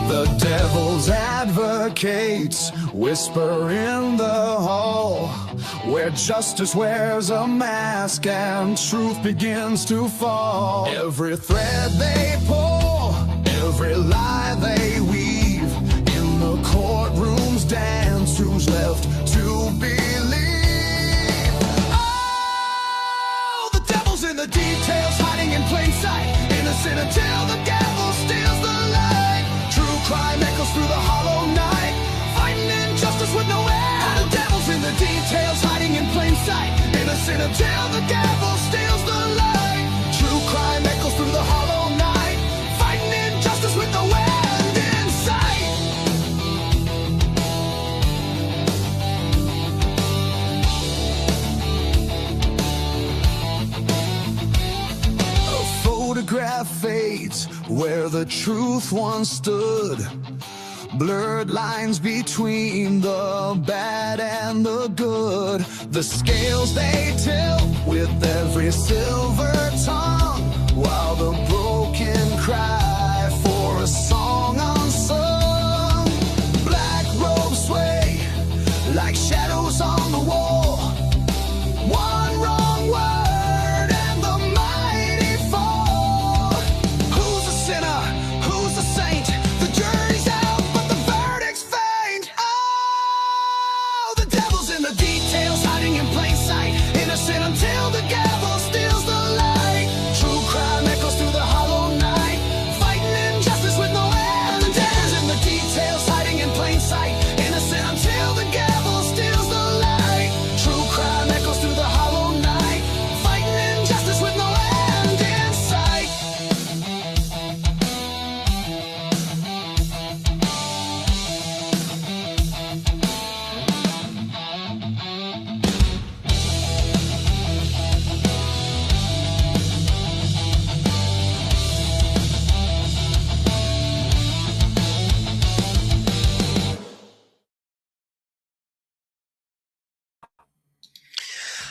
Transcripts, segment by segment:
The devil's advocates whisper in the hall, where justice wears a mask and truth begins to fall. Every thread they pull, every lie they weave, in the courtroom's dance, who's left to believe? Oh, the devil's in the details, hiding in plain sight, innocent until the gavel steals the light. True crime echoes through the hollow night, fighting injustice with no end. The devil's in the details, hiding in plain sight, innocent until the gavel steals the light. True crime echoes through the hollow night, fighting injustice with no end in sight. A photograph fades where the truth once stood, blurred lines between the bad and the good. The scales they tilt with every silver tongue, while the broken cry for a song unsung. Black robes sway like shadows on the wall, one wrong word and the mighty fall. Who's a sinner? Who's a saint? The jury's out, but the verdict's faint. Oh, the devil's in the details, hiding in plain sight, innocent until the gavel steals the light. True crime echoes through the hollow night, fighting injustice with no end. The devil's in the details, hiding in plain sight, innocent until the gavel steals the light. True crime echoes through the hollow night, fighting injustice with no end in sight.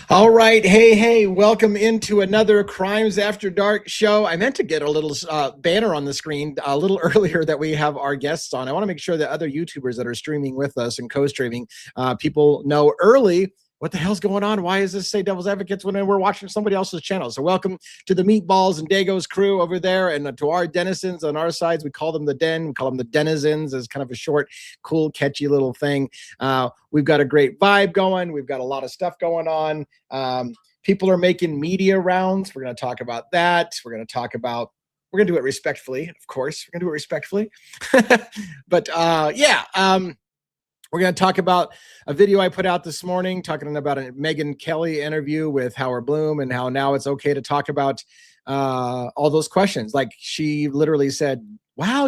All right. Hey, welcome into another Crimes After Dark show. I meant to get a little banner on the screen a little earlier that we have our guests on. I want to make sure that other YouTubers that are streaming with us and co-streaming, people know early what the hell's going on. Why does this say Devil's Advocates when we're watching somebody else's channel? So welcome to the Meatballs and Dago's crew over there, and to our denizens on our sides. We call them the den. We call them the denizens as kind of a short, cool, catchy little thing. We've got a great vibe going. We've got a lot of stuff going on. People are making media rounds. We're going to talk about that. We're going to do it respectfully, of course. We're going to do it respectfully. But we're going to talk about a video I put out this morning talking about a Megyn Kelly interview with Howard Bloom, and how now it's okay to talk about all those questions. Like, she literally said, wow,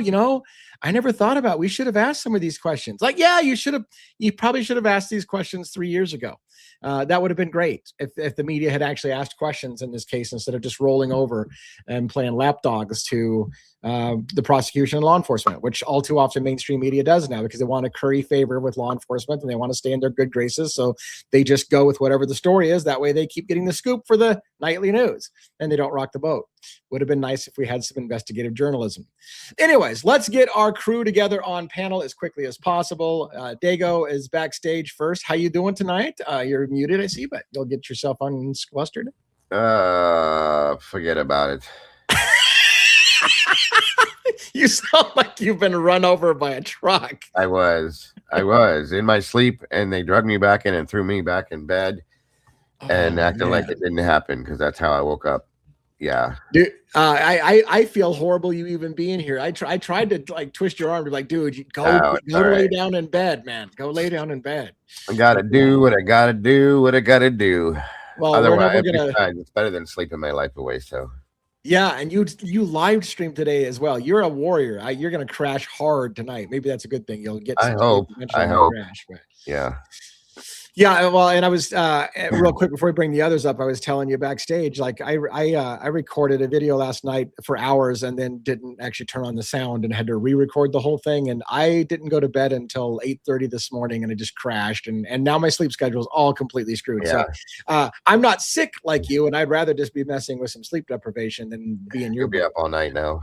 I never thought about, we should have asked some of these questions. Like, yeah, you probably should have asked these questions 3 years ago. That would have been great if the media had actually asked questions in this case, instead of just rolling over and playing lapdogs to the prosecution and law enforcement, which all too often mainstream media does now, because they want to curry favor with law enforcement and they want to stay in their good graces. So they just go with whatever the story is. That way they keep getting the scoop for the nightly news and they don't rock the boat. Would have been nice if we had some investigative journalism. Anyways, let's get our crew together on panel as quickly as possible. Dago is backstage first. How you doing tonight? You're muted, I see, but you'll get yourself unsequestered. Forget about it. You sound like you've been run over by a truck. I was in my sleep, and they drugged me back in and threw me back in bed, and acted like it didn't happen, because that's how I woke up. Yeah, dude, I feel horrible you even being here. I tried to like twist your arm to be like, dude, go lay down in bed, man. Go lay down in bed. I gotta do what I gotta do. What I gotta do. Well, otherwise, it's better than sleeping my life away. So. Yeah, and you live stream today as well. You're a warrior. You're gonna crash hard tonight. Maybe that's a good thing. You'll get. I hope. Crash, but. Yeah. Yeah, well, and I was real quick before we bring the others up, I was telling you backstage, like I recorded a video last night for hours and then didn't actually turn on the sound and had to re-record the whole thing. And I didn't go to bed until 8:30 this morning, and it just crashed. And now my sleep schedule is all completely screwed. Yeah. So I'm not sick like you, and I'd rather just be messing with some sleep deprivation than be in your You'll be up all night now.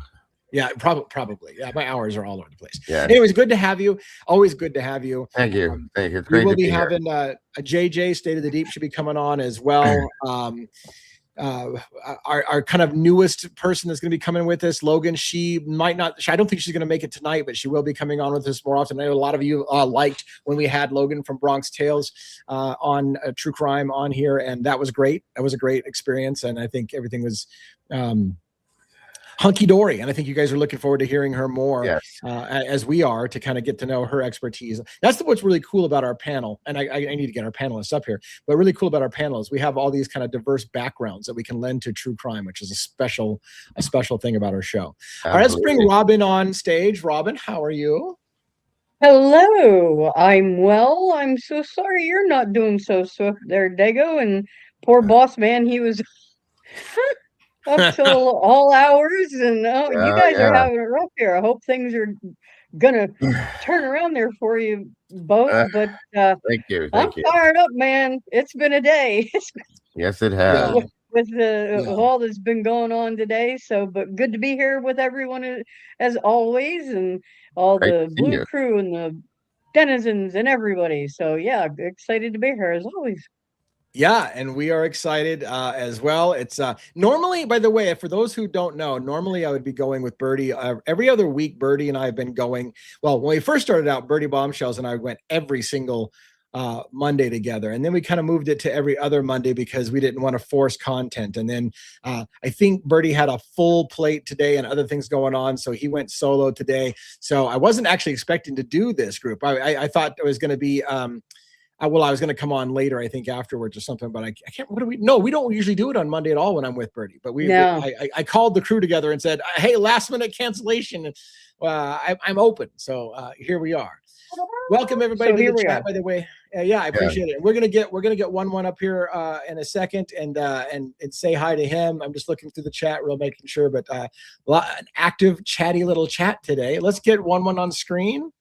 Yeah, probably. Yeah, my hours are all over the place. Yeah. Anyways, good to have you. Always good to have you. Thank you. Thank you. It's We great will to be be here. having a JJ State of the Deep should be coming on as well. Our kind of newest person that's going to be coming with us, Logan. She might not. I don't think she's going to make it tonight, but she will be coming on with us more often. I know a lot of you liked when we had Logan from Bronx Tales on True Crime on here, and that was great. That was a great experience, and I think everything was hunky-dory, and I think you guys are looking forward to hearing her more. Yes. As we are, to kind of get to know her expertise. That's what's really cool about our panel, and I need to get our panelists up here, but really cool about our panel is we have all these kind of diverse backgrounds that we can lend to true crime, which is a special thing about our show. Absolutely. All right, let's bring Robin on stage. Robin, how are you? Hello, I'm well. I'm so sorry you're not doing so swift there, Dago, and poor boss man, he was up till all hours, and you guys are having it rough here. I hope things are gonna turn around there for you both. But thank you. I'm fired up, man. It's been a day. Yes, it has. With all that's been going on today. So, but good to be here with everyone as always, and all the Blue crew and the denizens and everybody. So yeah, excited to be here as always. Yeah, and we are excited as well. It's normally, by the way, for those who don't know, normally I would be going with Birdie every other week. Birdie and I have been going. Well, when we first started out, Birdie Bombshells and I went every single Monday together, and then we kind of moved it to every other Monday because we didn't want to force content. And then I think Birdie had a full plate today and other things going on, so he went solo today. So I wasn't actually expecting to do this group. I thought it was going to be. Well, I was going to come on later, I think afterwards or something, but I can't. No, we don't usually do it on Monday at all when I'm with Birdie. But I called the crew together and said, "Hey, last minute cancellation. I'm open." So here we are. Welcome everybody to the chat. By the way, yeah, I appreciate it. We're gonna get one up here in a second and say hi to him. I'm just looking through the chat, making sure, but an active, chatty little chat today. Let's get one on screen.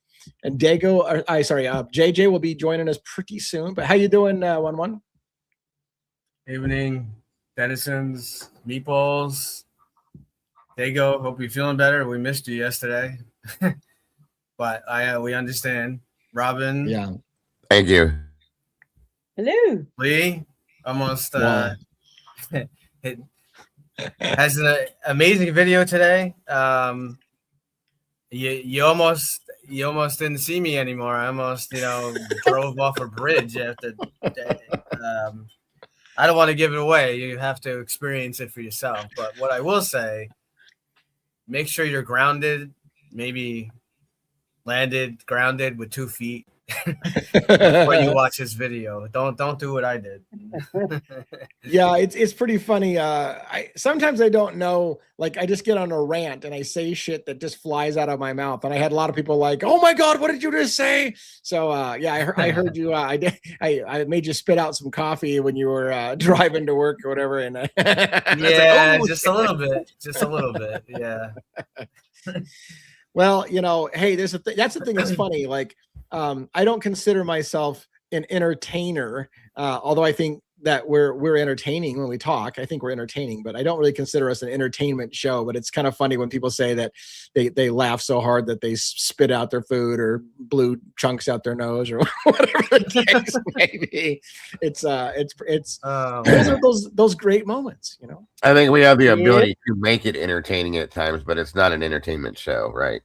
And Dago, JJ will be joining us pretty soon. But how you doing, 1-1? Evening, denizens, meatballs. Dago, hope you're feeling better. We missed you yesterday, but we understand. Robin, yeah, thank you. Hello, Lee, almost it has an amazing video today. You almost didn't see me anymore. I almost, drove off a bridge after. I don't want to give it away. You have to experience it for yourself. But what I will say, make sure you're grounded, maybe grounded with 2 feet before you watch this video. Don't do what I did. Yeah, it's pretty funny. Sometimes I don't know, like I just get on a rant and I say shit that just flies out of my mouth. And I had a lot of people like, "Oh my God, what did you just say?" So yeah, I heard you. I made you spit out some coffee when you were driving to work or whatever. And yeah, like, oh, just a little bit. Yeah. Well, hey, that's the thing that's funny. Like, I don't consider myself an entertainer, although I think that we're entertaining when we talk. I think we're entertaining, but I don't really consider us an entertainment show. But it's kind of funny when people say that they laugh so hard that they spit out their food or blew chunks out their nose or whatever the case may be. It's those great moments, I think we have the ability to make it entertaining at times, but it's not an entertainment show, right?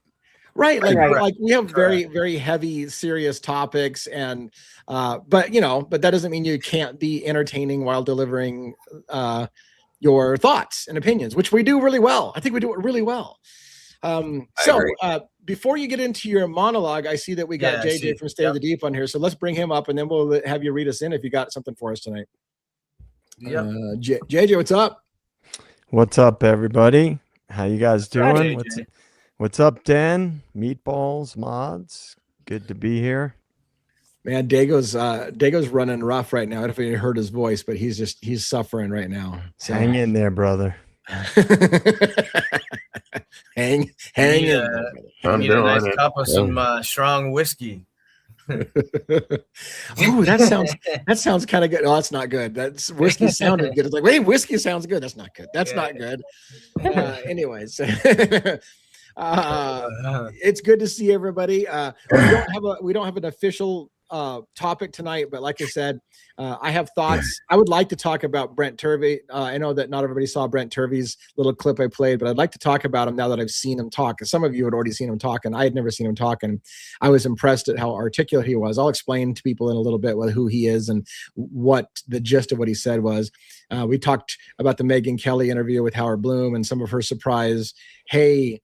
Right. Like we have very, very heavy, serious topics and, but that doesn't mean you can't be entertaining while delivering, your thoughts and opinions, which we do really well. I think we do it really well. Before you get into your monologue, I see that we got JJ from State of the Deep on here. So let's bring him up and then we'll have you read us in if you got something for us tonight. Yep. JJ, what's up? What's up, everybody? How you guys doing? What's up, Dan? Meatballs, mods. Good to be here. Man, Dago's running rough right now. I don't know if you heard his voice, but he's suffering right now. So. Hang in there, brother. hang in. Need a nice cup of some strong whiskey. Oh, that sounds kind of good. Oh, that's not good. That's whiskey sounded good. It's like, wait, whiskey sounds good. That's not good. That's not good. Anyways. It's good to see everybody. We don't have an official topic tonight, but like I said, I have thoughts. I would like to talk about Brent Turvey. I know that not everybody saw Brent Turvey's little clip I played, but I'd like to talk about him now that I've seen him talk. Some of you had already seen him talk, and I had never seen him talk, and I was impressed at how articulate he was. I'll explain to people in a little bit who he is and what the gist of what he said was. We talked about the Megyn Kelly interview with Howard Bloom and some of her surprise, hey,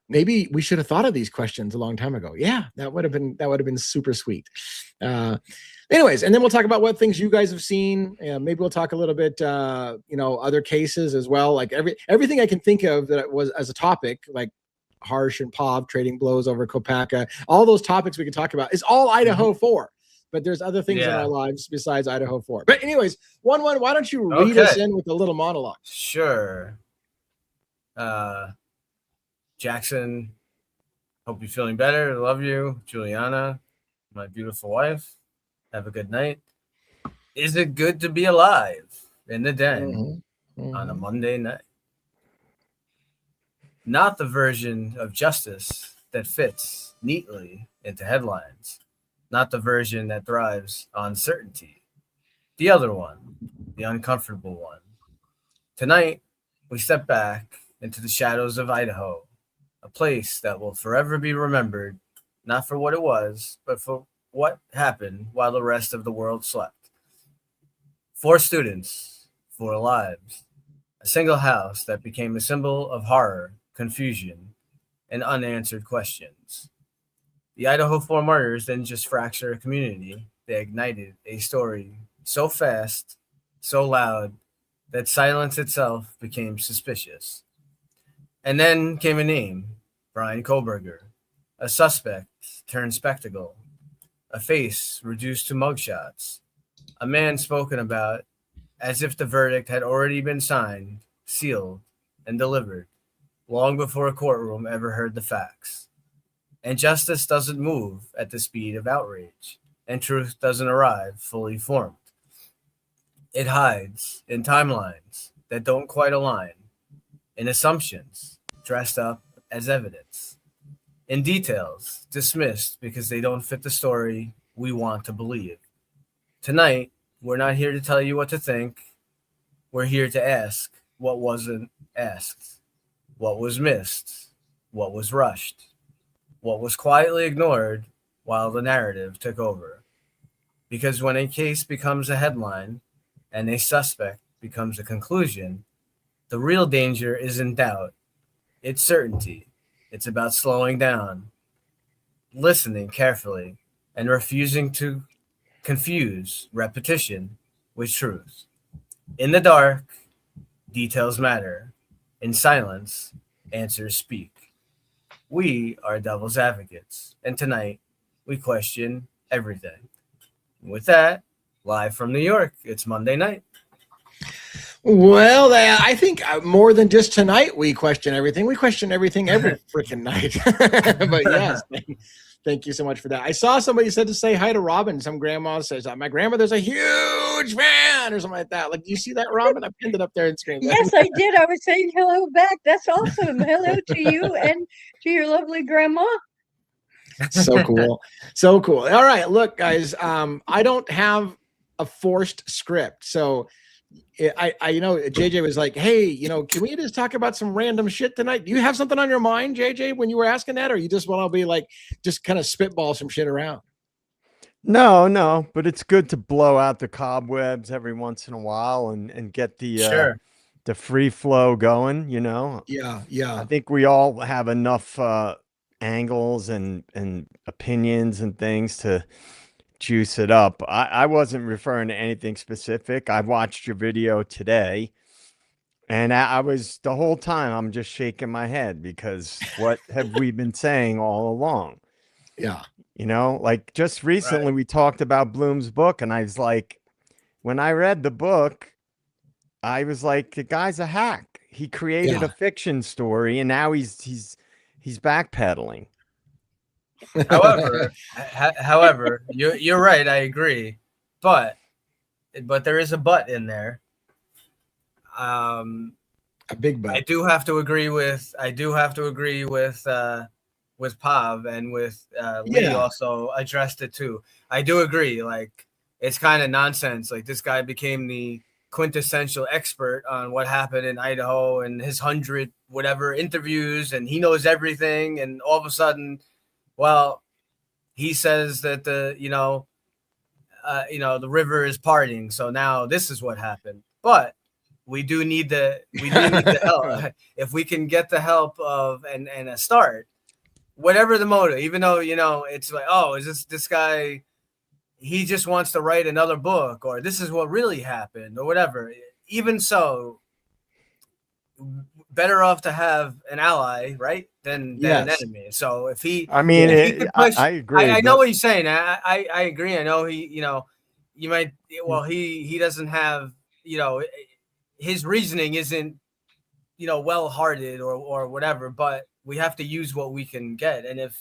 maybe we should have thought of these questions a long time ago. Yeah, that would have been super sweet. Anyways, and then we'll talk about what things you guys have seen. Maybe we'll talk a little bit, other cases as well. Like everything I can think of that was as a topic, like Harsh and Pav trading blows over Kopaka. All those topics we can talk about is all Idaho 4. But there's other things in our lives besides Idaho 4. But anyways, one, why don't you read us in with a little monologue? Sure. Jackson, hope you're feeling better. Love you. Juliana, my beautiful wife. Have a good night. Is it good to be alive in the den on a Monday night? Not the version of justice that fits neatly into headlines. Not the version that thrives on certainty. The other one, the uncomfortable one. Tonight, we step back into the shadows of Idaho, a place that will forever be remembered, not for what it was, but for what happened while the rest of the world slept. 4 students, 4 lives, a single house that became a symbol of horror, confusion, and unanswered questions. The Idaho 4 martyrs didn't just fracture a community, they ignited a story so fast, so loud, that silence itself became suspicious. And then came a name, Brian Koberger, a suspect turned spectacle, a face reduced to mugshots, a man spoken about as if the verdict had already been signed, sealed, and delivered, long before a courtroom ever heard the facts. And justice doesn't move at the speed of outrage, and truth doesn't arrive fully formed. It hides in timelines that don't quite align, in assumptions dressed up as evidence, in details dismissed because they don't fit the story we want to believe. Tonight, we're not here to tell you what to think. We're here to ask what wasn't asked, what was missed, what was rushed, what was quietly ignored while the narrative took over. Because when a case becomes a headline and a suspect becomes a conclusion, the real danger isn't doubt, it's certainty. It's about slowing down, listening carefully, and refusing to confuse repetition with truth. In the dark, details matter. In silence, answers speak. We are devil's advocates, and tonight we question everything. With that, live from New York, it's Monday night. Well, I think more than just tonight, we question everything. We question everything every freaking night. But yes, thank you so much for that. I saw somebody said to say hi to Robin. Some grandma says, my grandmother's a huge fan or something like that. Like, do you see that, Robin? I pinned it up there and screamed. Yes, I did. I was saying hello back. That's awesome. Hello to you and to your lovely grandma. So cool. So cool. All right, look, guys, I don't have a forced script. So I JJ was like, hey, can we just talk about some random shit tonight? Do you have something on your mind, JJ, when you were asking that? Or you just want to be like, just kind of spitball some shit around? No, but it's good to blow out the cobwebs every once in a while and get the free flow going, Yeah. I think we all have enough angles and opinions and things to juice it up. I wasn't referring to anything specific. I watched your video today, and I was the whole time I'm just shaking my head because what have we been saying all along? Yeah. Like just recently we talked about Bloom's book, and I was like, when I read the book, I was like, the guy's a hack. He created a fiction story, and now he's backpedaling. However, you're right. I agree, but there is a but in there. A big I but. do have to agree with Pav, and with Lee Yeah. also addressed it too. I do agree. Like, it's kind of nonsense. Like, this guy became the quintessential expert on what happened in Idaho and his 100 whatever interviews, and he knows everything. And all of a sudden, well, he says that the river is parting. So now this is what happened. But we do need the help. If we can get the help of and a start, whatever the motive, even though it's like, oh, is this guy, he just wants to write another book, or this is what really happened, or whatever. Even so, better off to have an ally, right, than an enemy. So if he, I mean, if he could push, I agree. I know what you're saying. I agree. I know he, you might. Well, he doesn't have, his reasoning isn't, well-hearted or whatever. But we have to use what we can get, and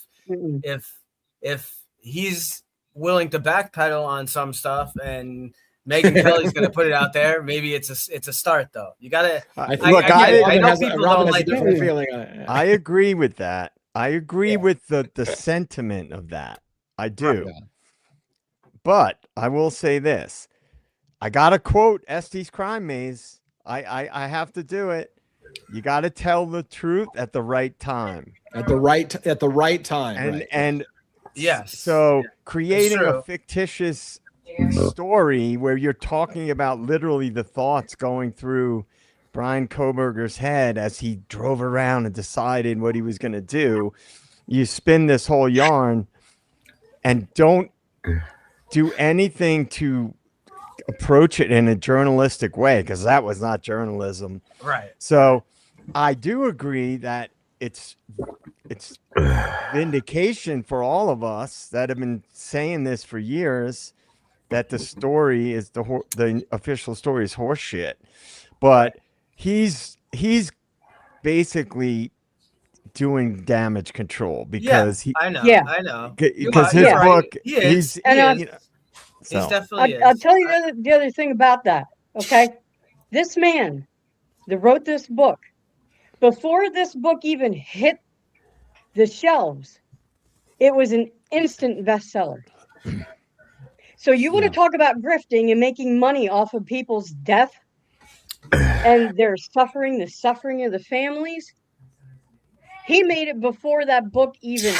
if he's willing to backpedal on some stuff, and Megyn Kelly's going to put it out there, maybe it's a start, though. You got to look. I know people don't like different feeling. I agree with that. I agree with the sentiment of that. I do. Yeah. But I will say this. I got to quote Estes Crime Maze. I have to do it. You got to tell the truth at the right time. At the right time. And right. and yes. So creating true. a fictitious story where you're talking about literally the thoughts going through Brian Koberger's head as he drove around and decided what he was going to do. You spin this whole yarn and don't do anything to approach it in a journalistic way, because that was not journalism. Right. So I do agree that it's vindication for all of us that have been saying this for years, that the story is the official story is horseshit. But he's basically doing damage control because I know. because his book he's definitely I'll tell you the other thing about that. Okay, this man that wrote this book, before this book even hit the shelves, it was an instant bestseller. So you want to talk about grifting and making money off of people's death and their suffering, the suffering of the families? He made it before that book even.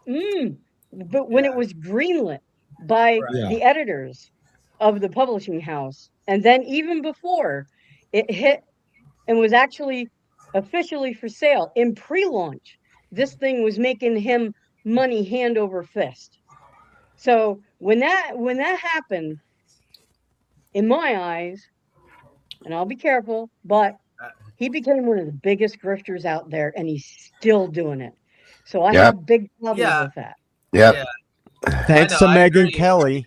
But when it was greenlit by the editors of the publishing house, and then even before it hit and was actually officially for sale in pre-launch, this thing was making him money hand over fist. So when that happened, in my eyes, and I'll be careful, but he became one of the biggest grifters out there, and he's still doing it. So I have big problems with that. Yeah. Thanks to Megyn Kelly.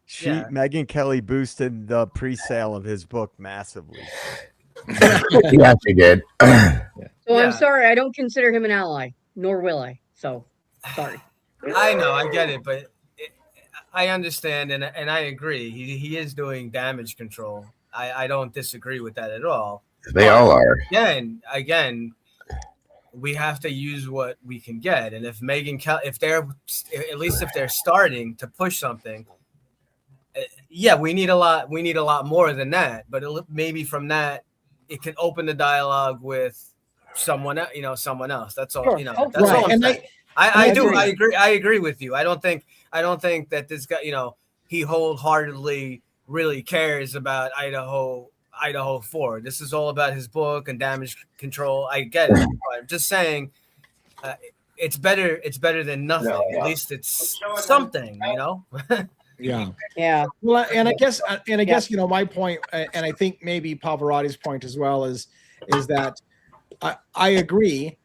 Megyn Kelly boosted the pre-sale of his book massively. Yeah, she did. So I'm sorry, I don't consider him an ally, nor will I. So sorry. I know, I get it, but I understand, and I agree. He is doing damage control. I don't disagree with that at all. They all are. Again, we have to use what we can get. And if Megyn Kelly, if they're starting to push something, we need a lot more than that. But maybe from that, it can open the dialogue with someone else. That's all. That's all I'm saying. I agree with you. I don't think that this guy, he wholeheartedly really cares about Idaho 4. This is all about his book and damage control. I get it. I'm just saying, it's better than nothing. At least it's something, Yeah. Well, and I guess, my point, and I think maybe Pavarotti's point as well is that I agree.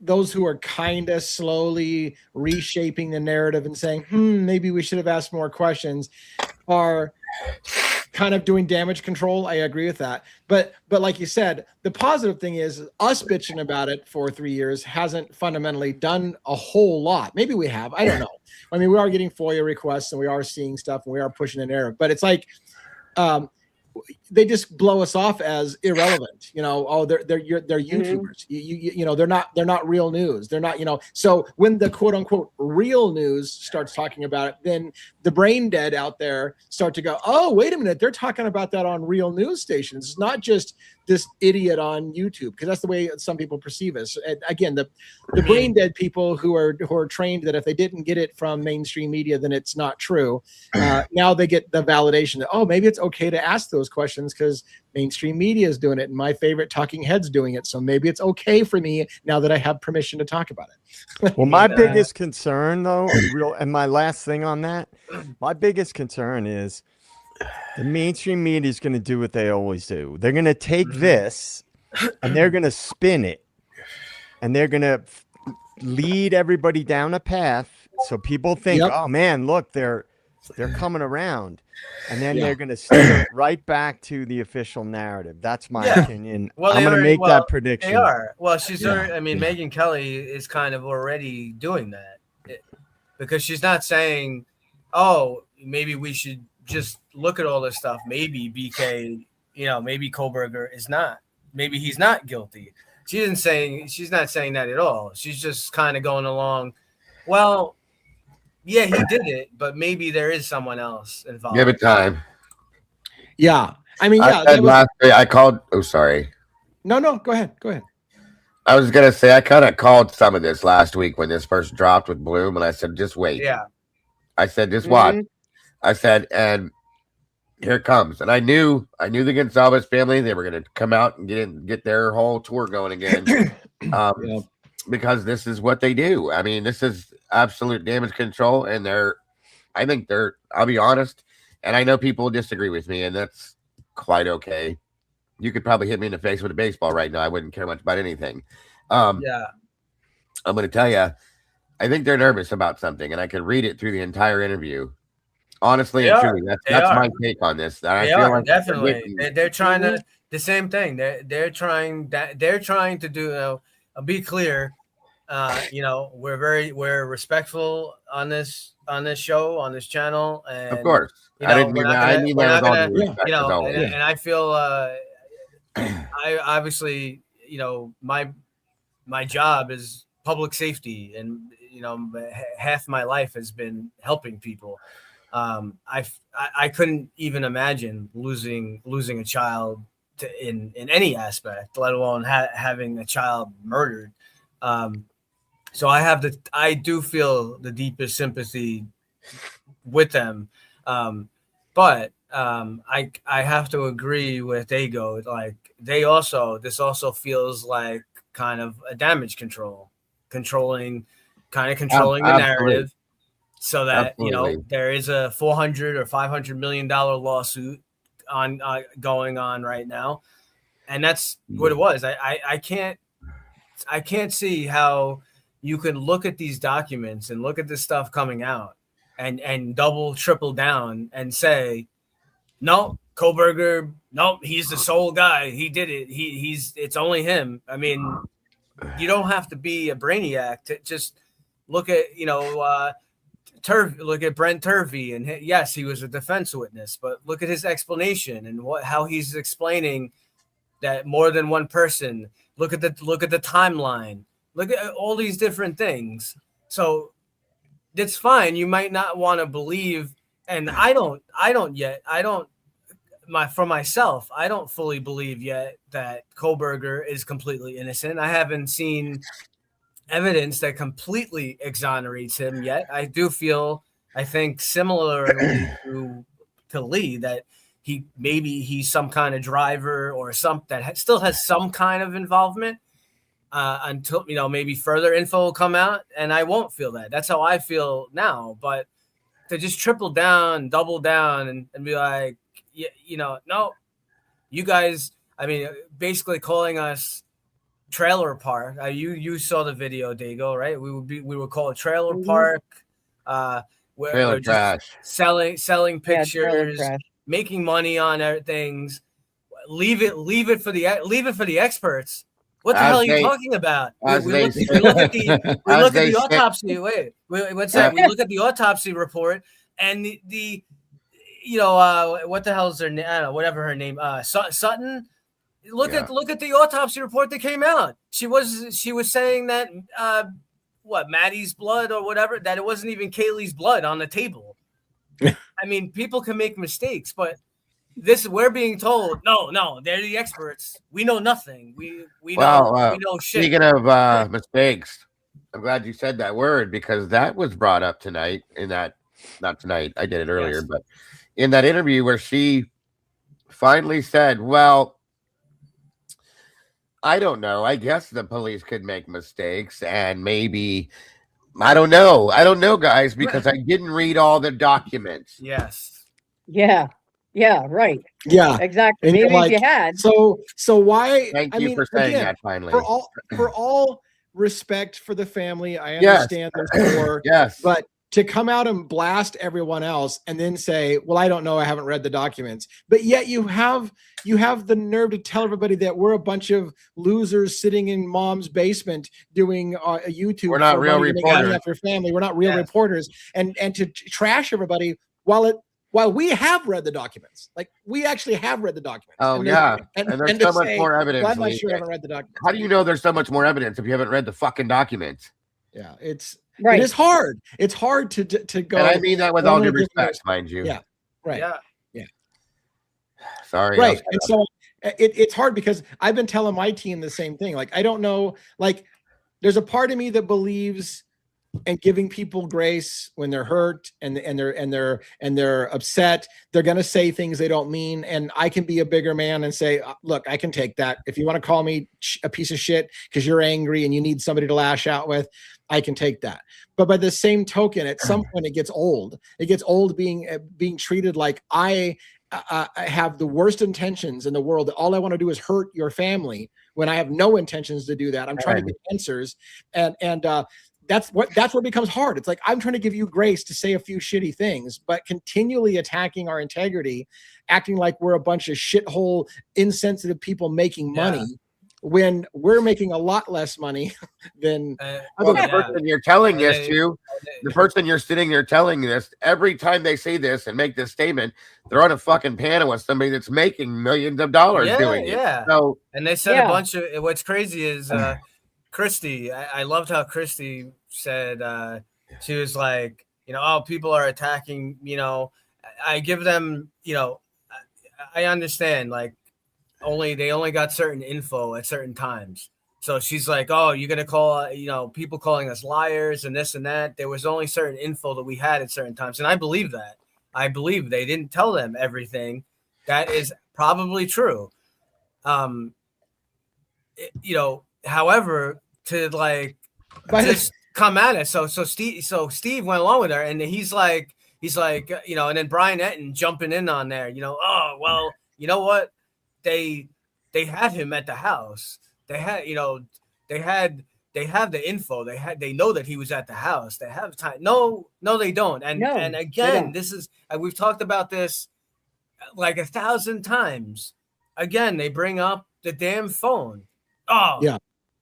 Those who are kind of slowly reshaping the narrative and saying, maybe we should have asked more questions, are kind of doing damage control. I agree with that. But like you said, the positive thing is us bitching about it for 3 years hasn't fundamentally done a whole lot. Maybe we have. I don't know. I mean, we are getting FOIA requests and we are seeing stuff and we are pushing the narrative. But it's like, they just blow us off as irrelevant. You know, oh, they're YouTubers. You know, they're not real news. They're not, you know. So when the quote unquote real news starts talking about it, then the brain dead out there start to go, oh, wait a minute, they're talking about that on real news stations. It's not just this idiot on YouTube, because that's the way some people perceive us. And again, the brain dead people who are trained that if they didn't get it from mainstream media, then it's not true. Now they get the validation that, oh, maybe it's okay to ask those questions because mainstream media is doing it and my favorite talking head's doing it. So maybe it's okay for me now that I have permission to talk about it. Well, my biggest concern, though, and my last thing on that, my biggest concern is the mainstream media is going to do what they always do. They're going to take this and they're going to spin it, and they're going to lead everybody down a path so people think, oh man, look, they're coming around, and then they're going to steer it right back to the official narrative. That's my opinion. Well, I'm going to make that prediction. They are. Well, she's already, I mean, Megyn Kelly is kind of already doing that, because she's not saying, oh, maybe we should just look at all this stuff. Maybe BK, you know, maybe Kohlberger is not. Maybe he's not guilty. She's not saying that at all. She's just kind of going along, well, yeah, he did it, but maybe there is someone else involved. Give it time. Yeah. I mean, yeah. I called. Oh, sorry. No, go ahead. I was going to say, I kind of called some of this last week when this first dropped with Bloom, and I said, just wait. Yeah. I said, just watch. I said, and here it comes. And I knew the Gonzalez family, they were going to come out and get their whole tour going again. Because this is what they do. I mean, this is absolute damage control, and I think I'll be honest, and I know people disagree with me, and that's quite okay. You could probably hit me in the face with a baseball right now. I wouldn't care much about anything. I'm going to tell you, I think they're nervous about something, and I could read it through the entire interview. Honestly and truly, that's my take on this. They are definitely. They're trying to the same thing. They're trying to do. Be clear. You know, we're respectful on this show, on this channel, and of course, you know, I mean that. You know, and I feel I obviously, you know, my job is public safety, and you know, half my life has been helping people. I couldn't even imagine losing a child in any aspect, let alone having a child murdered. So I do feel the deepest sympathy with them. But I have to agree with Dago. Like this also feels like kind of a damage controlling the narrative, so that you know there is a $400 or $500 million lawsuit going on right now, and that's what it was. I can't see how you can look at these documents and look at this stuff coming out and double, triple down and say, no, Kohlberger, no, he's the sole guy. He did it. It's only him. I mean, you don't have to be a brainiac to just look at, you know, look at Brent Turvey, and yes, he was a defense witness, but look at his explanation and how he's explaining that more than one person. Look at the timeline. Look at all these different things. So it's fine. You might not want to believe, and for myself, I don't fully believe yet that Kohlberger is completely innocent. I haven't seen evidence that completely exonerates him yet. I think similarly to Lee, that he's some kind of driver or still has some kind of involvement. Until, you know, maybe further info will come out, and I won't feel that. That's how I feel now. But to just triple down, double down, and be like, you know, no, you guys. I mean, basically calling us trailer park. You saw the video, Dago, right? We would call it trailer park. We're just selling pictures, making money on things. Leave it for the experts. What the hell are you talking about? We look at the autopsy. Wait, what's that? We look at the autopsy report, and the what the hell's her name? I don't know, whatever her name. Sutton. Look at the autopsy report that came out. She was saying that Maddie's blood or whatever, that it wasn't even Kaylee's blood on the table. I mean, people can make mistakes, but we're being told, no, they're the experts. We know nothing. We know shit. Speaking of mistakes, I'm glad you said that word, because that was brought up tonight not tonight, I did it earlier, but in that interview where she finally said, well, I don't know. I guess the police could make mistakes, and maybe I don't know, guys, because I didn't read all the documents. Yes. Yeah. Yeah. Right. Yeah. Exactly. And Maybe like, if you had. So why? Thank you for saying that. Finally, for all respect for the family, I understand there's more. Yes, but to come out and blast everyone else and then say, well, I don't know, I haven't read the documents, but yet you have the nerve to tell everybody that we're a bunch of losers sitting in mom's basement doing a YouTube. We're not real reporters. For family. We're not real reporters, and to trash everybody while we have read the documents. Like, we actually have read the documents. Oh, and there's so much more evidence. Well, I'm not sure I haven't read the documents. How do you know there's so much more evidence if you haven't read the fucking documents? Yeah, it's right. It is hard. It's hard to go. And I mean that with all due respect, mind you. Yeah. Right. Yeah. Sorry. Right. And so it's hard because I've been telling my team the same thing. Like, I don't know, like, there's a part of me that believes in giving people grace when they're hurt and they're upset. They're going to say things they don't mean. And I can be a bigger man and say, look, I can take that. If you want to call me a piece of shit because you're angry and you need somebody to lash out with, I can take that. But by the same token, at some point it gets old. It gets old being treated like I have the worst intentions in the world. All I want to do is hurt your family when I have no intentions to do that. I'm trying to get answers. And that's where it becomes hard. It's like, I'm trying to give you grace to say a few shitty things, but continually attacking our integrity, acting like we're a bunch of shithole, insensitive people making money when we're making a lot less money than the person you're telling this to, the person you're sitting there telling this, every time they say this and make this statement, they're on a fucking panel with somebody that's making millions of dollars doing it. So, and they said a bunch of, what's crazy is Christy, I loved how Christy said, she was like, oh, people are attacking, I give them, I understand, like, they only got certain info at certain times. So she's like, oh, you're going to call, people calling us liars and this and that. There was only certain info that we had at certain times. And I believe that. I believe they didn't tell them everything. That is probably true. However, to like just come at us. So Steve went along with her, and he's like, and then Brian Etten jumping in on there, oh, well, you know what? They had him at the house. They had, they have the info. They know that he was at the house. They have time. No, they don't. And again, this is, we've talked about this like 1,000 times. Again, they bring up the damn phone. Oh, yeah.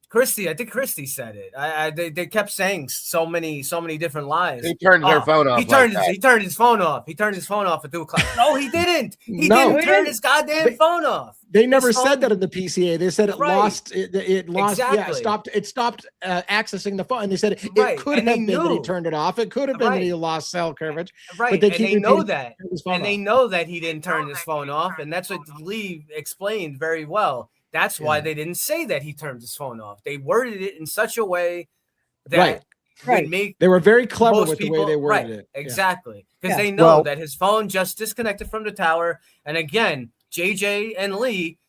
Christy, I think Christy said it. They kept saying so many different lies. He turned their phone off. He turned his phone off. He turned his phone off at 2:00. No, he didn't. He didn't turn his goddamn phone off. They never said that in the PCA. They said it lost. It lost. Exactly. Yeah, it stopped accessing the phone. And they said it could have been that he turned it off. It could have been that he lost cell coverage. Right. But they know that. And they know that he didn't turn his phone off. And that's what Lee explained very well. That's why they didn't say that he turned his phone off. They worded it in such a way that would make they were very clever with the way they worded it. Exactly. Because they know that his phone just disconnected from the tower. And again, JJ and Lee,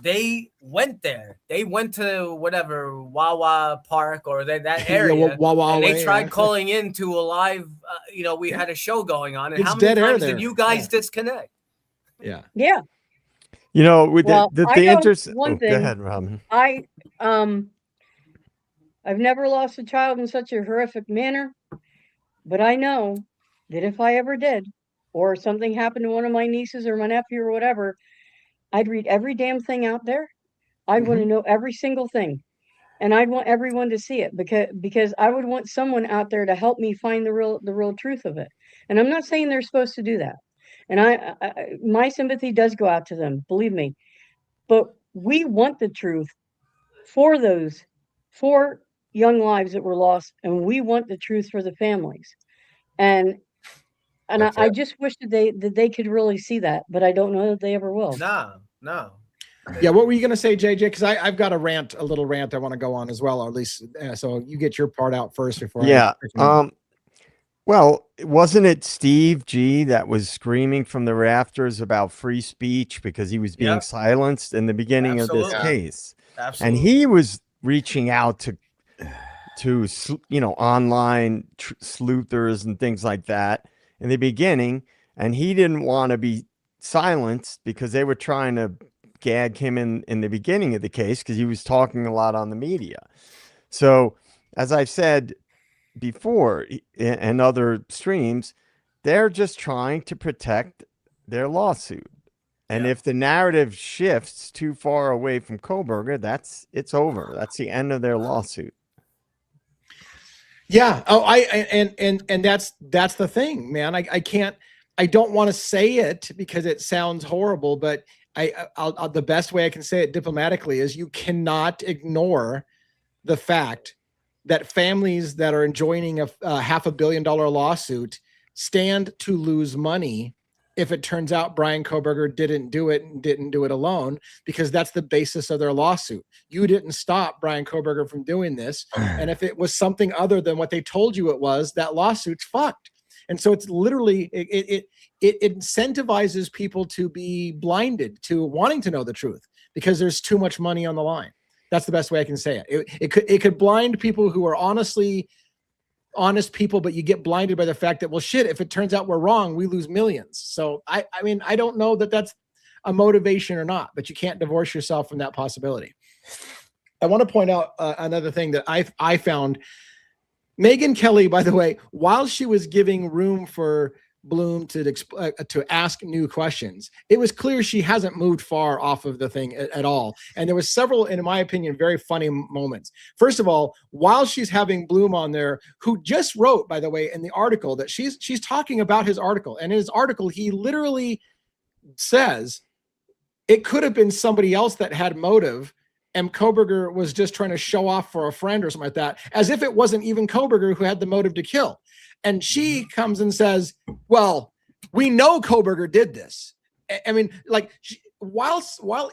they went there. They went to whatever, Wawa Park or that area. And they tried calling into a live, we had a show going on. And it's how many times did you guys disconnect? Yeah. Yeah. With the interest. One thing, go ahead, Robin. I've never lost a child in such a horrific manner, but I know that if I ever did, or something happened to one of my nieces or my nephew or whatever, I'd read every damn thing out there. I'd want to know every single thing, and I'd want everyone to see it because I would want someone out there to help me find the real truth of it. And I'm not saying they're supposed to do that. And my sympathy does go out to them, believe me. But we want the truth for those 4 young lives that were lost, and we want the truth for the families. And I just wish that they could really see that, but I don't know that they ever will. No. Yeah, what were you going to say, JJ? Because I've got a little rant I want to go on as well, or at least so you get your part out first before. Yeah. Well, wasn't it Steve G that was screaming from the rafters about free speech because he was being silenced in the beginning of this case? Absolutely. And he was reaching out to online sleuthers and things like that in the beginning, and he didn't want to be silenced because they were trying to gag him in the beginning of the case because he was talking a lot on the media. So, as I've said before in other streams, they're just trying to protect their lawsuit. And if the narrative shifts too far away from Kohberger, it's over. That's the end of their lawsuit. Yeah. Oh, and that's the thing, man. I don't want to say it because it sounds horrible, but I'll the best way I can say it diplomatically is you cannot ignore the fact that families that are joining a $500 million lawsuit stand to lose money if it turns out Bryan Kohberger didn't do it alone, because that's the basis of their lawsuit. You didn't stop Bryan Kohberger from doing this. And if it was something other than what they told you it was, that lawsuit's fucked. And so it's literally, it incentivizes people to be blinded to wanting to know the truth because there's too much money on the line. That's the best way I can say it. It could blind people who are honest people, but you get blinded by the fact that, well, shit, if it turns out we're wrong, we lose millions. So I mean, I don't know that that's a motivation or not, but you can't divorce yourself from that possibility. I want to point out another thing that I found. Megyn Kelly, by the way, while she was giving room for Bloom to ask new questions, it was clear she hasn't moved far off of the thing at all. And there was several, in my opinion, very funny moments. First of all, while she's having Bloom on there, who just wrote, by the way, in the article that she's talking about his article. And in his article, he literally says it could have been somebody else that had motive, and Kohberger was just trying to show off for a friend or something like that, as if it wasn't even Kohberger who had the motive to kill. And she comes and says, well, we know Kohberger did this. I mean, like, while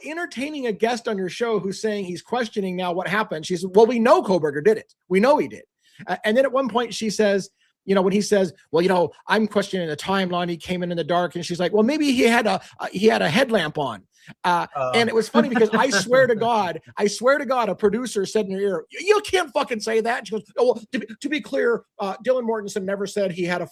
entertaining a guest on your show who's saying he's questioning now what happened, she says, well, we know Kohberger did it. We know he did. And then at one point she says, when he says, well, I'm questioning the timeline, he came in the dark, and she's like, well, maybe he had a headlamp on. And it was funny because I swear to God, a producer said in her ear, you can't fucking say that. She goes, oh, well, to be clear, Dylan Mortensen never said he had a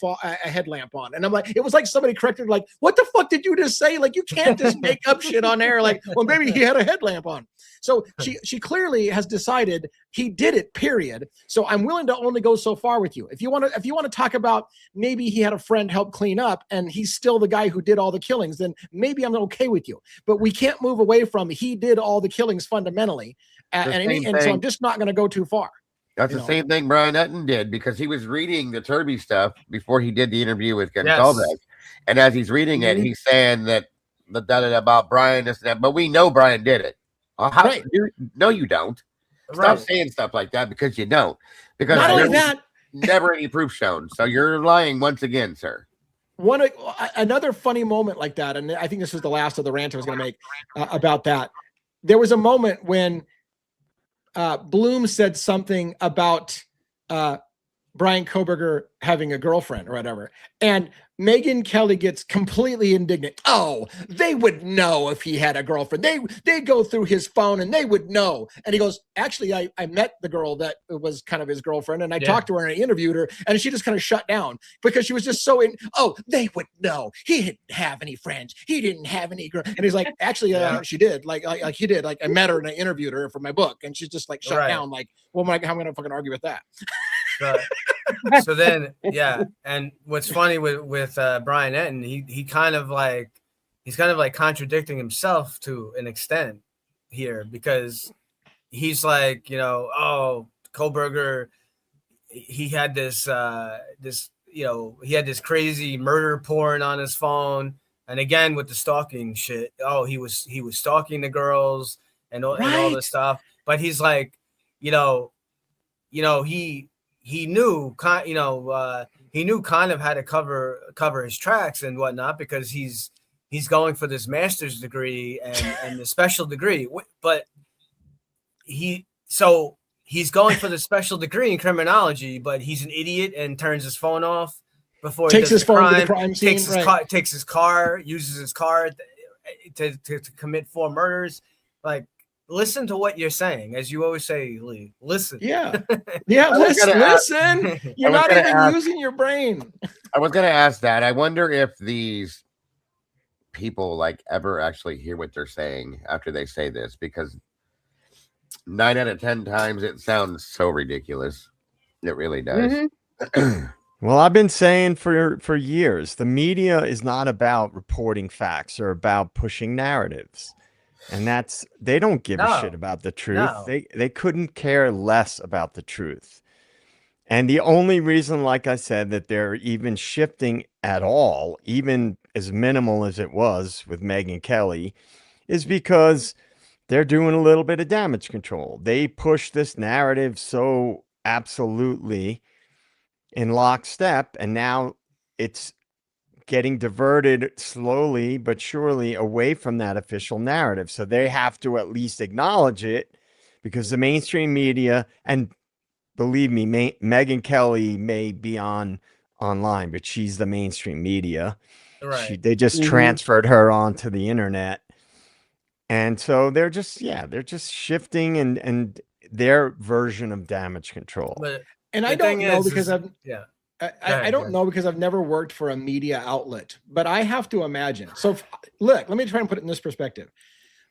headlamp on. And I'm like, it was like somebody corrected, like, what the fuck did you just say? Like, you can't just make up shit on air. Like, well, maybe he had a headlamp on. So she clearly has decided he did it, period. So I'm willing to only go so far with you. If you want to talk about maybe he had a friend help clean up and he's still the guy who did all the killings, then maybe I'm okay with you. But we can't move away from he did all the killings fundamentally. And so I'm just not going to go too far. That's the same thing Brian Hutton did, because he was reading the Turby stuff before he did the interview with Gonzalez. Yes. And as he's reading it, he's saying that about Brian, this and that, but we know Brian did it. Right. No, you don't. Stop saying stuff like that because you don't. Because not only that, never any proof shown. So you're lying once again, sir. Another funny moment like that, and I think this was the last of the rant I was going to make about that. There was a moment when Bloom said something about Bryan Kohberger having a girlfriend or whatever, and Megyn Kelly gets completely indignant. Oh, they would know if he had a girlfriend. They'd go through his phone and they would know. And he goes, actually, I met the girl that was kind of his girlfriend, and I talked to her and I interviewed her, and she just kind of shut down because she was just so they would know. He didn't have any friends. He didn't have any girl. And he's like, actually, she did. Like he did. Like, I met her and I interviewed her for my book, and she's just like shut down. Like, well, how am I going to fucking argue with that? So then, and what's funny with Brian Etten, he's kind of like contradicting himself to an extent here, because he's like, Kohberger, he had this crazy murder porn on his phone, And again, with the stalking shit, oh, he was stalking the girls and all this stuff. But he's like, he knew he knew kind of how to cover his tracks and whatnot, because he's going for this master's degree and the special degree. But he's going for the special degree in criminology, but he's an idiot and turns his phone off before takes he does his phone to the crime scene, takes his car, uses his car to commit 4 murders. Like, listen to what you're saying, as you always say, Lee. Listen. Yeah. Listen. You're not even using your brain. I was gonna ask that. I wonder if these people like ever actually hear what they're saying after they say this, because 9 out of 10 times it sounds so ridiculous. It really does. Well, I've been saying for years, the media is not about reporting facts or about pushing narratives. And they don't give a shit about the truth. No. They couldn't care less about the truth. And the only reason, like I said, that they're even shifting at all, even as minimal as it was with Megyn Kelly, is because they're doing a little bit of damage control. They push this narrative so absolutely in lockstep, and now it's getting diverted slowly but surely away from that official narrative. So they have to at least acknowledge it, because the mainstream media, and believe me, Megyn Kelly may be online, but she's the mainstream media. Right. They just transferred her onto the internet. And so they're just shifting and their version of damage control. And I don't know because I don't know because I've never worked for a media outlet, but I have to imagine. So look, let me try and put it in this perspective.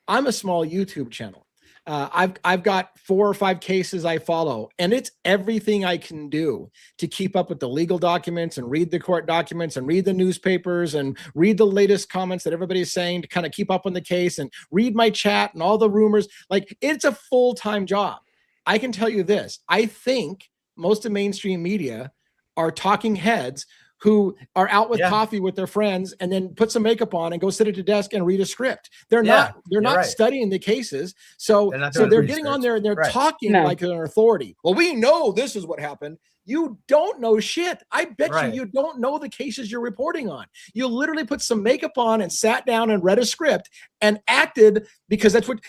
I'm a small YouTube channel. I've got 4 or 5 cases I follow, and it's everything I can do to keep up with the legal documents and read the court documents and read the newspapers and read the latest comments that everybody's saying to kind of keep up on the case and read my chat and all the rumors. Like, it's a full-time job. I can tell you this. I think most of mainstream media are talking heads who are out with coffee with their friends and then put some makeup on and go sit at a desk and read a script. They're not studying the cases. So they're getting on there and they're talking like an authority. Well, we know this is what happened. You don't know shit. I bet you don't know the cases you're reporting on. You literally put some makeup on and sat down and read a script and acted because that's what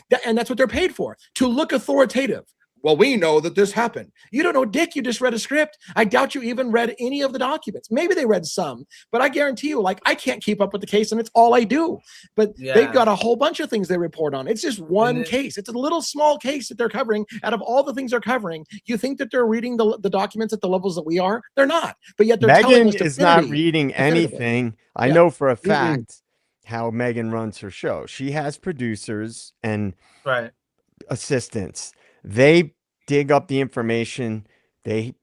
they're paid for, to look authoritative. Well, we know that this happened. You don't know dick. You just read a script. I doubt you even read any of the documents. Maybe they read some, but I guarantee you, like, I can't keep up with the case and it's all I do. But they've got a whole bunch of things they report on. It's just one case. It's a little small case that they're covering out of all the things they're covering. You think that they're reading the documents at the levels that we are? They're not. But yet they're telling us Megyn is not reading anything. I know for a fact how Megyn runs her show. She has producers and assistants. They dig up the information, they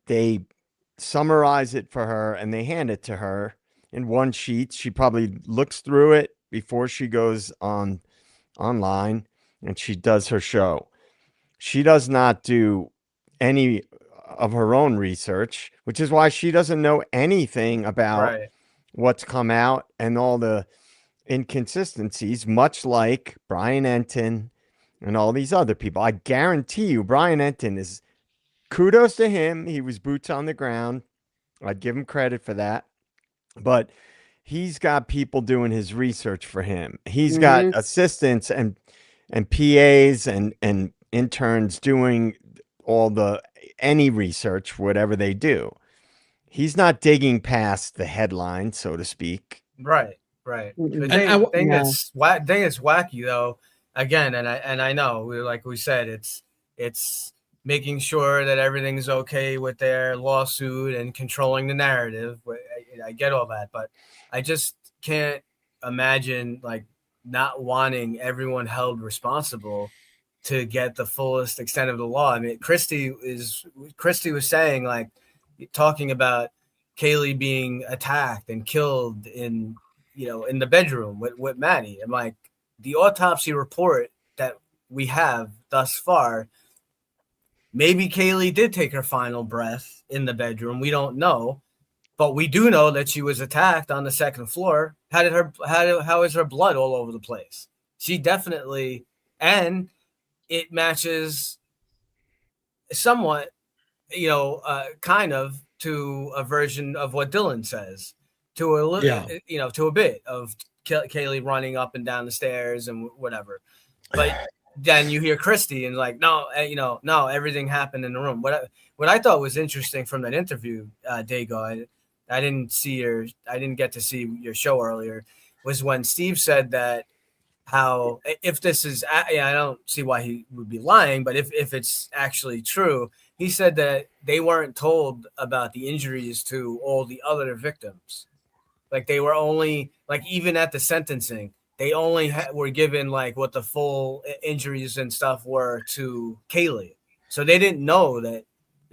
summarize it for her, and they hand it to her in one sheet. She probably looks through it before she goes online and she does her show. She does not do any of her own research, which is why she doesn't know anything about what's come out and all the inconsistencies, much like Brian Entin and all these other people. I guarantee you, Brian Entin is, kudos to him. He was boots on the ground. I'd give him credit for that. But he's got people doing his research for him. He's got assistants and PAs and interns doing any research, whatever they do. He's not digging past the headline, so to speak. Right. The thing that's wacky though. Again, and I know, like we said, it's making sure that everything's okay with their lawsuit and controlling the narrative. I get all that, but I just can't imagine like not wanting everyone held responsible to get the fullest extent of the law. I mean, Christy was saying, like, talking about Kaylee being attacked and killed in the bedroom with Maddie. I'm like, the autopsy report that we have thus far, maybe Kaylee did take her final breath in the bedroom. We don't know. But we do know that she was attacked on the second floor. How is her blood all over the place? She definitely, and it matches somewhat, kind of to a version of what Dylan says, to a bit of Kaylee running up and down the stairs and whatever. But then you hear Christy and like, no, no, everything happened in the room. What I thought was interesting from that interview, Dago, I didn't get to see your show earlier, was when Steve said that how, if this is, I don't see why he would be lying, but if it's actually true, he said that they weren't told about the injuries to all the other victims. Like they were only, like even at the sentencing, they only were given like what the full injuries and stuff were to Kaylee. So they didn't know that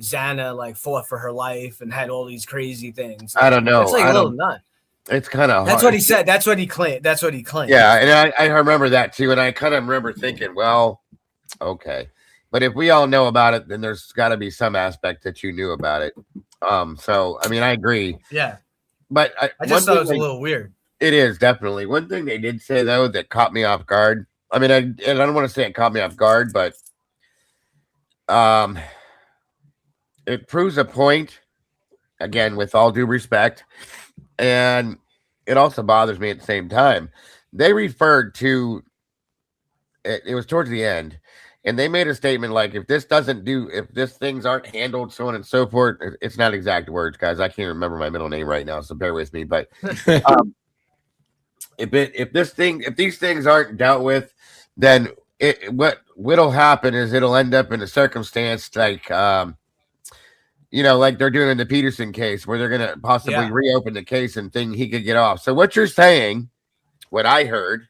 Xana like fought for her life and had all these crazy things. I don't know. It's like a little nut. It's kind of That's what he said. That's what he claimed. Yeah, and I remember that too. And I kind of remember thinking, well, okay. But if we all know about it, then there's got to be some aspect that you knew about it. So, I mean, I agree. Yeah. But I just thought it was a little weird. It is definitely. One thing they did say, though, that caught me off guard. I mean, I don't want to say it caught me off guard, but it proves a point, again, with all due respect. And it also bothers me at the same time. They referred to, it was towards the end, and they made a statement like, if this things aren't handled, so on and so forth. It's not exact words, guys. I can't remember my middle name right now, so bear with me. But if these things aren't dealt with, then what'll happen is it'll end up in a circumstance like, like they're doing in the Peterson case, where they're going to possibly reopen the case and think he could get off. So what you're saying, what I heard,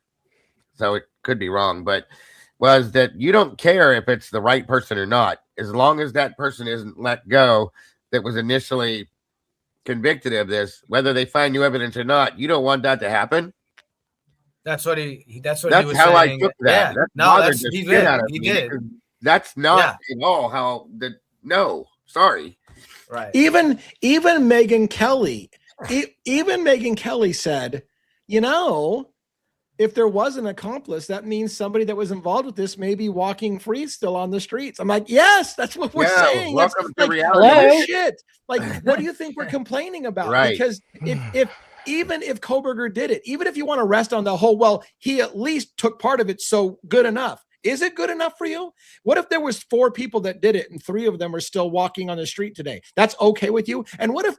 so it could be wrong, but was that you don't care if it's the right person or not, as long as that person isn't let go that was initially convicted of this, whether they find new evidence or not. You don't want that to happen. That's what he was how saying. I took that. Yeah. He did. That's not at all how no, sorry. Right. Even Megyn Kelly, even Megyn Kelly said, if there was an accomplice, that means somebody that was involved with this may be walking free still on the streets. I'm like, yes, that's what we're saying. Welcome to like, reality. Shit. Like, what do you think we're complaining about? Right. Because even if Kohberger did it, even if you want to rest on the whole, well, he at least took part of it, so good enough. Is it good enough for you? What if there was 4 people that did it and 3 of them are still walking on the street today? That's okay with you? And what if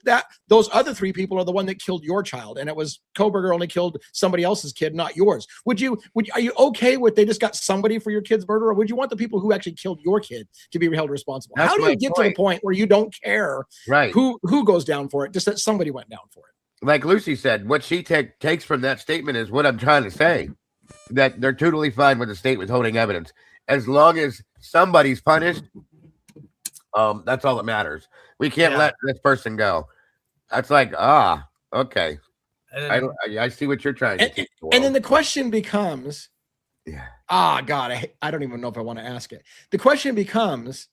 those other 3 people are the one that killed your child, and it was Kohberger only killed somebody else's kid, not yours? Are you okay with they just got somebody for your kid's murder, or would you want the people who actually killed your kid to be held responsible? How do you get to the point where you don't care who goes down for it, just that somebody went down for it? Like Lucy said, what she takes from that statement is what I'm trying to say. That they're totally fine with the state withholding evidence as long as somebody's punished. That's all that matters. We can't let this person go. That's like, okay. I see what you're trying to teach the world. And then the question becomes, God, I don't even know if I want to ask it. The question becomes,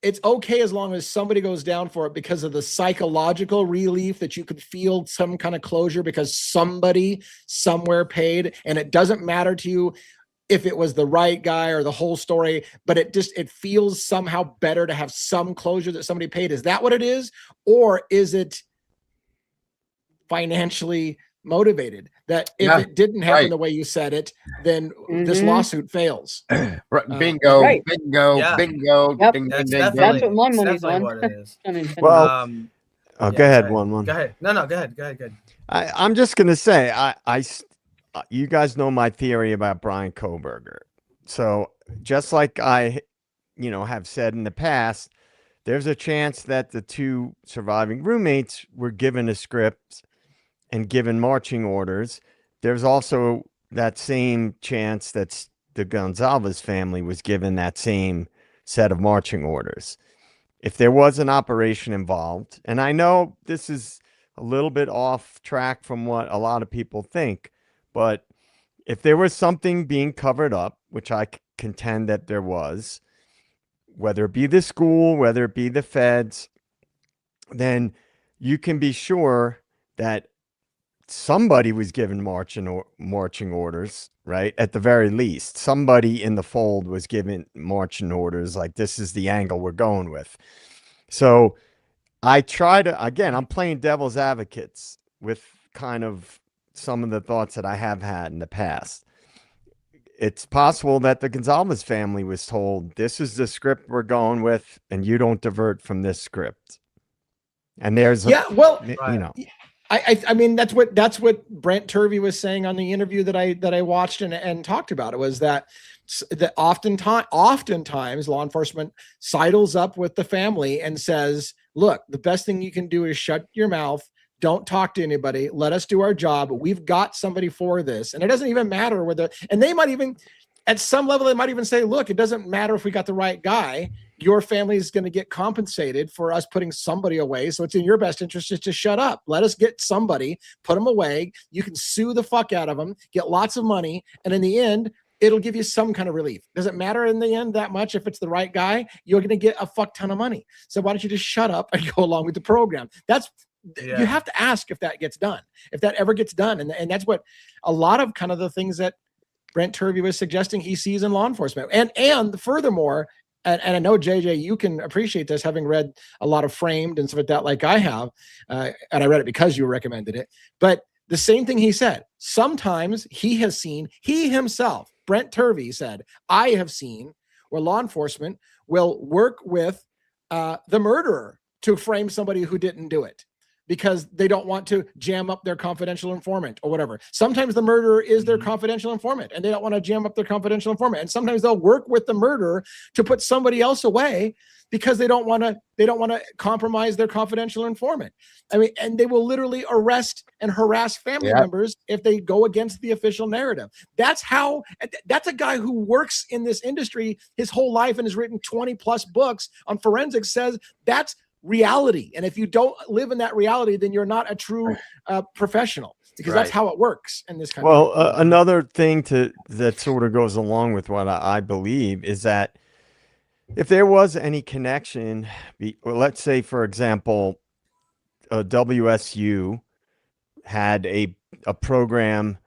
it's okay as long as somebody goes down for it because of the psychological relief that you could feel some kind of closure because somebody somewhere paid, and it doesn't matter to you if it was the right guy or the whole story, but it feels somehow better to have some closure that somebody paid. Is that what it is? Or is it financially motivated that if it didn't happen the way you said it, then this lawsuit fails? Bingo. Right. Bingo. Yeah. Bingo. Yep. Ding, That's ding, ding, what ding. my money's on. What it is. Well, go ahead, one. Go ahead. No, go ahead. I'm just gonna say, you guys know my theory about Brian Kohberger. So just like I, have said in the past, there's a chance that the 2 surviving roommates were given a script and given marching orders. There's also that same chance that the Gonzalez family was given that same set of marching orders. If there was an operation involved, and I know this is a little bit off track from what a lot of people think, but if there was something being covered up, which I contend that there was, whether it be the school, whether it be the feds, then you can be sure that somebody was given marching orders, right? At the very least, somebody in the fold was given marching orders, like, this is the angle we're going with. So I try to, again, I'm playing devil's advocates with kind of some of the thoughts that I have had in the past. It's possible that the Gonzalez family was told, this is the script we're going with, and you don't divert from this script. And there's yeah, well, you know, I mean, that's what Brent Turvey was saying on the interview that I watched and talked about. It was that oftentimes law enforcement sidles up with the family and says, look, the best thing you can do is shut your mouth. Don't talk to anybody. Let us do our job. We've got somebody for this. And it doesn't even matter whether, and they might even, at some level, they might even say, look, it doesn't matter if we got the right guy. Your family is going to get compensated for us putting somebody away. So it's in your best interest just to shut up. Let us get somebody, put them away. You can sue the fuck out of them, get lots of money. And in the end, it'll give you some kind of relief. Does it matter in the end that much? If it's the right guy, you're going to get a fuck ton of money. So why don't you just shut up and go along with the program? You have to ask if that gets done, if that ever gets done. And that's what a lot of kind of the things that Brent Turvey was suggesting he sees in law enforcement. And furthermore, and I know, JJ, you can appreciate this, having read a lot of Framed and stuff like that, like I have, and I read it because you recommended it. But the same thing he said, sometimes he himself, Brent Turvey said, I have seen where law enforcement will work with the murderer to frame somebody who didn't do it, because they don't want to jam up their confidential informant or whatever. Sometimes the murderer is their confidential informant and they don't want to jam up their confidential informant. And sometimes they'll work with the murderer to put somebody else away because they don't want to compromise their confidential informant. I mean, and they will literally arrest and harass family members if they go against the official narrative. That's a guy who works in this industry his whole life and has written 20 plus books on forensics, says that's reality. And if you don't live in that reality, then you're not a true professional, because that's how it works in this kind of thing. Another thing that sort of goes along with what I believe is that if there was any connection, let's say, for example, WSU had a program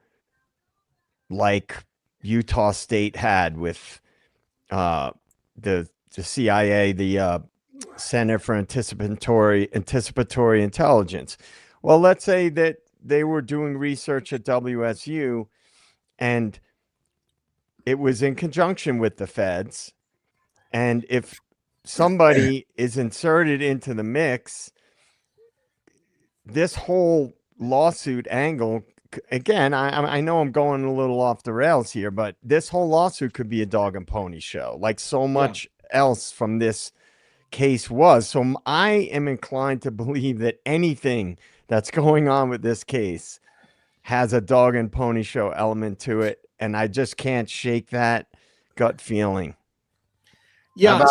like Utah State had with the CIA, the Center for Anticipatory Intelligence. Well, let's say that they were doing research at WSU and it was in conjunction with the feds. And if somebody is inserted into the mix, this whole lawsuit angle, again, I know I'm going a little off the rails here, but this whole lawsuit could be a dog and pony show, like so much else from this case was. So I am inclined to believe that anything that's going on with this case has a dog and pony show element to it, and I just can't shake that gut feeling. Yeah.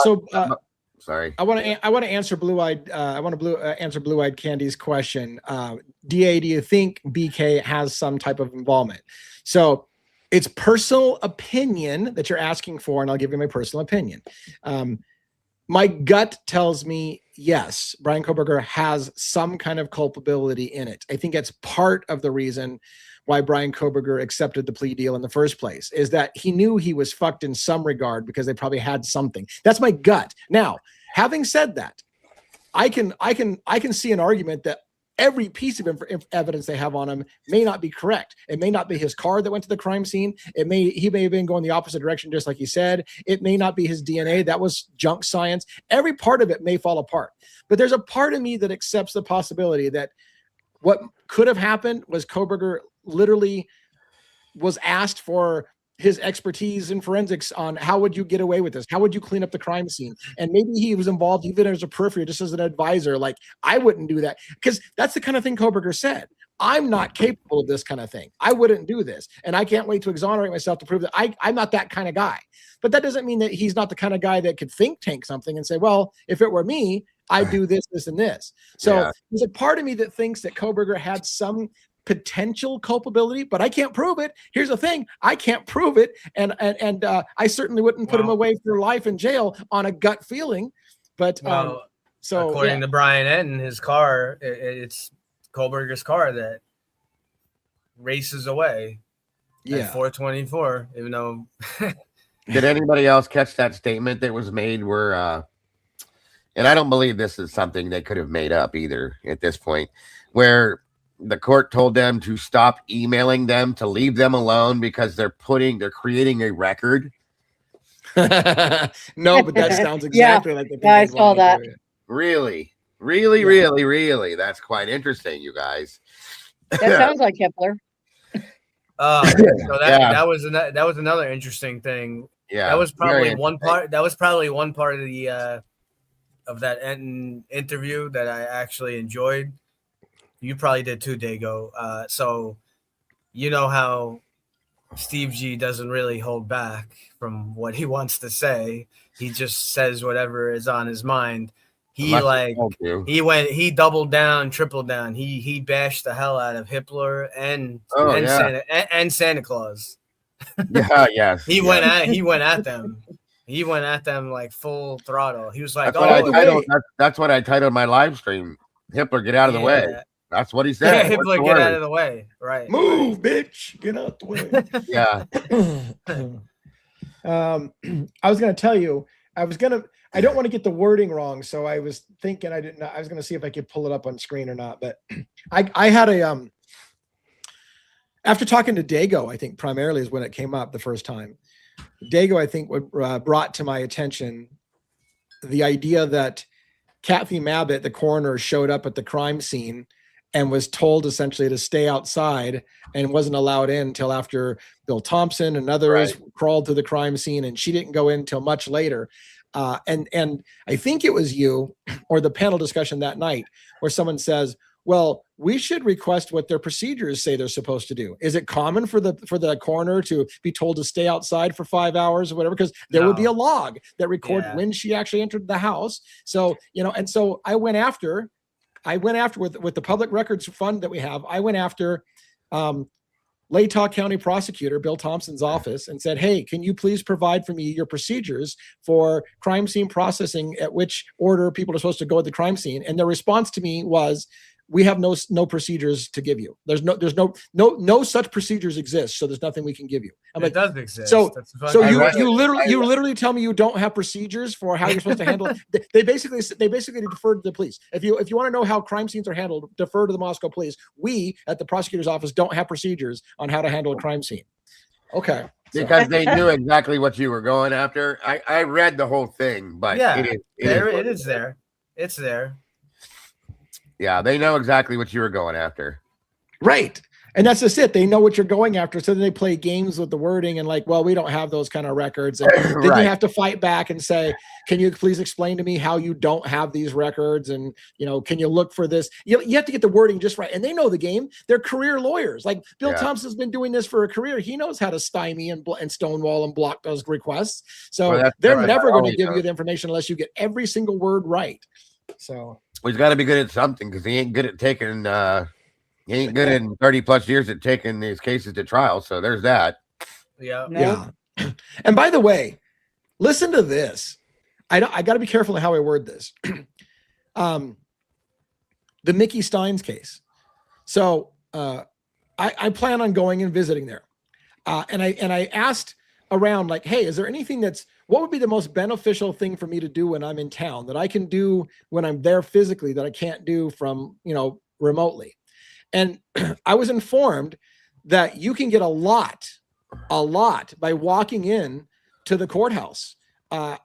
Sorry. I want to answer answer Blue-Eyed Candy's question. DA, do you think BK has some type of involvement? So it's personal opinion that you're asking for, and I'll give you my personal opinion. My gut tells me, yes, Bryan Kohberger has some kind of culpability in it. I think it's part of the reason why Bryan Kohberger accepted the plea deal in the first place, is that he knew he was fucked in some regard because they probably had something. That's my gut. Now, having said that, I can see an argument that every piece of evidence they have on him may not be correct. It may not be his car that went to the crime scene. He may have been going the opposite direction, just like he said. It may not be his DNA. That was junk science. Every part of it may fall apart. But there's a part of me that accepts the possibility that what could have happened was Kohberger literally was asked for his expertise in forensics on how would you get away with this? How would you clean up the crime scene? And maybe he was involved even as a periphery, just as an advisor. Like, I wouldn't do that, because that's the kind of thing Kohberger said. I'm not capable of this kind of thing. I wouldn't do this. And I can't wait to exonerate myself to prove that I'm not that kind of guy. But that doesn't mean that he's not the kind of guy that could think tank something and say, well, if it were me, I'd do this, this, and this. So there's a part of me that thinks that Kohberger had some potential culpability, but I can't prove it. Here's the thing, I can't prove it, and I certainly wouldn't put him away for life in jail on a gut feeling. But So according to Brian Enton, his car, it's Kohlberger's car that races away at 424, even though. Did anybody else catch that statement that was made where, and I don't believe this is something they could have made up either at this point, where the court told them to stop emailing them, to leave them alone because they're creating a record. No, but that sounds exactly like the thing. I saw that. Really? Really? That's quite interesting, you guys. That sounds like Hitler. So that was another interesting thing. Yeah, that was probably one part. That was probably one part of the of that Enton interview that I actually enjoyed. You probably did too, Dago. So you know how Steve G doesn't really hold back from what he wants to say. He just says whatever is on his mind. He doubled down, tripled down. He bashed the hell out of Hitler and Santa Claus. He went at them. He went at them like full throttle. He was like, that's what I titled my live stream. Hitler, get out of the way. That's what he said. Yeah, Hitler, get out of the way. Right. Move, bitch. Get out the way. Yeah. I was going to tell you, I don't want to get the wording wrong. So I was thinking I was going to see if I could pull it up on screen or not, but I had after talking to Dago, I think primarily is when it came up the first time. Dago, I think, brought to my attention the idea that Kathy Mabbitt, the coroner, showed up at the crime scene and was told essentially to stay outside and wasn't allowed in until after Bill Thompson and others crawled to the crime scene, and she didn't go in until much later. And I think it was you or the panel discussion that night where someone says, well, we should request what their procedures say they're supposed to do. Is it common for the coroner to be told to stay outside for 5 hours or whatever? Because there would be a log that records when she actually entered the house. So, and so I went after with the public records fund that we have, I went after Latah County prosecutor Bill Thompson's office and said, hey, can you please provide for me your procedures for crime scene processing, at which order people are supposed to go at the crime scene? And their response to me was, we have no procedures to give you. There's no such procedures exist. So there's nothing we can give you. It does exist. So you literally tell me you don't have procedures for how you're supposed to handle it. They basically deferred to the police. If you want to know how crime scenes are handled, defer to the Moscow police. We at the prosecutor's office don't have procedures on how to handle a crime scene. Okay. Because they knew exactly what you were going after. I read the whole thing, but it is there. It's there. Yeah, they know exactly what you were going after. Right. And that's just it. They know what you're going after. So then they play games with the wording and like, well, we don't have those kind of records. And then you have to fight back and say, can you please explain to me how you don't have these records? And, can you look for this? You have to get the wording just right. And they know the game. They're career lawyers. Like Bill Thompson's been doing this for a career. He knows how to stymie and stonewall and block those requests. So they're never going to give you the information unless you get every single word right. So he's got to be good at something, because he ain't good at taking he ain't good in 30 plus years at taking these cases to trial. So there's that. Yeah. And by the way, listen to this. I got to be careful in how I word this. The Mickey Steins case. So I plan on going and visiting there. And I asked around, like, hey, is there anything what would be the most beneficial thing for me to do when I'm in town that I can do when I'm there physically that I can't do from, remotely? And I was informed that you can get a lot by walking in to the courthouse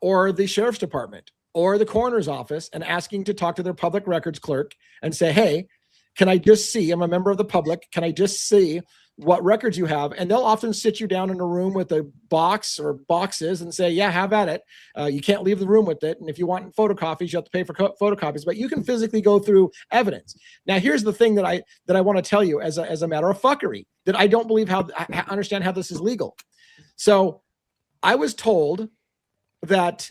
or the sheriff's department or the coroner's office and asking to talk to their public records clerk and say, hey, can I just see, I'm a member of the public, can I just see what records you have? And they'll often sit you down in a room with a box or boxes and say, yeah, have at it. You can't leave the room with it. And if you want photocopies, you have to pay for photocopies, but you can physically go through evidence. Now, here's the thing that I want to tell you as a matter of fuckery, that I don't believe I understand how this is legal. So I was told that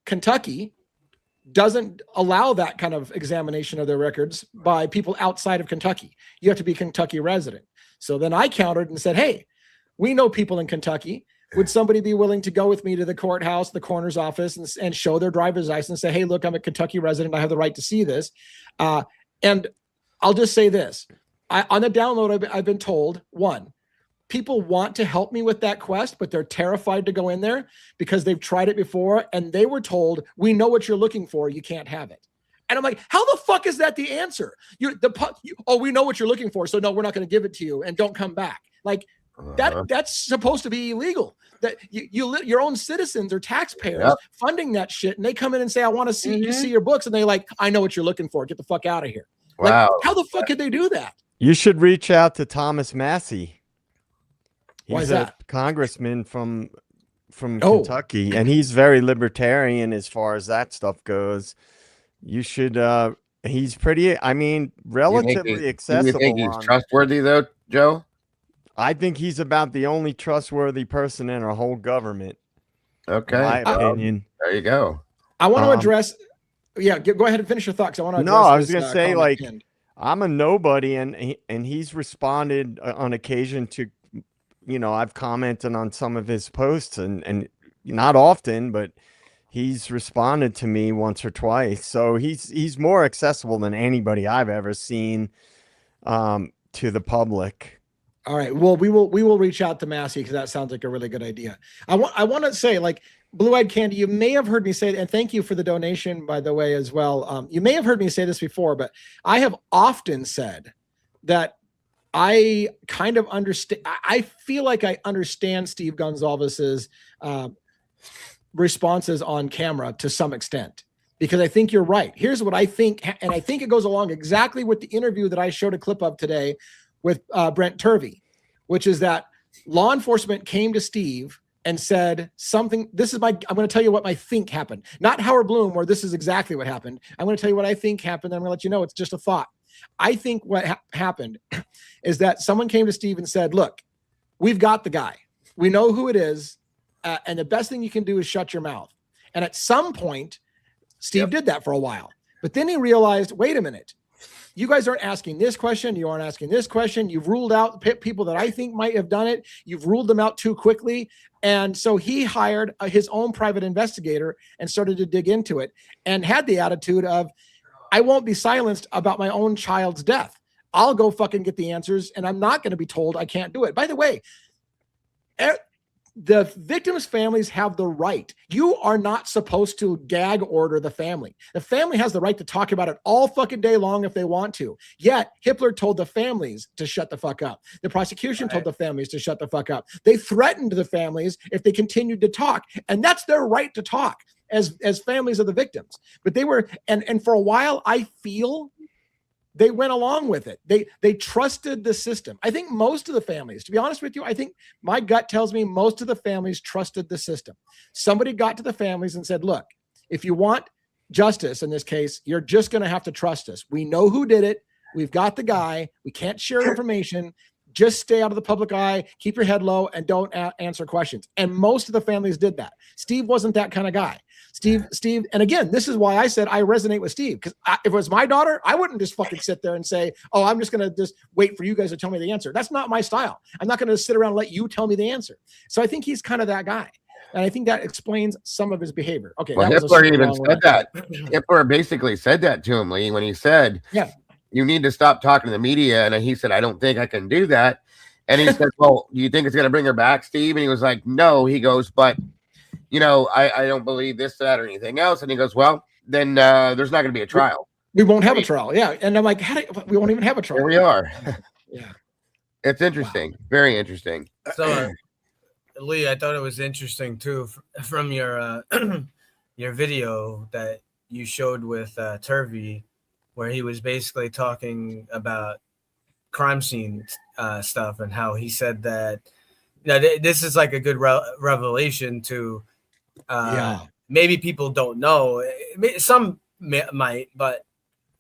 Kentucky doesn't allow that kind of examination of their records by people outside of Kentucky. You have to be a Kentucky resident. So then I countered and said, hey, we know people in Kentucky. would somebody be willing to go with me to the courthouse, the coroner's office, and show their driver's license and say, hey, look, I'm a Kentucky resident. I have the right to see this. And I'll just say this. On the download, I've been told, one, people want to help me with that quest, but they're terrified to go in there because they've tried it before and they were told, we know what you're looking for. You can't have it. And I'm like, how the fuck is that the answer? We know what you're looking for. So no, we're not going to give it to you and don't come back. Like that's supposed to be illegal. That your own citizens or taxpayers funding that shit. And they come in and say, I want to see you see your books. And they like, I know what you're looking for. Get the fuck out of here. Wow. Like, how the fuck could they do that? You should reach out to Thomas Massey. Why is He's a that? congressman from Kentucky, and he's very libertarian as far as that stuff goes. You should he's pretty, I mean, relatively accessible. You think he's trustworthy though, Joe? I think he's about the only trustworthy person in our whole government. Okay. In my opinion. There you go. I want to address go ahead and finish your thoughts. I want to address I was this, gonna say, like, comment. I'm a nobody, and he's responded on occasion to, I've commented on some of his posts, and not often, but he's responded to me once or twice. So he's more accessible than anybody I've ever seen to the public. All right. Well, we will reach out to Massey because that sounds like a really good idea. I want to say, like, Blue-Eyed Candy, you may have heard me say, and thank you for the donation, by the way, as well. You may have heard me say this before, but I have often said that I kind of understand. I feel like I understand Steve Gonzalez's responses on camera to some extent, because I think you're right. Here's what I think, and I think it goes along exactly with the interview that I showed a clip of today with Brent Turvey, which is that law enforcement came to Steve and said something. I'm going to tell you what I think happened, not Howard Bloom, where this is exactly what happened. I'm going to tell you what I think happened. I'm going to let you know it's just a thought. I think what happened is that someone came to Steve and said, look, we've got the guy. We know who it is. And the best thing you can do is shut your mouth. And at some point, Steve did that for a while. But then he realized, wait a minute. You guys aren't asking this question. You aren't asking this question. You've ruled out people that I think might have done it. You've ruled them out too quickly. And so he hired his own private investigator and started to dig into it and had the attitude of, I won't be silenced about my own child's death. I'll go fucking get the answers, and I'm not going to be told I can't do it. By the way, the victims' families have the right. You are not supposed to gag order the family. The family has the right to talk about it all fucking day long if they want to. Yet Hitler told the families to shut the fuck up. The prosecution told the families to shut the fuck up. They threatened the families if they continued to talk, and that's their right to talk as families of the victims. But they were, and for a while, I feel they went along with it. They trusted the system. I think most of the families, to be honest with you, I think my gut tells me most of the families trusted the system. Somebody got to the families and said, look, if you want justice in this case, you're just going to have to trust us. We know who did it. We've got the guy. We can't share information. Just stay out of the public eye, keep your head low, and don't answer questions. And most of the families did that. Steve wasn't that kind of guy. Steve, and again, this is why I said I resonate with Steve, because if it was my daughter, I wouldn't just fucking sit there and say, oh, I'm just going to just wait for you guys to tell me the answer. That's not my style. I'm not going to sit around and let you tell me the answer. So I think he's kind of that guy. And I think that explains some of his behavior. Okay. Well, Hitler even said that. Hitler basically said that to him, Lee, when he said, you need to stop talking to the media. And he said, I don't think I can do that. And he said, well, do you think it's going to bring her back, Steve? And he was like, no. He goes, but, I don't believe this, that, or anything else. And he goes, well, then there's not going to be a trial. We won't have a trial. Yeah. And I'm like, we won't even have a trial. Here we are. Yeah. It's interesting. Wow. Very interesting. So, Lee, I thought it was interesting, too, from your your video that you showed with Turvey, where he was basically talking about crime scene stuff and how he said that this is like a good revelation to maybe people don't know. Some might, but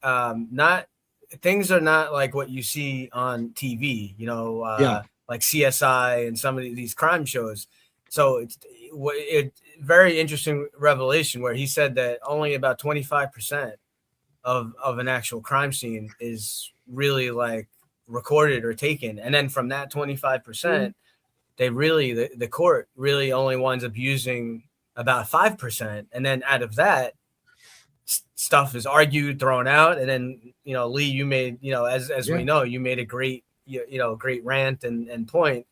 not. Things are not like what you see on TV, like CSI and some of these crime shows. So it's very interesting revelation where he said that only about 25% of an actual crime scene is really like recorded or taken. And then from that 25%, they really, the court really only winds up using about 5%. And then out of that, stuff is argued, thrown out. And then, Lee, you made, as we know, you made a great, great rant and point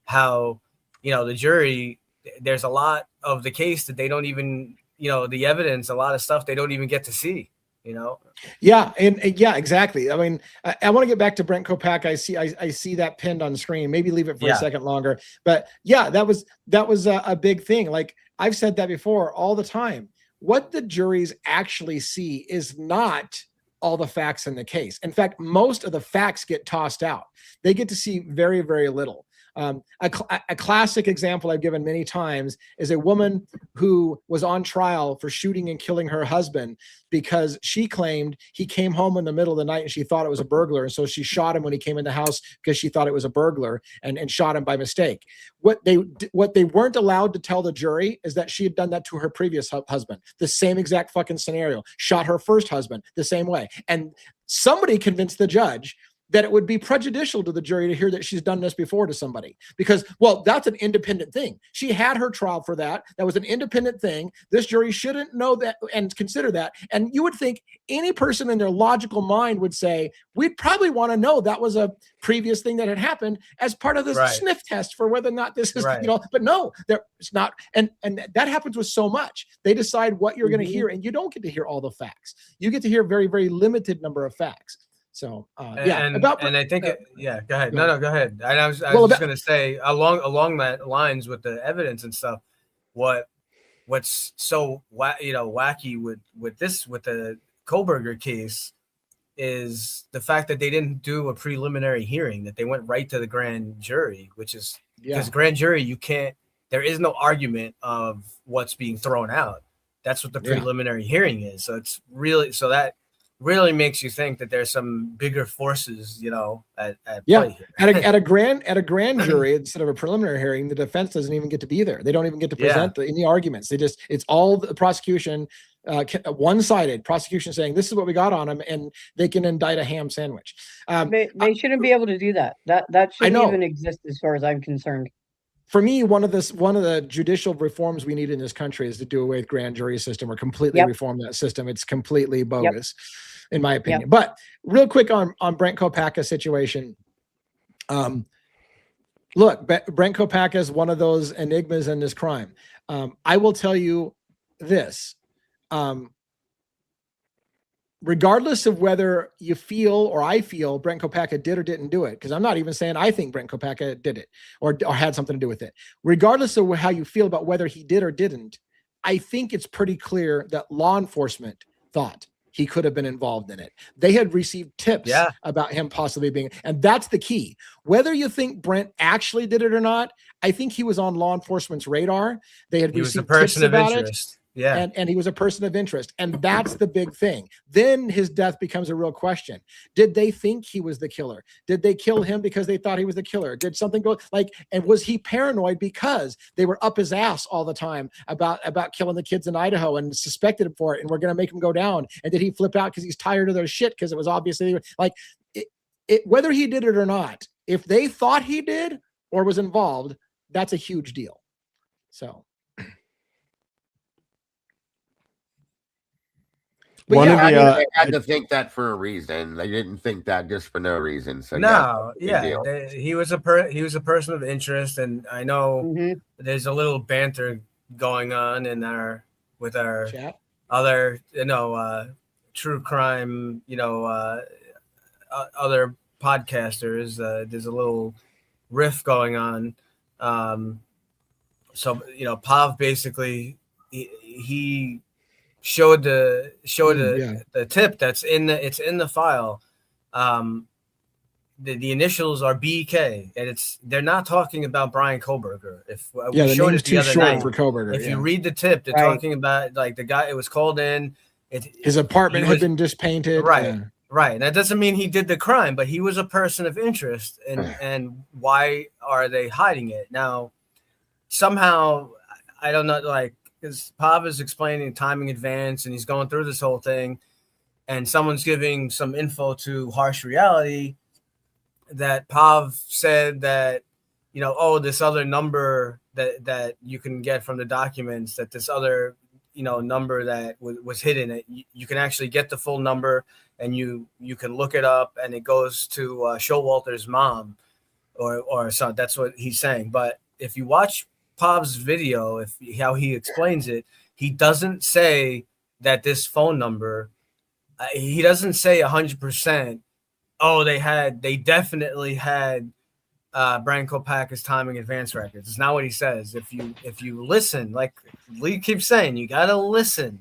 how, the jury, there's a lot of the case that they don't even, the evidence, a lot of stuff they don't even get to see, Yeah. And yeah, exactly. I mean, I want to get back to Brent Kopak. I see that pinned on screen. Maybe leave it for a second longer. But yeah, that was a big thing. Like I've said that before all the time. What the juries actually see is not all the facts in the case. In fact, most of the facts get tossed out. They get to see very, very little. A classic example I've given many times is a woman who was on trial for shooting and killing her husband because she claimed he came home in the middle of the night and she thought it was a burglar. And so she shot him when he came in the house because she thought it was a burglar and shot him by mistake. What they weren't allowed to tell the jury is that she had done that to her previous husband. The same exact fucking scenario. Shot her first husband the same way. And somebody convinced the judge that it would be prejudicial to the jury to hear that she's done this before to somebody because, well, that's an independent thing. She had her trial for that. That was an independent thing. This jury shouldn't know that and consider that. And you would think any person in their logical mind would say, we'd probably want to know that was a previous thing that had happened as part of this sniff test for whether or not this is, but no, it's not. And that happens with so much. They decide what you're going to hear and you don't get to hear all the facts. You get to hear a very, very limited number of facts. So and I think go ahead. No, go ahead. And I was just going to say along that lines with the evidence and stuff. What's so wacky with the Kohlberger case is the fact that they didn't do a preliminary hearing, that they went right to the grand jury, which is because grand jury there is no argument of what's being thrown out. That's what the preliminary hearing is. So it's really that really makes you think that there's some bigger forces, at play here. At a grand jury instead of a preliminary hearing, the defense doesn't even get to be there. They don't even get to present any arguments. It's all the prosecution, one-sided prosecution saying this is what we got on them, and they can indict a ham sandwich. They shouldn't be able to do that. That shouldn't even exist as far as I'm concerned. For me, one of the judicial reforms we need in this country is to do away with grand jury system or completely reform that system. It's completely bogus, in my opinion. But real quick on Brent Kopacka's situation. Look, Brent Kopacka is one of those enigmas in this crime. I will tell you this. Regardless of whether you feel or I feel Brent Kopacka did or didn't do it, because I'm not even saying I think Brent Kopacka did it or had something to do with it. Regardless of how you feel about whether he did or didn't, I think it's pretty clear that law enforcement thought he could have been involved in it. They had received tips about him possibly being, and that's the key. Whether you think Brent actually did it or not, I think he was on law enforcement's radar. They had received tips about it. And he was a person of interest. And that's the big thing. Then his death becomes a real question. Did they think he was the killer? Did they kill him because they thought he was the killer? Did something go and was he paranoid because they were up his ass all the time about killing the kids in Idaho and suspected him for it and we're going to make him go down? And did he flip out because he's tired of their shit? Because it was obviously whether he did it or not, if they thought he did or was involved, that's a huge deal. So. They had to think that for a reason. They didn't think that just for no reason. So he was a person of interest, and I know there's a little banter going on with our chat. Other true crime, other podcasters. There's a little riff going on. So Pav basically he showed the tip that's in the file. The initials are BK, and they're not talking about Brian Kohlberger. We showed it the other night for Kohlberger. If you read the tip, they're talking about the guy. It was called in. His apartment had been dispainted. Right. And that doesn't mean he did the crime, but he was a person of interest. And why are they hiding it now? Somehow, I don't know. Because Pav is explaining time in advance and he's going through this whole thing and someone's giving some info to Harsh Reality that Pav said that, you know, oh, this other number that you can get from the documents, that this other, you know, number that was hidden. You can actually get the full number, and you can look it up, and it goes to Showalter's mom, or so. That's what he's saying. But if you watch Pov's video, how he explains it, he doesn't say that this phone number. He doesn't say 100%. Oh, they definitely had Branko Packa's timing advance records. It's not what he says. If you listen, like Lee keeps saying, you gotta listen.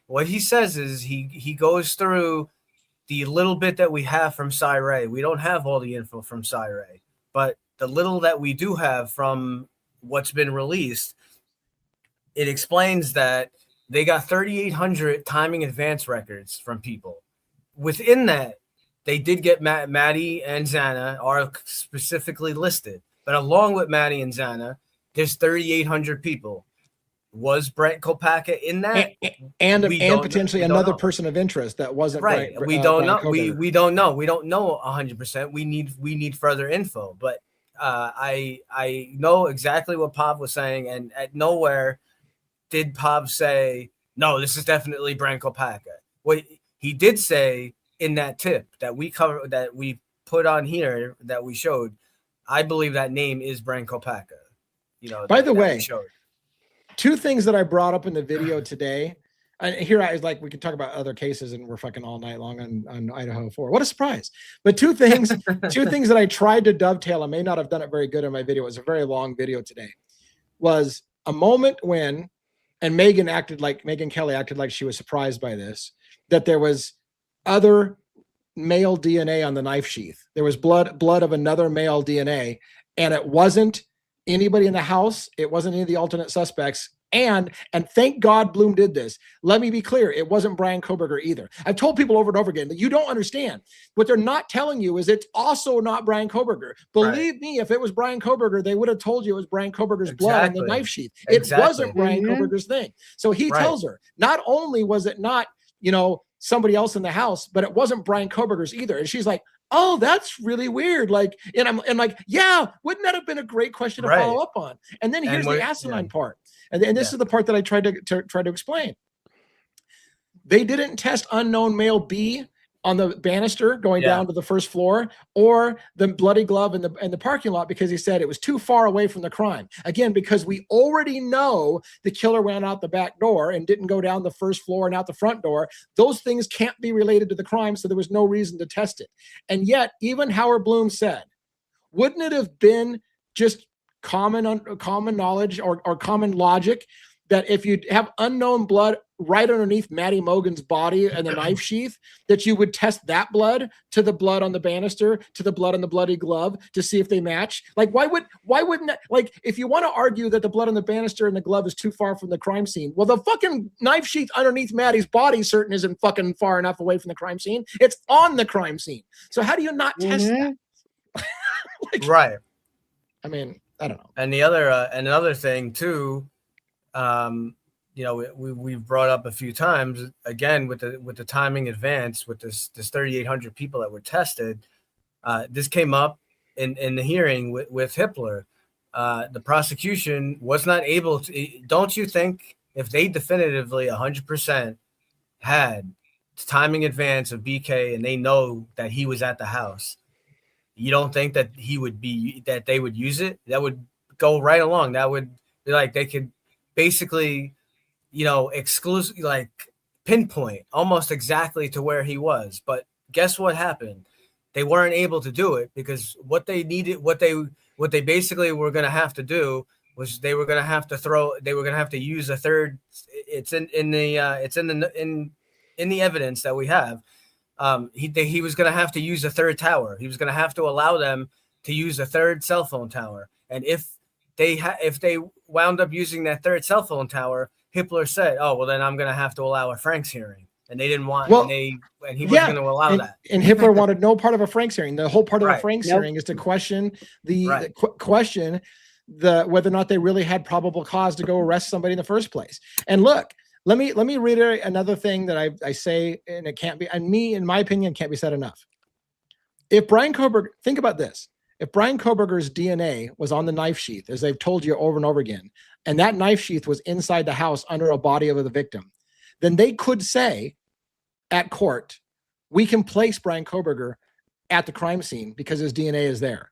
What he says is he goes through the little bit that we have from Cy Ray. We don't have all the info from Cy Ray, but the little that we do have from what's been released, it explains that they got 3,800 timing advance records from people. Within that, they did get Maddie and Xana are specifically listed, but along with Maddie and Xana, there's 3,800 people. Was Brent Kopacka in that? And potentially another person of interest that wasn't right. We don't know. We don't know. We don't know 100%. We need further info. But I know exactly what Pov was saying, and at nowhere did Pov say, no, this is definitely Brent Kopacka. What he did say in that tip that we cover, that we put on here, that we showed, I believe that name is Brent Kopacka. You know, by the way, two things that I brought up in the video today, and here I was like, we could talk about other cases and we're fucking all night long on Idaho 4. What a surprise. But two things that I tried to dovetail, I may not have done it very good in my video. It was a very long video today. Was a moment when, and Megan Kelly acted like she was surprised by this, that there was other male DNA on the knife sheath. There was blood of another male DNA, and it wasn't anybody in the house. It wasn't any of the alternate suspects. And thank God Bloom did this. Let me be clear. It wasn't Brian Koberger either. I've told people over and over again that you don't understand. What they're not telling you is it's also not Brian Koberger. Believe me, if it was Brian Koberger, they would have told you it was Brian Koberger's blood on the knife sheath. It wasn't Brian Koberger's thing. So he tells her, not only was it not, you know, somebody else in the house, but it wasn't Brian Koberger's either. And she's like, oh, that's really weird. Like, and I'm like, yeah, wouldn't that have been a great question to follow up on? And then here's the asinine part. And this is the part that I tried to explain. They didn't test unknown male B on the banister going down to the first floor, or the bloody glove in the parking lot, because he said it was too far away from the crime. Again, because we already know the killer went out the back door and didn't go down the first floor and out the front door. Those things can't be related to the crime, so there was no reason to test it. And yet, even Howard Bloom said, wouldn't it have been just common knowledge or common logic that if you have unknown blood right underneath Maddie Mogan's body and the knife sheath, that you would test that blood to the blood on the banister, to the blood on the bloody glove, to see if they match? Like, why wouldn't that, like, if you want to argue that the blood on the banister and the glove is too far from the crime scene, well, the fucking knife sheath underneath Maddie's body certain isn't fucking far enough away from the crime scene. It's on the crime scene. So how do you not test that? Like, right. I mean, I don't know. And the other, another thing too, you know, we've brought up a few times again with the timing advance with this 3,800 people that were tested. This came up in the hearing with Hippler. The prosecution was not able to. Don't you think if they definitively 100% had timing advance of BK and they know that he was at the house, you don't think that they would use it? That would go right along. That would be like they could basically, you know, exclusively like pinpoint almost exactly to where he was. But guess what happened? They weren't able to do it because what they needed, what they basically were going to have to do was they were going to have to use a third. It's in the evidence that we have. He was going to have to use a third tower. He was going to have to allow them to use a third cell phone tower. And if they wound up using that third cell phone tower, Hippler said, "Oh, well, then I'm going to have to allow a Frank's hearing." And they didn't want, and he wasn't going to allow that. And Hippler wanted no part of a Frank's hearing. The whole part of a Frank's hearing is to question whether or not they really had probable cause to go arrest somebody in the first place. And look, let me reiterate another thing that I say, and it can't be, and me, in my opinion, can't be said enough. If Brian Koberger, think about this. if Brian Koberger's DNA was on the knife sheath, as they've told you over and over again, and that knife sheath was inside the house under a body of the victim, then they could say at court, we can place Brian Koberger at the crime scene because his DNA is there.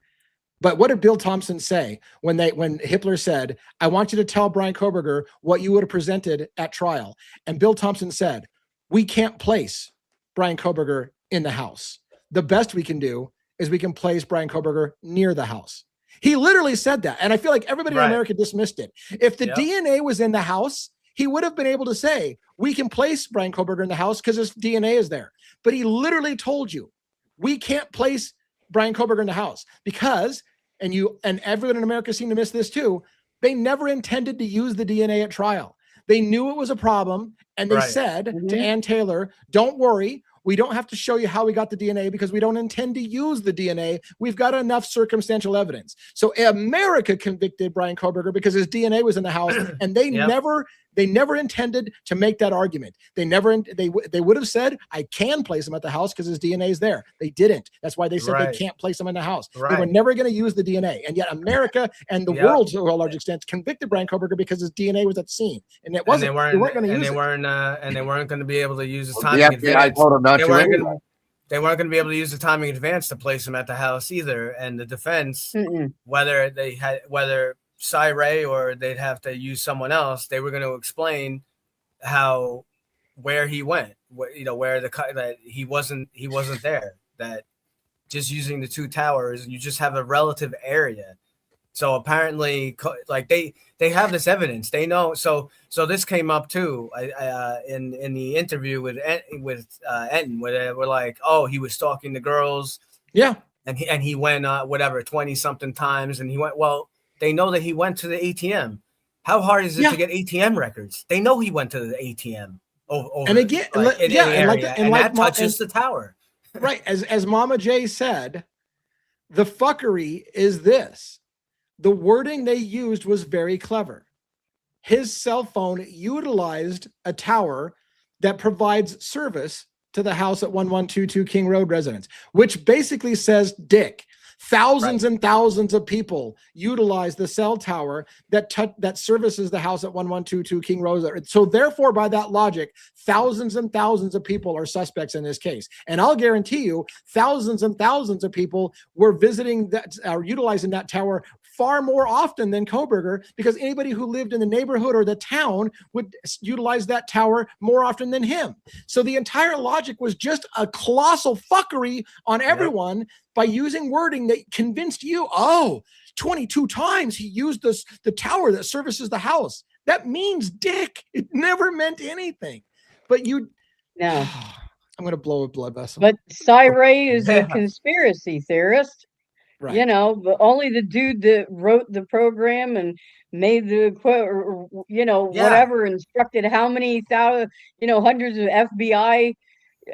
But what did Bill Thompson say when Hitler said, I want you to tell Brian Koberger what you would have presented at trial? And Bill Thompson said, we can't place Brian Koberger in the house. The best we can do is we can place Brian Koberger near the house. He literally said that. And I feel like everybody in America dismissed it. If the DNA was in the house, he would have been able to say, we can place Brian Koberger in the house because his DNA is there. But he literally told you, we can't place Brian Koberger in the house because, and everyone in America seemed to miss this too, they never intended to use the DNA at trial. They knew it was a problem, and they said to Ann Taylor, don't worry, we don't have to show you how we got the DNA because we don't intend to use the DNA. We've got enough circumstantial evidence. So America convicted Brian Koberger because his DNA was in the house, and they never intended to make that argument. They would have said, I can place him at the house because his DNA is there. They didn't. That's why they said they can't place him in the house. They were never going to use the DNA. And yet America and the world to a large extent convicted Brian Koberger because his DNA was at the scene. And it wasn't. They weren't going to use it. And they weren't going to be able to use his timing advance. They weren't going to be able to use the timing advance to place him at the house either. And the defense, whether Cy Ray or they'd have to use someone else, they were going to explain where he went, that he wasn't there, that just using the two towers, you just have a relative area. So apparently, like they have this evidence, they know. So this came up too in the interview with Enton, where they were like, oh, he was stalking the girls. Yeah. And he went 20 something times, and he went, well, they know that he went to the ATM. How hard is it to get ATM records? They know he went to the ATM over and again, and that touches the tower. Right. As Mama J said, the fuckery is this. The wording they used was very clever. His cell phone utilized a tower that provides service to the house at 1122 King Road residents, which basically says dick. Thousands and thousands of people utilize the cell tower that services the house at 1122 King Road. So therefore, by that logic, thousands and thousands of people are suspects in this case. And I'll guarantee you, thousands and thousands of people were visiting that, or utilizing that tower far more often than Koberger, because anybody who lived in the neighborhood or the town would utilize that tower more often than him. So the entire logic was just a colossal fuckery on everyone by using wording that convinced you, 22 times he used the tower that services the house. That means dick. It never meant anything. But I'm going to blow a blood vessel. But Cy Ray is a conspiracy theorist. Right. You know, but only the dude that wrote the program and made the whatever, instructed how many hundreds of FBI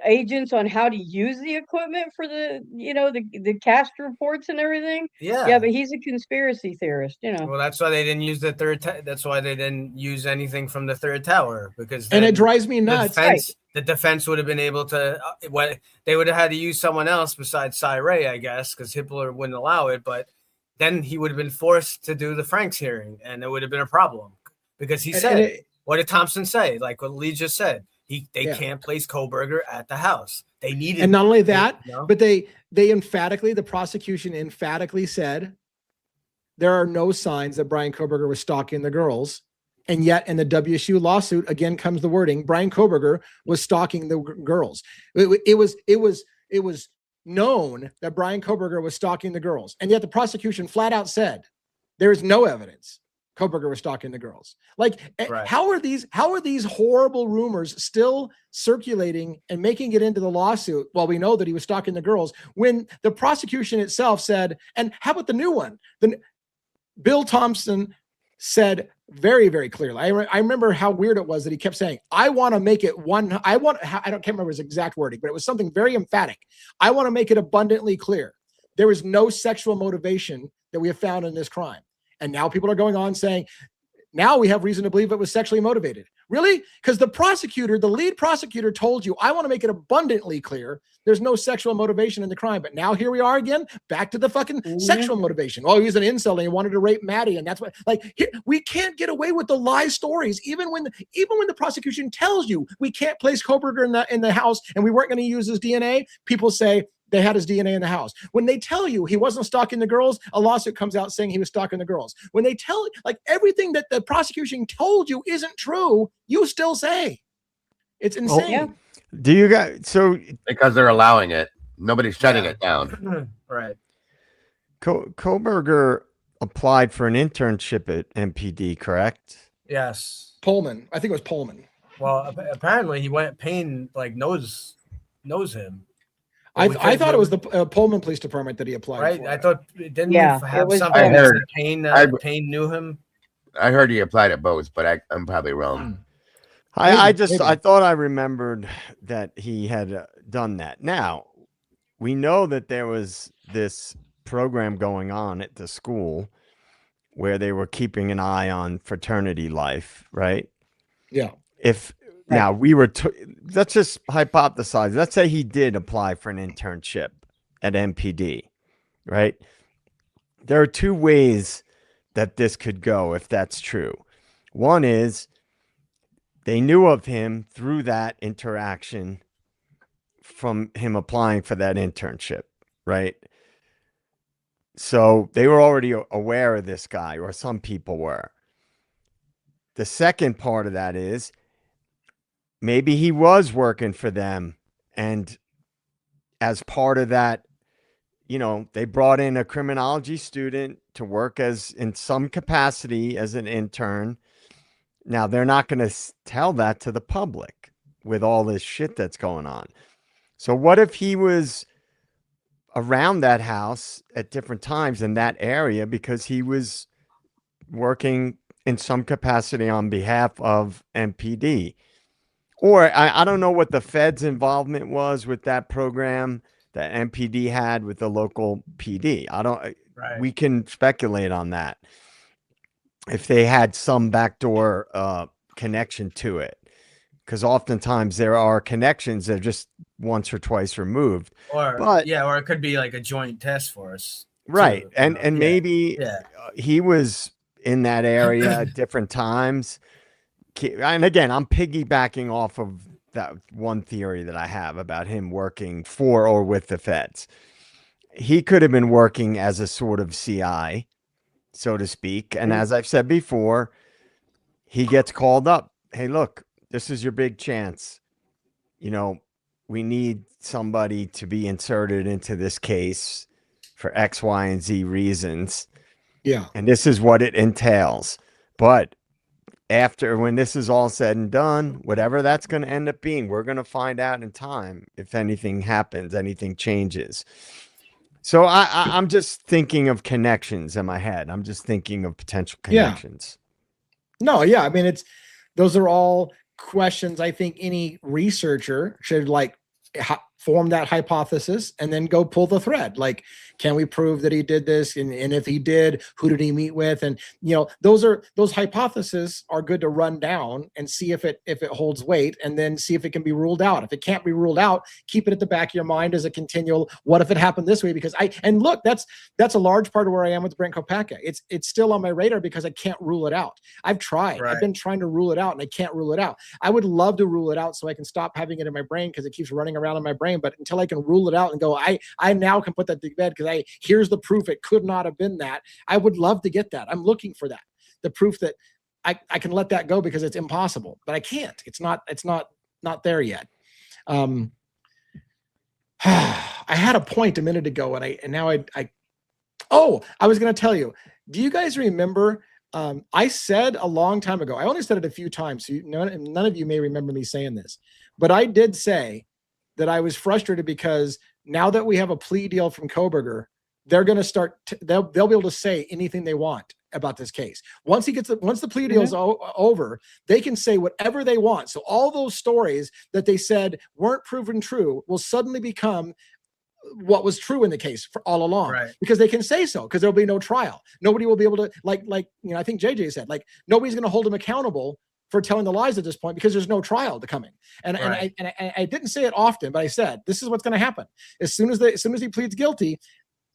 agents on how to use the equipment for the cast reports and everything. But he's a conspiracy theorist. Well, that's why they didn't use the third. That's why they didn't use anything from the third tower, because and it drives me nuts. The defense would have been able to. They would have had to use someone else besides Cy Ray, I guess, because Hitler wouldn't allow it. But then he would have been forced to do the Franks hearing, and it would have been a problem because he said, "What did Thompson say?" Like what Lee just said. They can't place Koberger at the house. They needed, and not only that, but the prosecution emphatically said there are no signs that Brian Koberger was stalking the girls, and yet in the WSU lawsuit again comes the wording Brian Koberger was stalking the girls. It was known that Brian Koberger was stalking the girls, and yet the prosecution flat out said there is no evidence Koberger was stalking the girls. Like, how are these horrible rumors still circulating and making it into the lawsuit while we know that he was stalking the girls, when the prosecution itself said, and how about the new one? Bill Thompson said very, very clearly. I remember how weird it was that he kept saying, I want to make it one. I can't remember his exact wording, but it was something very emphatic. I want to make it abundantly clear. There is no sexual motivation that we have found in this crime. And now people are going on saying, now we have reason to believe it was sexually motivated. Really? Because the prosecutor, the lead prosecutor told you, I want to make it abundantly clear there's no sexual motivation in the crime. But now here we are again, back to the fucking sexual motivation. Oh, he's an incel and he wanted to rape Maddie. And that's what, like, we can't get away with the lie stories. Even when the prosecution tells you we can't place Koberger in the house and we weren't going to use his DNA, people say, they had his DNA in the house. When they tell you he wasn't stalking the girls, a lawsuit comes out saying he was stalking the girls. When they tell, like, everything that the prosecution told you isn't true, you still say. It's insane. Oh, yeah. Do you guys, so because they're allowing it, nobody's shutting it down. Right. Koberger applied for an internship at MPD, correct? Yes. Pullman. I think it was Pullman. Well, apparently he went. Payne like knows him. I thought it was the Pullman Police Department that he applied Right. for. I thought didn't Yeah, he it have was something I that heard- said Payne knew him. I heard he applied at both, but I'm probably wrong. I Maybe. thought I remembered that he had done that. Now, we know that there was this program going on at the school where they were keeping an eye on fraternity life, right? Yeah. Now we were, let's just hypothesize. Let's say he did apply for an internship at MPD, right? There are two ways that this could go if that's true. One is they knew of him through that interaction from him applying for that internship, right? So they were already aware of this guy, or some people were. The second part of that is maybe he was working for them, and as part of that, you know, they brought in a criminology student to work as in some capacity as an intern. Now they're not going to tell that to the public with all this shit that's going on. So what if he was around that house at different times in that area because he was working in some capacity on behalf of MPD? Or I don't know what the Fed's involvement was with that program that MPD had with the local PD. We can speculate on that. If they had some backdoor connection to it. Because oftentimes there are connections that are just once or twice removed. Or it could be like a joint task force. Right. Too, and maybe he was in that area at different times. And again, I'm piggybacking off of that one theory that I have about him working for or with the feds. He could have been working as a sort of CI, so to speak. And as I've said before, he gets called up. Hey, look, this is your big chance. You know, we need somebody to be inserted into this case for X, Y, and Z reasons. Yeah. And this is what it entails. But when this is all said and done, whatever that's going to end up being, we're going to find out in time if anything happens, anything changes. So I'm just thinking of connections in my head. I'm just thinking of potential connections. No, yeah. I mean, those are all questions I think any researcher should form that hypothesis and then go pull the thread. Like, can we prove that he did this? And if he did, who did he meet with? And, you know, those hypotheses are good to run down and see if it holds weight, and then see if it can be ruled out. If it can't be ruled out, keep it at the back of your mind as a continual, what if it happened this way? Because look, that's a large part of where I am with Brent Kopacka. It's still on my radar because I can't rule it out. I've tried. I've been trying to rule it out and I can't rule it out. I would love to rule it out so I can stop having it in my brain because it keeps running around in my brain. But until I can rule it out and go, I now can put that to bed because here's the proof it could not have been that. I would love to get that. I'm looking for that. The proof that I can let that go because it's impossible, but I can't. It's not not there yet. I had a point a minute ago and now I was going to tell you, do you guys remember, I said a long time ago, I only said it a few times, so none of you may remember me saying this, but I did say that I was frustrated because now that we have a plea deal from Koberger, they're going to start, they'll be able to say anything they want about this case. Once the plea deal is over, they can say whatever they want. So all those stories that they said weren't proven true will suddenly become what was true in the case for all along, because they can say so, because there'll be no trial. Nobody will be able to, like, you know, I think JJ said, like, nobody's going to hold him accountable for telling the lies at this point because there's no trial to coming. And I didn't say it often, but I said this is what's going to happen as soon as he pleads guilty.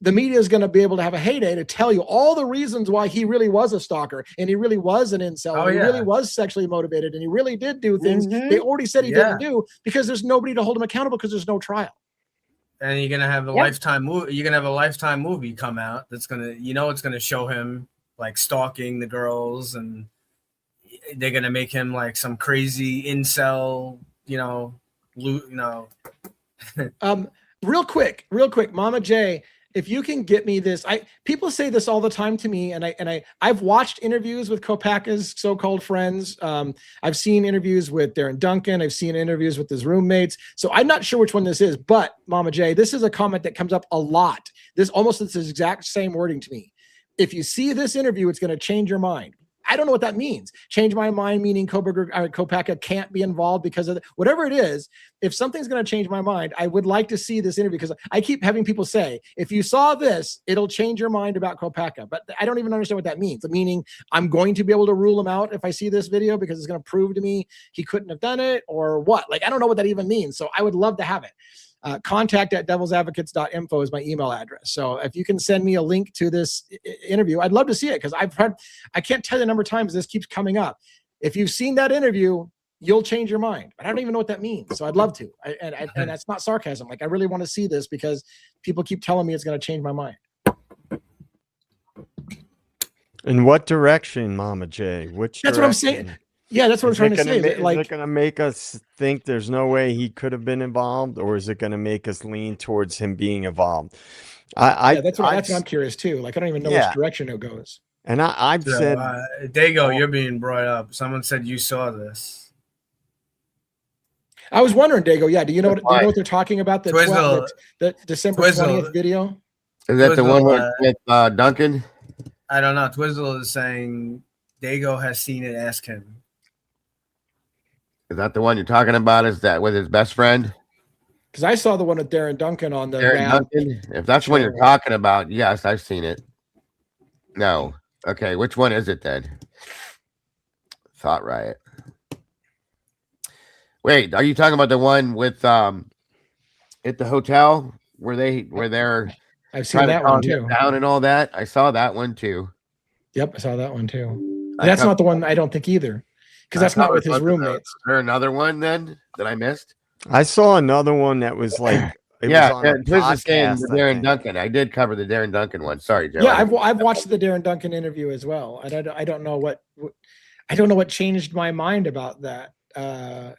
The media is going to be able to have a heyday to tell you all the reasons why he really was a stalker and he really was an incel. And he really was sexually motivated and he really did do things they already said he didn't do because there's nobody to hold him accountable because there's no trial. And you're gonna have a lifetime movie. You're gonna have a lifetime movie come out that's gonna, it's gonna show him like stalking the girls, and they're gonna make him like some crazy incel, Real quick, Mama J, if you can get me this, people say this all the time to me, and I've watched interviews with Kopacka's so-called friends. I've seen interviews with Darren Duncan. I've seen interviews with his roommates. So I'm not sure which one this is, but Mama J, this is a comment that comes up a lot. This exact same wording to me. If you see this interview, it's going to change your mind. I don't know what that means. Change my mind, meaning Kopacka can't be involved because of whatever it is. If something's going to change my mind, I would like to see this interview because I keep having people say, if you saw this, it'll change your mind about Kopacka. But I don't even understand what that means. Meaning I'm going to be able to rule him out if I see this video because it's going to prove to me he couldn't have done it or what? Like, I don't know what that even means. So I would love to have it. Contact@devilsadvocates.info is my email address. So if you can send me a link to this interview, I'd love to see it because I can't tell you the number of times this keeps coming up. If you've seen that interview, you'll change your mind. But I don't even know what that means. So I'd love to. And that's not sarcasm. Like, I really want to see this because people keep telling me it's going to change my mind. In what direction, Mama J? That's what I'm saying. Yeah, that's what I'm trying to say. Is it going to make us think there's no way he could have been involved, or is it going to make us lean towards him being involved? That's what I'm curious too. Like, I don't even know which direction it goes. And I've said, Dago, you're being brought up. Someone said you saw this. I was wondering, Dago. Yeah, do you know what they're talking about? The December 20th video. Is that the one with Duncan? I don't know. Twizzle is saying Dago has seen it. Ask him. Is that the one you're talking about? Is that with his best friend? Because I saw the one with Darren Duncan on the Duncan? If that's what you're talking about, yes, I've seen it. No. Okay, which one is it then? Thought Riot. Wait, are you talking about the one with at the hotel where they're I've seen that one too. Down and all that? I saw that one too. Yep, I saw that one too. That's not the one I don't think either. Because that's not with his roommates. Is there another one then that I missed? I saw another one that was like, Darren Duncan. I did cover the Darren Duncan one. Sorry, Joe. Yeah, I've watched the Darren Duncan interview as well. I don't know what changed my mind about that.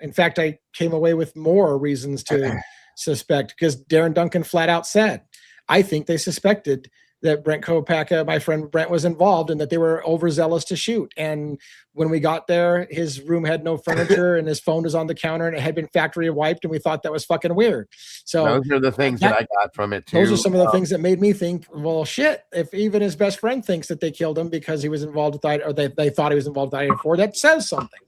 In fact, I came away with more reasons to suspect because Darren Duncan flat out said, I think they suspected that Brent Kopacka, my friend Brent, was involved and that they were overzealous to shoot. And when we got there, his room had no furniture and his phone was on the counter and it had been factory wiped, and we thought that was fucking weird. So those are the things that I got from it too. Those are some of the things that made me think, well, shit, if even his best friend thinks that they killed him because he was involved with or they thought he was involved with I-84, that says something.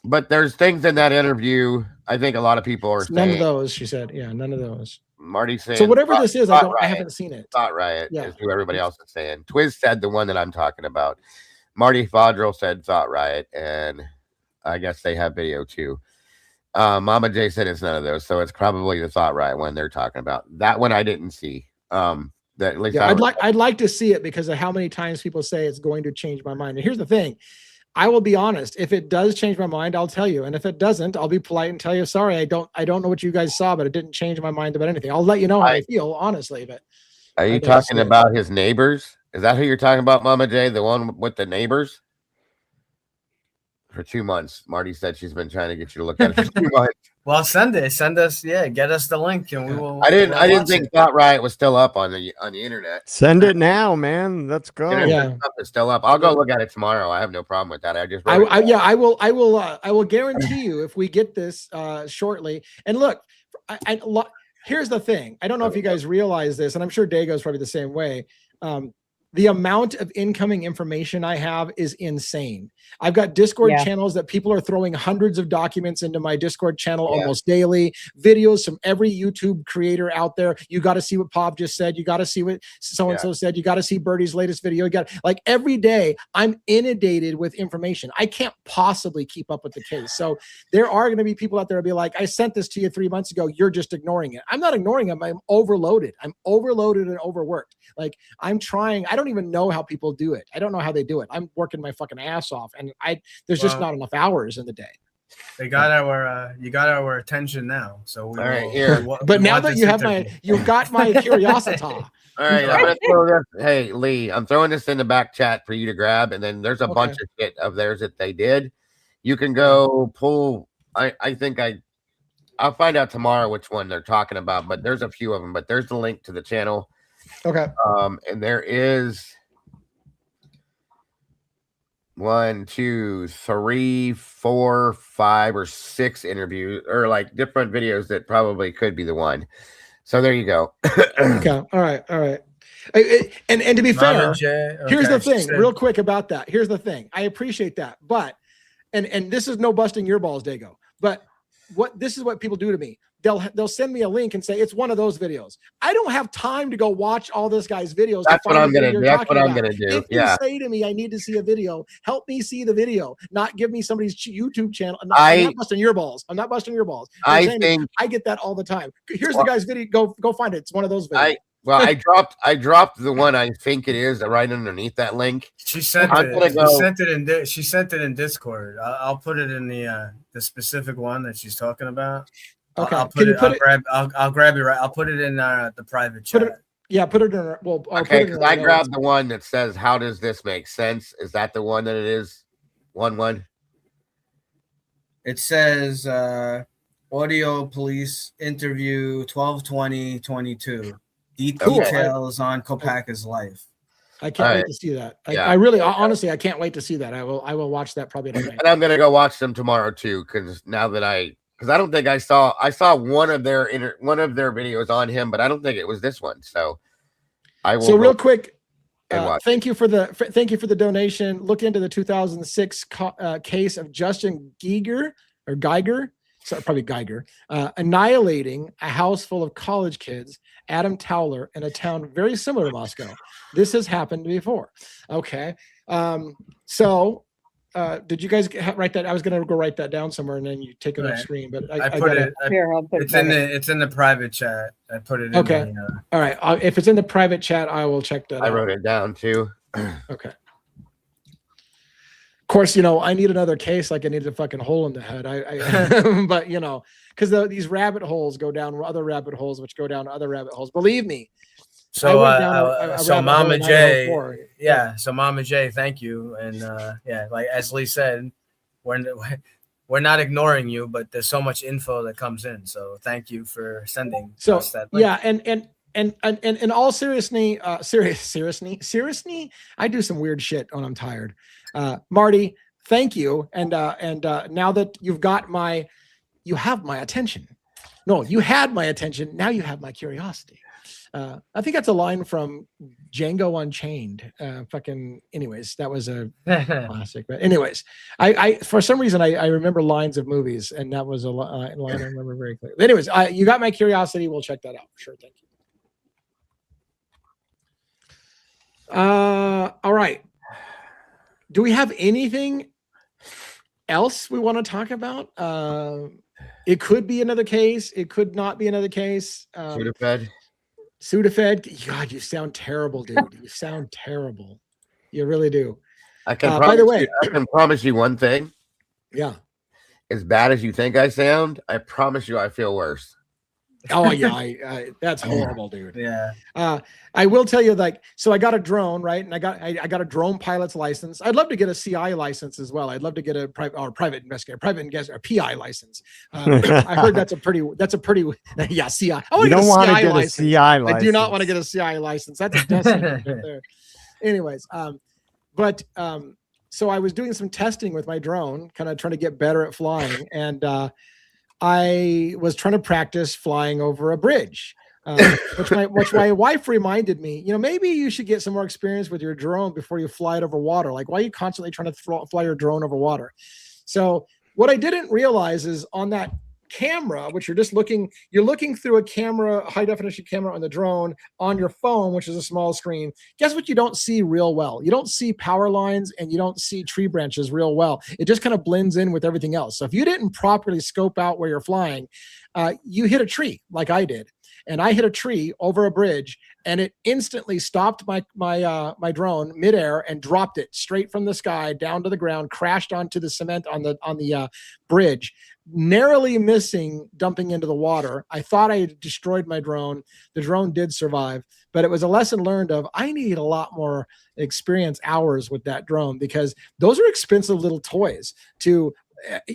But there's things in that interview, I think a lot of people are saying. None of those, she said. Yeah, none of those. Marty saying so whatever this is, I haven't seen it. Thought Riot is who everybody else is saying. Twiz said the one that I'm talking about. Marty Fodrell said Thought Riot, and I guess they have video too. Mama J said it's none of those, so it's probably the Thought Riot one they're talking about. That one I didn't see. That at least I'd like to see it because of how many times people say it's going to change my mind. And here's the thing. I will be honest. If it does change my mind, I'll tell you. And if it doesn't, I'll be polite and tell you, sorry, I don't know what you guys saw, but it didn't change my mind about anything. I'll let you know how I feel, honestly. But are you talking about his neighbors? Is that who you're talking about, Mama J? The one with the neighbors? For 2 months. Marty said she's been trying to get you to look at it for 2 months. Well, send us, get us the link and we will. I didn't think Thought Riot was still up on the internet. Send it now, man. Let's go. It's still up. I'll go look at it tomorrow. I have no problem with that. I will guarantee you if we get this shortly. And look, here's the thing. I don't know if you guys realize this, and I'm sure Dago's probably the same way. the amount of incoming information I have is insane. I've got Discord channels that people are throwing hundreds of documents into my Discord channel almost daily, videos from every YouTube creator out there. You got to see what Pop just said. You got to see what so-and-so said. You got to see Birdie's latest video. You got, like, every day I'm inundated with information. I can't possibly keep up with the case. So there are going to be people out there who'll be like, I sent this to you 3 months ago. You're just ignoring it. I'm not ignoring them. I'm overloaded. I'm overloaded and overworked. Like, I'm trying. I don't even know how people do it. I don't know how they do it. I'm working my fucking ass off, and there's just not enough hours in the day. They got our you got our attention now. So we all right, here. But now that you have you've got my curiosity. All right, I'm gonna throw this. Hey Lee, I'm throwing this in the back chat for you to grab, and then there's a bunch of shit of theirs that they did. You can go pull. I think I'll find out tomorrow which one they're talking about, but there's a few of them. But there's the link to the channel. Okay. And there is 1, 2, 3, 4, 5, or 6 interviews, or like different videos that probably could be the one. So there you go. Okay. All right. And to be fair, here's the thing, real quick about that. Here's the thing. I appreciate that, but and this is no busting your balls, Dago. But this is what people do to me. They'll send me a link and say it's one of those videos. I don't have time to go watch all this guy's videos. That's what I'm gonna do. That's what I'm gonna do. If you say to me, I need to see a video, help me see the video, not give me somebody's YouTube channel. I'm not busting your balls. I'm not busting your balls. I get that all the time. Here's the guy's video. Go find it. It's one of those videos. I dropped the one I think it is right underneath that link. She sent it. She sent it in Discord. I'll put it in the specific one that she's talking about. Okay. I'll grab it right. I'll put it in the private chat. Put it in. Well, okay, because I grabbed the one that says, "How does this make sense?" Is that the one that it is? One. It says audio police interview 12/20/22. Details on Kopaka's life. I can't wait to see that. I really, honestly, I can't wait to see that. I will watch that probably tonight. And I'm gonna go watch them tomorrow too, because now that because I don't think I saw one of their videos on him, but I don't think it was this one. So I will. So real quick, thank you for the donation. Look into the 2006 case of Justin Geiger, sorry, probably Geiger, annihilating a house full of college kids, Adam Towler, in a town very similar to Moscow. This has happened before. Okay. So did you guys write that? I was going to go write that down somewhere and then you take it off screen, but I put it. It's in the private chat. I put it in. Okay. All right. If it's in the private chat, I will check that out. I wrote it down too. Okay. Of course, I need another case. Like I need a fucking hole in the head. But because these rabbit holes go down other rabbit holes, which go down other rabbit holes. Believe me. So Mama J, so Mama J, thank you. And like as Lee said, we're not ignoring you, but there's so much info that comes in. So thank you for sending us that link. Yeah, and in all seriousness, I do some weird shit when I'm tired. Marty, thank you. And now that you have my attention. No, you had my attention. Now you have my curiosity. I think that's a line from Django Unchained. Anyways, that was a classic. But anyways, I for some reason I remember lines of movies, and that was a line I remember very clearly. Anyways, you got my curiosity. We'll check that out for sure. Thank you. All right. Do we have anything else we want to talk about? It could be another case. It could not be another case. Sudafed. God, you sound terrible, dude. You sound terrible. You really do. I can promise you one thing. Yeah. As bad as you think I sound, I promise you I feel worse. Oh yeah, that's horrible, dude. Yeah. I will tell you, so I got a drone, right? And I got a drone pilot's license. I'd love to get a CI license as well. I'd love to get a private investigator, or PI license. I heard that's a pretty yeah, CI. I want to get a CI license. I do not want to get a CI license. That's a destiny right there. Anyways, so I was doing some testing with my drone, kind of trying to get better at flying, and I was trying to practice flying over a bridge. which my wife reminded me, maybe you should get some more experience with your drone before you fly it over water. Like, why are you constantly trying to fly your drone over water? So what I didn't realize is on that camera, which you're looking through a camera, high definition camera on the drone on your phone, which is a small screen. Guess what? You don't see real well. You don't see power lines and you don't see tree branches real well. It just kind of blends in with everything else. So if you didn't properly scope out where you're flying, you hit a tree like I did. And I hit a tree over a bridge, and it instantly stopped my drone midair and dropped it straight from the sky down to the ground, crashed onto the cement on the bridge, narrowly missing dumping into the water. I thought I had destroyed my drone. The drone did survive, but it was a lesson learned of I need a lot more experience hours with that drone, because those are expensive little toys to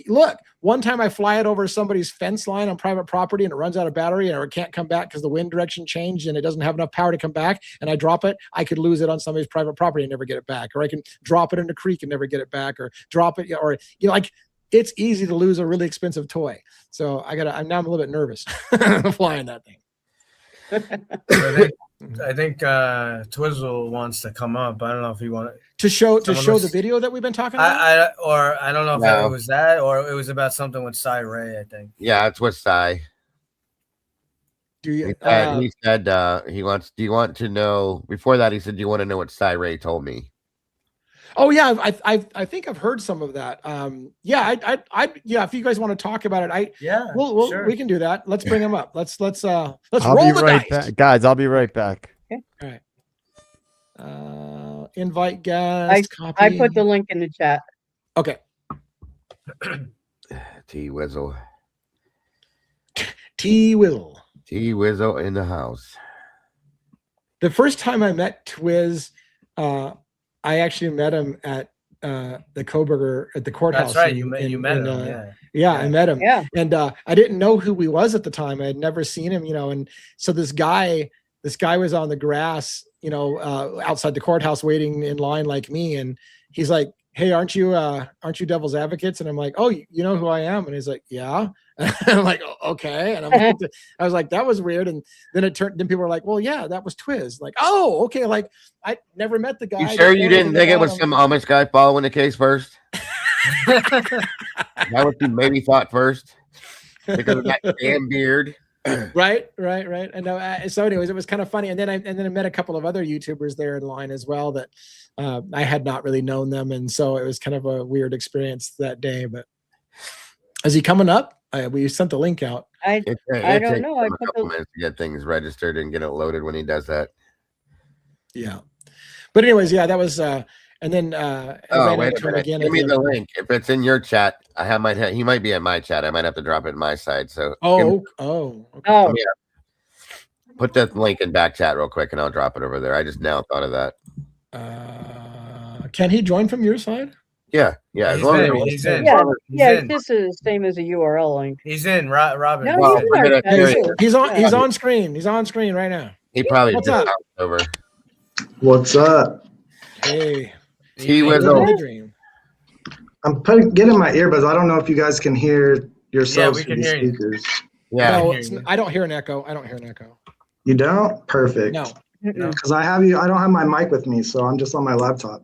look. One time I fly it over somebody's fence line on private property and it runs out of battery or it can't come back because the wind direction changed and it doesn't have enough power to come back, and I drop it. I could lose it on somebody's private property and never get it back, or I can drop it in a creek and never get it back, or drop it, or like, it's easy to lose a really expensive toy. So I'm a little bit nervous flying that thing. I think Twizzle wants to come up. I don't know if he wanted to show the video that we've been talking about. I don't know if it was that or it was about something with Cy Ray. I think. Yeah, it's with Cy. He said he wants. Do you want to know? Before that, he said, "Do you want to know what Cy Ray told me?" Oh yeah, I think I've heard some of that. Yeah, if you guys want to talk about it, sure. We can do that. Let's bring him up. Let's I'll roll the dice. back. Guys, I'll be right back. Okay. All right. Invite guest. I put the link in the chat. Okay. T-Wizzle. T-Wizzle in the house. The first time I met Twiz, I actually met him at the Koberger at the courthouse. That's right. You met him. Yeah, I met him. Yeah. And I didn't know who he was at the time. I had never seen him, and so this guy was on the grass, outside the courthouse waiting in line like me. And he's like, "Hey, aren't you Devil's Advocates?" And I'm like, "Oh, you know who I am?" And he's like, "Yeah." And I'm like, "Okay." And I was like, "That was weird." And then then people were like, "Well, yeah, that was Twiz." Like, "Oh, okay." Like, I never met the guy. You sure you didn't think it was some Amish guy following the case first? That what you maybe thought first, because of that damn beard. Right. And so anyways, it was kind of funny. And then I met a couple of other YouTubers there in line as well that I had not really known them. And so it was kind of a weird experience that day. But is he coming up? We sent the link out. I don't know. I put a couple minutes to get things registered and get it loaded when he does that. Yeah. But anyways, yeah, that was and then wait a minute. Again, give me the link. If it's in your chat, he might be in my chat. I might have to drop it in my side. So okay. Put that link in back chat real quick and I'll drop it over there. I just now thought of that. Can he join from your side? Yeah. As long as he's in. Yeah, this is the same as a URL link. He's in, Robin. No, he's on screen. He's on screen right now. He probably just bounced over. What's up? Hey. He was dream. I'm getting my earbuds. I don't know if you guys can hear yourselves. Yeah, we can hear speakers. You. Yeah. No, I don't hear an echo. You don't? Perfect. No. Because I don't have my mic with me, so I'm just on my laptop.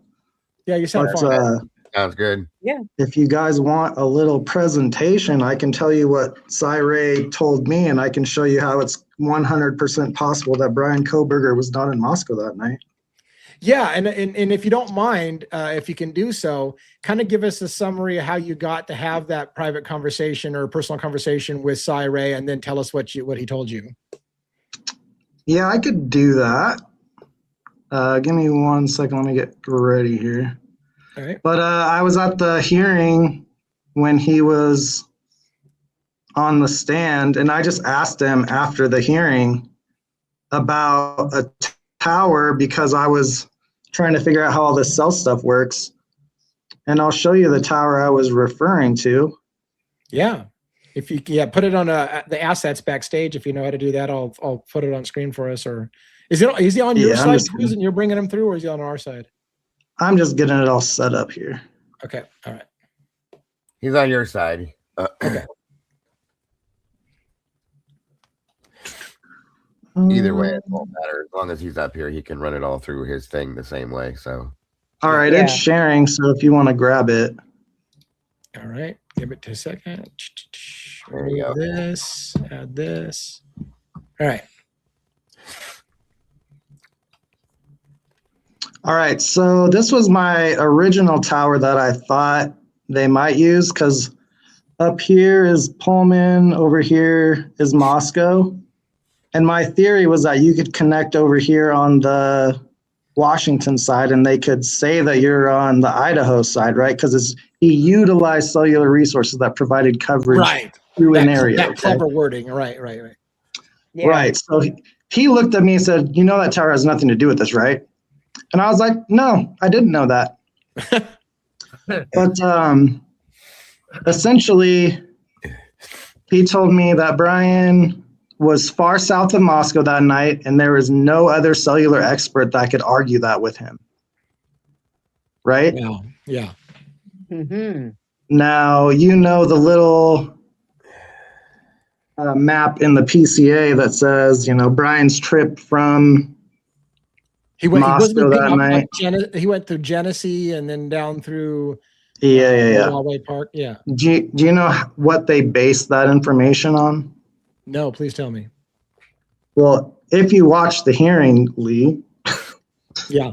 Yeah, you sound fine. Sounds good. Yeah. If you guys want a little presentation, I can tell you what Cy Ray told me, and I can show you how it's 100% possible that Brian Koberger was not in Moscow that night. Yeah, and if you don't mind, if you can do so, kind of give us a summary of how you got to have that private conversation or personal conversation with Cy Ray, and then tell us what he told you. Yeah, I could do that. Give me 1 second. Let me get ready here. All right. But I was at the hearing when he was on the stand, and I just asked him after the hearing about a tower because I was trying to figure out how all this cell stuff works. And I'll show you the tower I was referring to. Yeah. If you put it on the assets backstage. If you know how to do that, I'll put it on screen for us. Or is he on your side and you're bringing him through, or is he on our side? I'm just getting it all set up here. Okay. All right. He's on your side. Okay. Either way, it won't matter. As long as he's up here, he can run it all through his thing the same way. So, All right, Yeah. it's sharing. So if you want to grab it, All right, give it a second. There you Remove go. this, add this. All right. all right. So this was my original tower that I thought they might use because up here is Pullman, over here is Moscow. And my theory was that you could connect over here on the Washington side and they could say that you're on the Idaho side, right? Because he utilized cellular resources that provided coverage Right. through an area. That okay? clever wording. Right. Yeah. Right. So he looked at me and said, you know, that tower has nothing to do with this, right? And I was like, no, I didn't know that. But essentially, he told me that Brian was far south of Moscow that night, and there was no other cellular expert that could argue that with him. Right? Wow. Yeah. Mm-hmm. Now, you know the little map in the PCA that says, you know, Brian's trip from He went. Moscow that night. He went through Genesee and then down through. Yeah. Wildway Park. Yeah. Do you know what they based that information on? No, please tell me. Well, if you watch the hearing, Lee, Yeah.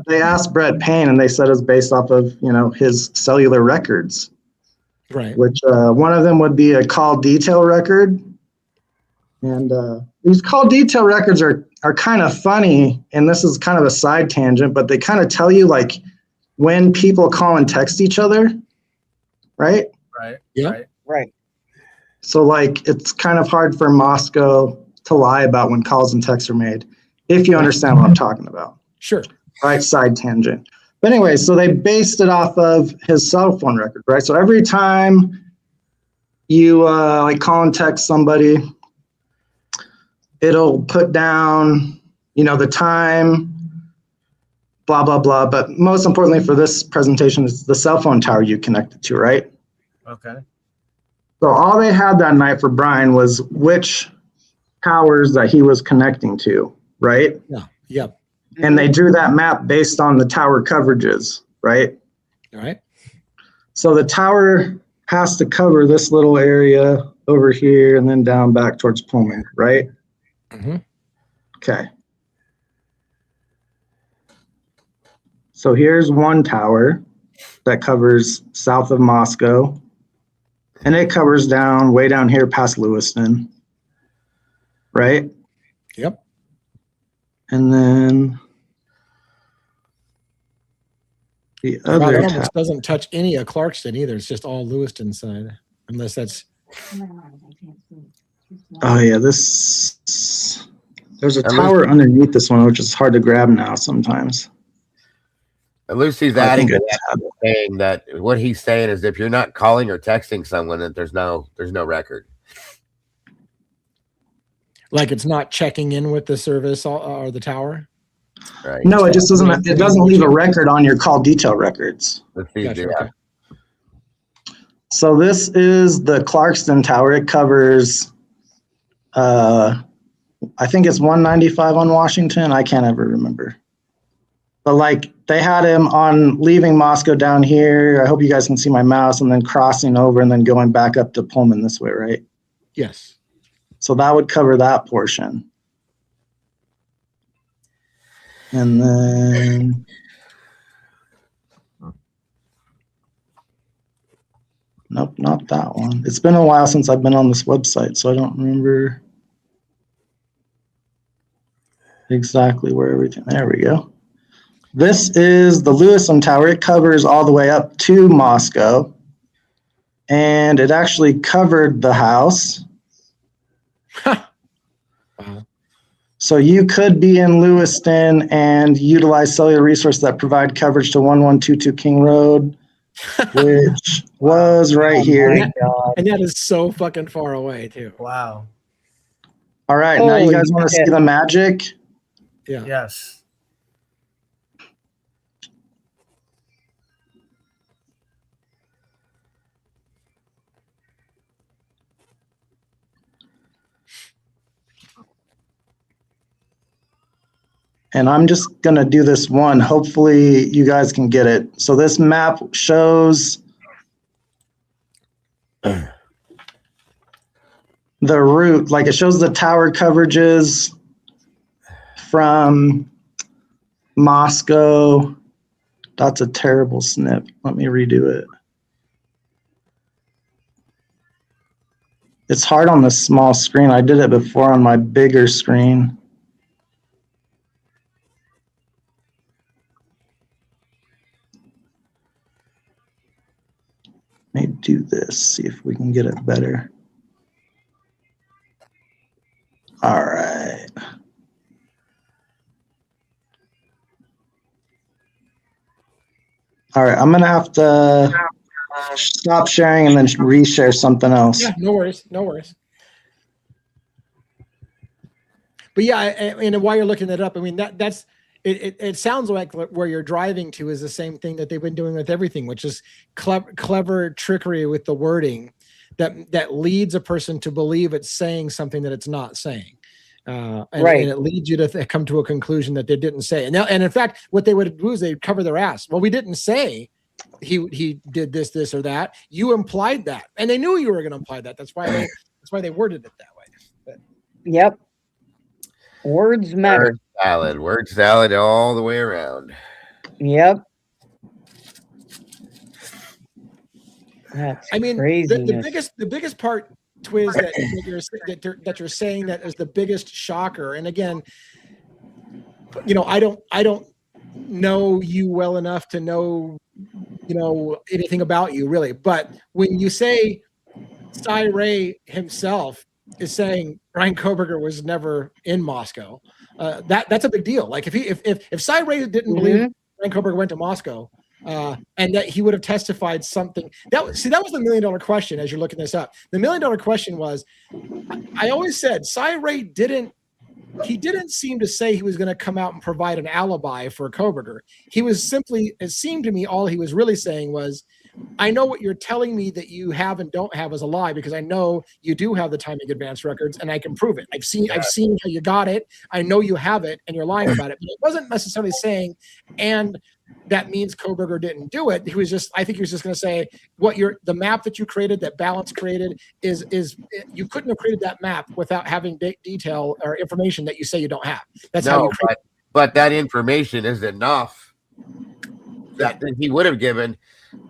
they asked Brett Payne, and they said it's based off of, you know, his cellular records, Right. which one of them would be a call detail record. And these call detail records are kind of funny, and this is kind of a side tangent, but they kind of tell you like when people call and text each other, right? Right. Yeah. Right. Right. So like it's kind of hard for Moscow to lie about when calls and texts are made, if you understand what I'm talking about. Sure. Right, side tangent. But anyway, so they based it off of his cell phone record, right? So every time you like call and text somebody, it'll put down, you know, the time, blah, blah, blah. But most importantly for this presentation is the cell phone tower you connected to, right? Okay. So all they had that night for Brian was which towers that he was connecting to, right? Yeah. Yep. And they drew that map based on the tower coverages, right? All right. So the tower has to cover this little area over here and then down back towards Pullman, right? Mm-hmm. Okay. So here's one tower that covers south of Moscow, and it covers down way down here past Lewiston, right? Yep. And then the Wow, other that tower. almost doesn't touch any of Clarkston either. It's just all Lewiston side, unless that's. Oh yeah, there's a tower underneath this one, which is hard to grab now sometimes. And Lucy's I adding think to that, saying that what he's saying is if you're not calling or texting someone, that there's no record. Like it's not checking in with the service or the tower. Right. No, it just doesn't. It doesn't leave a record on your call detail records. Let's see. Gotcha, Yeah. okay. So this is the Clarkston Tower. It covers, I think it's 195 on Washington. I can't ever remember. But like they had him on leaving Moscow down here. I hope you guys can see my mouse, and then crossing over and then going back up to Pullman this way, right? Yes. So that would cover that portion. And then nope, not that one. It's been a while since I've been on this website, so I don't remember exactly where everything. There we go. This is the Lewiston Tower. It covers all the way up to Moscow, and it actually covered the house. Wow. So you could be in Lewiston and utilize cellular resources that provide coverage to 1122 King Road, which was right here. My God. And that is so fucking far away too. Wow. All right, now you Holy guys want to see shit. the magic? Yeah. Yes. And I'm just going to do this one. Hopefully you guys can get it. So this map shows the route, like it shows the tower coverages from Moscow. That's a terrible snip. Let me redo it. It's hard on the small screen. I did it before on my bigger screen. Let me do this, see if we can get it better. All right. All right, I'm going to have to stop sharing and then reshare something else. Yeah, no worries, no worries. But yeah, and while you're looking it up, I mean, that's it sounds like where you're driving to is the same thing that they've been doing with everything, which is clever trickery with the wording that leads a person to believe it's saying something that it's not saying. And it leads you to come to a conclusion that they didn't say. And in fact, what they would do is they'd cover their ass. Well, we didn't say he did this or that. You implied that, and they knew you were going to imply that. That's why they worded it that way. But, yep. Words matter. Word salad all the way around. Yep. That's crazy. The biggest part, Twiz, that you're saying that is the biggest shocker. And again, you know, I don't know you well enough to know, you know, anything about you really. But when you say Cy Ray himself is saying Bryan Kohberger was never in Moscow, that's a big deal. Like if Cy Ray didn't believe Bryan Kohberger went to Moscow, and that he would have testified something, that was the $1 million question. As you're looking this up, the $1 million question was, I always said Cy Ray didn't seem to say he was going to come out and provide an alibi for Kohberger. He was simply, it seemed to me, all he was really saying was, I know what you're telling me that you have and don't have is a lie, because I know you do have the timing advance records and I can prove it. I've seen how you got it. I know you have it and you're lying about it. But it wasn't necessarily saying, and that means Kohberger didn't do it. He was just, I think he was just going to say the map that you created, that Balance created is you couldn't have created that map without having detail or information that you say you don't have. That's how you create it. But that information is enough that he would have given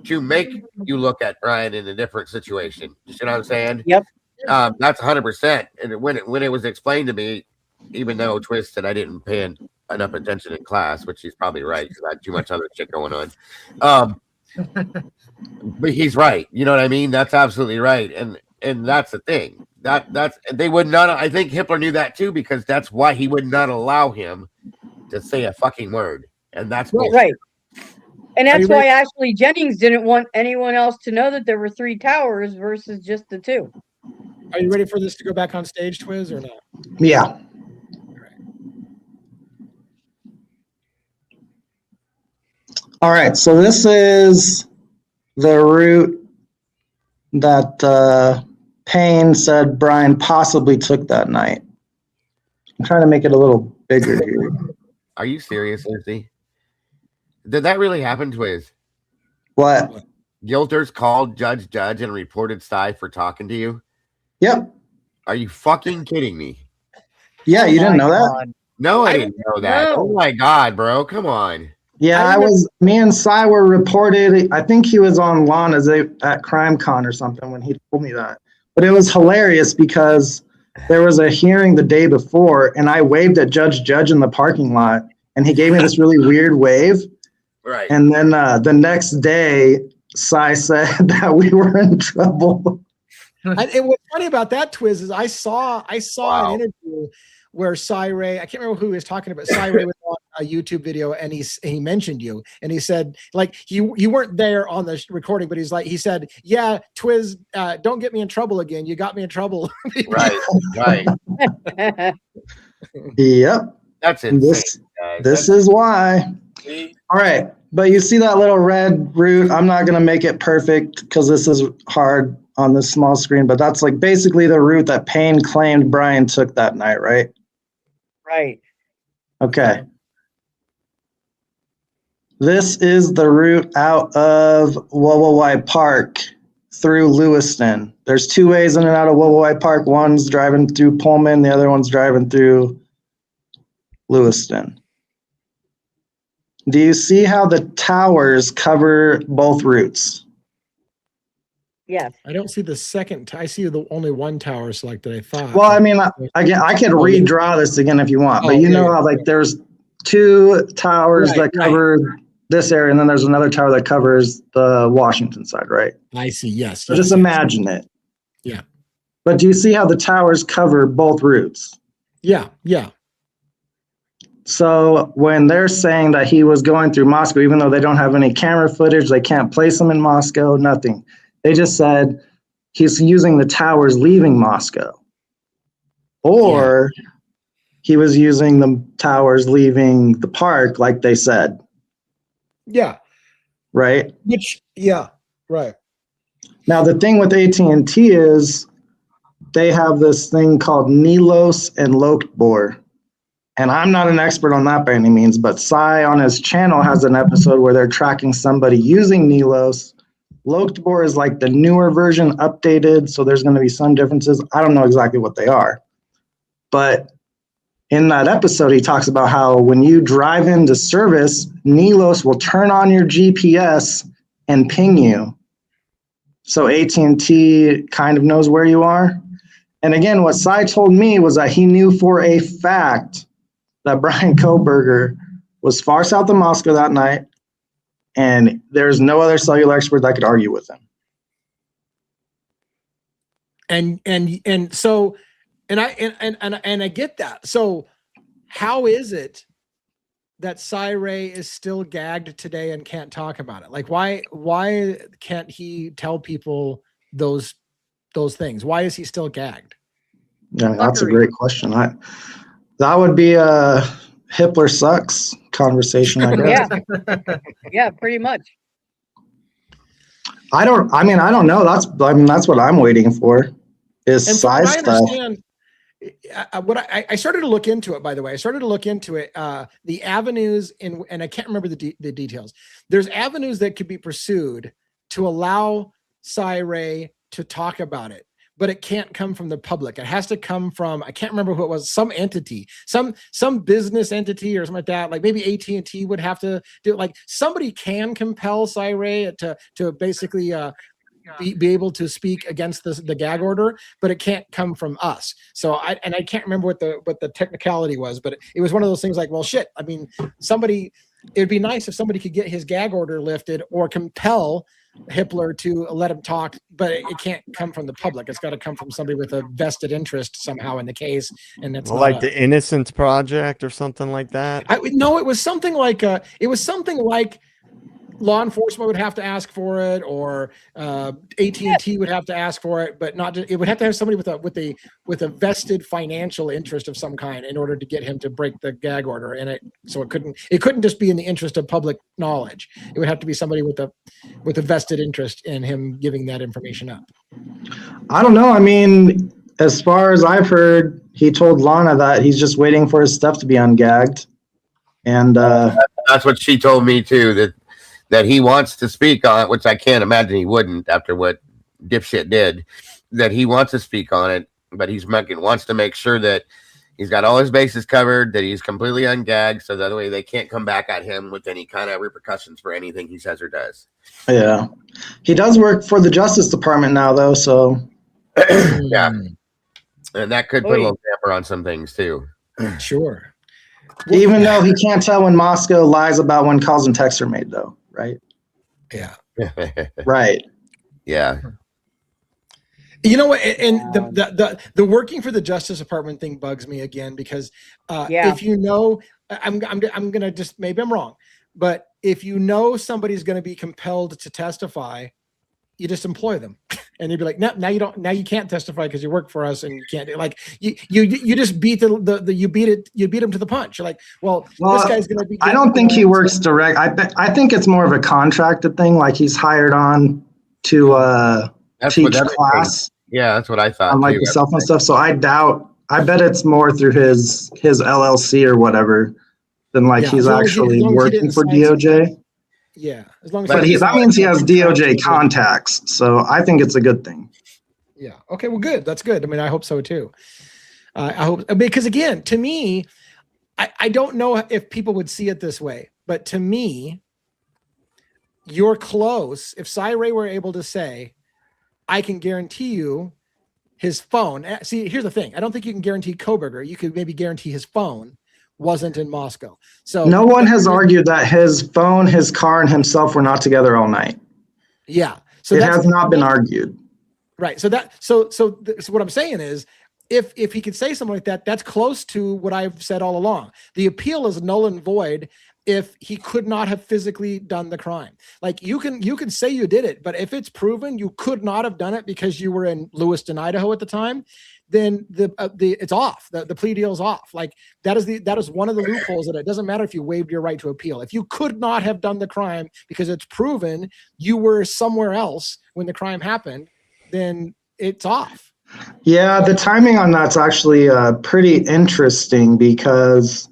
to make you look at Bryan in a different situation. You see what I'm saying? Yep. That's 100%. And when it was explained to me, even though Twist said I didn't pay enough attention in class, which he's probably right because I had too much other shit going on. But he's right. You know what I mean? That's absolutely right. And that's the thing. That's they would not. I think Hitler knew that too, because that's why he would not allow him to say a fucking word. And that's right. And that's why Ashley Jennings didn't want anyone else to know that there were 3 towers versus just the 2. Are you ready for this to go back on stage, Twiz, or not? Yeah. All right. So this is the route that Payne said Bryan possibly took that night. I'm trying to make it a little bigger here. Are you serious, Lucy? Did that really happen, Twiz? What? Gilters called Judge and reported Cy for talking to you? Yep. Are you fucking kidding me? Yeah, you didn't know that? No, I didn't know that. Oh my God, bro. Come on. Yeah, me and Cy were reported. I think he was on lawn at CrimeCon or something when he told me that. But it was hilarious because there was a hearing the day before and I waved at Judge in the parking lot and he gave me this really weird wave. Right. And then the next day, Cy said that we were in trouble. And what's funny about that, Twiz, is I saw an interview where Cy Ray, I can't remember who he was talking about. Cy Ray was on a YouTube video and he mentioned you and he said, like, you weren't there on the recording, but he said, yeah, Twiz, don't get me in trouble again. You got me in trouble. Right. Yep. That's insane, this is why. All right. But you see that little red route? I'm not going to make it perfect because this is hard on this small screen, but that's like basically the route that Payne claimed Bryan took that night, right? Right. Okay. This is the route out of Wawawai Park through Lewiston. There's two ways in and out of Wawawai Park. One's driving through Pullman, the other one's driving through Lewiston. Do you see how the towers cover both routes? Yes. I don't see the second. I see the only one tower selected. I thought. Well, I mean, again, I could redraw this again if you want, but you know how like there's two towers that cover this area, and then there's another tower that covers the Washington side, right? I see. Yes. So just imagine it. Yeah. But do you see how the towers cover both routes? Yeah. Yeah. So when they're saying that he was going through Moscow, even though they don't have any camera footage, they can't place him in Moscow, nothing. They just said he's using the towers leaving Moscow. Or he was using the towers leaving the park, like they said. Yeah. Right? Right. Now, the thing with AT&T is they have this thing called Nilos and Lokbor. And I'm not an expert on that by any means, but Sai on his channel has an episode where they're tracking somebody using Nilos. Lokbor is like the newer version, updated, so there's going to be some differences. I don't know exactly what they are. But in that episode, he talks about how when you drive into service, Nilos will turn on your GPS and ping you. So AT&T kind of knows where you are. And again, what Sai told me was that he knew for a fact that Brian Koberger was far south of Moscow that night, and there's no other cellular expert that could argue with him. And so I get that. So how is it that Cy Ray is still gagged today and can't talk about it? Like why can't he tell people those things? Why is he still gagged? Yeah, that's a great question. That would be a Hitler sucks conversation, I guess. Yeah, pretty much. I don't know. That's what I'm waiting for is size stuff. I started to look into it, by the way. I started to look into it, the avenues and I can't remember the details. There's avenues that could be pursued to allow Cy Ray to talk about it, but it can't come from the public. It has to come from, I can't remember who it was, some entity, some business entity or something like that. Like maybe AT&T would have to do it. Like somebody can compel Cy Ray to basically be able to speak against the gag order, but it can't come from us. So I can't remember what the technicality was, but it was one of those things like, well, shit. I mean, it'd be nice if somebody could get his gag order lifted or compel Hitler to let him talk, but it can't come from the public. It's got to come from somebody with a vested interest somehow in the case. And it's like the Innocence Project or something like that. No, it was something like law enforcement would have to ask for it, or AT&T would have to ask for it, but not just, it would have to have somebody with a vested financial interest of some kind in order to get him to break the gag order. And it couldn't just be in the interest of public knowledge. It would have to be somebody with a vested interest in him giving that information up. I don't know. I mean, as far as I've heard, he told Lana that he's just waiting for his stuff to be ungagged. And that's what she told me too, that he wants to speak on it, which I can't imagine he wouldn't after what dipshit did, that he wants to speak on it, but wants to make sure that he's got all his bases covered, that he's completely ungagged, so that way they can't come back at him with any kind of repercussions for anything he says or does. Yeah. He does work for the Justice Department now, though, so. Yeah. And that could put a little damper on some things, too. Sure. Even though he can't tell when Moscow lies about when calls and texts are made, though. Right. Yeah. Right. Yeah. You know what? And the working for the Justice Department thing bugs me again, because if you know, I'm gonna just, maybe I'm wrong, but if you know somebody's going to be compelled to testify, you just employ them, and you'd be like, now you can't testify because you work for us and you can't do, like you just beat you beat him to the punch. You're like, well this guy's gonna be. I don't think he works direct. I think it's more of a contracted thing, like he's hired on to teach class. Yeah, that's what I thought. On like the cell phone stuff. So I bet it's more through his LLC or whatever than like he's actually working for DOJ. Yeah, as long as. But that means he has DOJ contacts, so I think it's a good thing. Yeah. Okay. Well, good. That's good. I mean, I hope so too. I hope, because again, to me, I don't know if people would see it this way, but to me, you're close. If Cy Ray were able to say, I can guarantee you his phone. See, here's the thing. I don't think you can guarantee Kohberger. You could maybe guarantee his phone wasn't in Moscow. So no one has argued that his phone, his car, and himself were not together all night. Yeah. So it has not been argued. Right. So what I'm saying is, if he could say something like that, that's close to what I've said all along. The appeal is null and void if he could not have physically done the crime. Like you can say you did it, but if it's proven you could not have done it because you were in Lewiston, Idaho at the time, then it's off. The plea deal is off. Like that is one of the loopholes that it doesn't matter if you waived your right to appeal. If you could not have done the crime because it's proven you were somewhere else when the crime happened, then it's off. Yeah, the timing on that's actually pretty interesting because,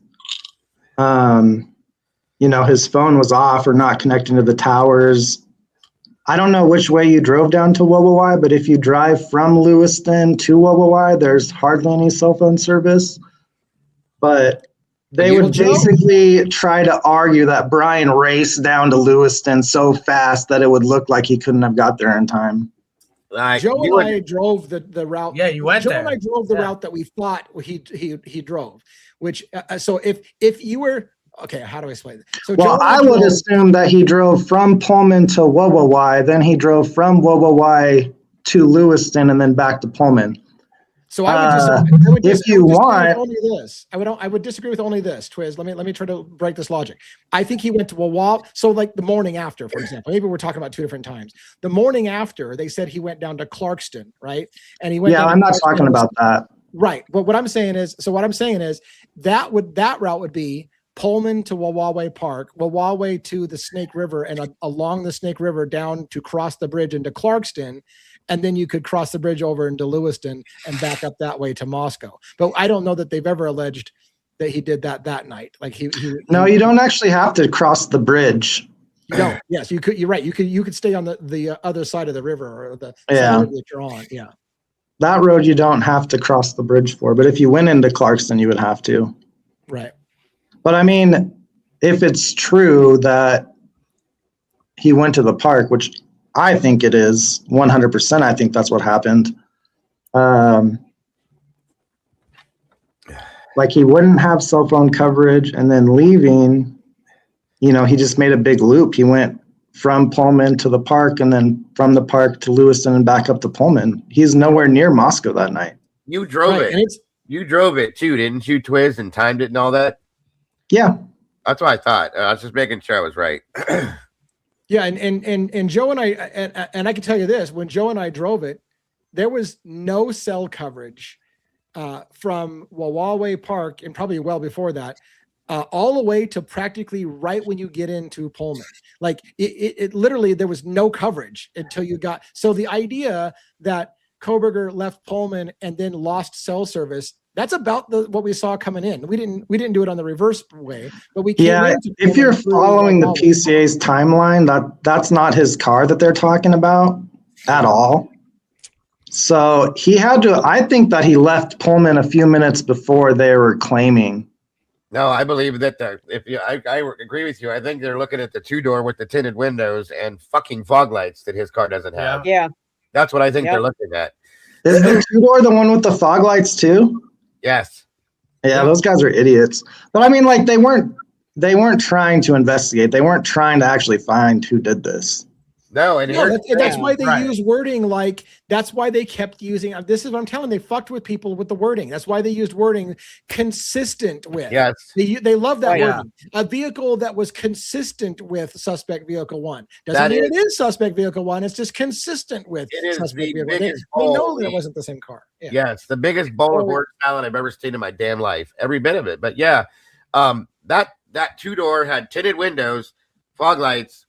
his phone was off or not connecting to the towers. I don't know which way you drove down to Wawawai, but if you drive from Lewiston to Wawawai, there's hardly any cell phone service. But they would basically try to argue that Brian raced down to Lewiston so fast that it would look like he couldn't have got there in time. Like Joe and I drove the route. Yeah, you went Joe there. and I drove the route that we thought he drove. Which so if you were okay, how do I explain it? So I would assume that he drove from Pullman to Wawawai, then he drove from Wawawai to Lewiston, and then back to Pullman. So I would if you want, only this. I would disagree with only this, Twiz. Let me try to break this logic. I think he went to Wawa. So like the morning after, for example, maybe we're talking about two different times. The morning after, they said he went down to Clarkston, right? And he went. Yeah, I'm not talking about that. Right, but what I'm saying is that route would be Pullman to Wawaway Park, Wawaway to the Snake River, and along the Snake River down to cross the bridge into Clarkston. And then you could cross the bridge over into Lewiston and back up that way to Moscow. But I don't know that they've ever alleged that he did that night. Like No, you don't actually have to cross the bridge. You don't. Yes, you could. You're right. You could stay on the other side of the river or the side that you're on. Yeah. That road you don't have to cross the bridge for, but if you went into Clarkston, you would have to. Right. But I mean, if it's true that he went to the park, which I think it is 100%. I think that's what happened. Like he wouldn't have cell phone coverage, and then leaving, he just made a big loop. He went from Pullman to the park, and then from the park to Lewiston and back up to Pullman. He's nowhere near Moscow that night. You drove it. You drove it too, didn't you, Twiz, and timed it and all that? Yeah. That's what I thought. I was just making sure I was right. Yeah, and Joe and I and I can tell you this: when Joe and I drove it, there was no cell coverage from Wawaway Park, and probably well before that, all the way to practically right when you get into Pullman. Like it literally, there was no coverage until you got. So the idea that Kohberger left Pullman and then lost cell service, that's about what we saw coming in. We didn't do it on the reverse way, but we came if you're following the PCA's timeline, that's not his car that they're talking about at all. So he had to. I think that he left Pullman a few minutes before they were claiming. No, I believe that I agree with you. I think they're looking at the two-door with the tinted windows and fucking fog lights that his car doesn't have. Yeah. That's what I think they're looking at. Is the two-door the one with the fog lights too? Yes. Yeah, those guys are idiots. But I mean, like they weren't trying to investigate. They weren't trying to actually find who did this. No, that's why they use wording like that's why they kept using. This is what I'm telling. They fucked with people with the wording. That's why they used wording consistent with. Yes, they love that wording. A vehicle that was consistent with suspect vehicle one doesn't mean it is suspect vehicle one. It's just consistent with suspect vehicle. They know that it wasn't the same car. Yeah. Yes, the biggest bowl of word salad I've ever seen in my damn life. Every bit of it. But yeah, that two-door had tinted windows, fog lights.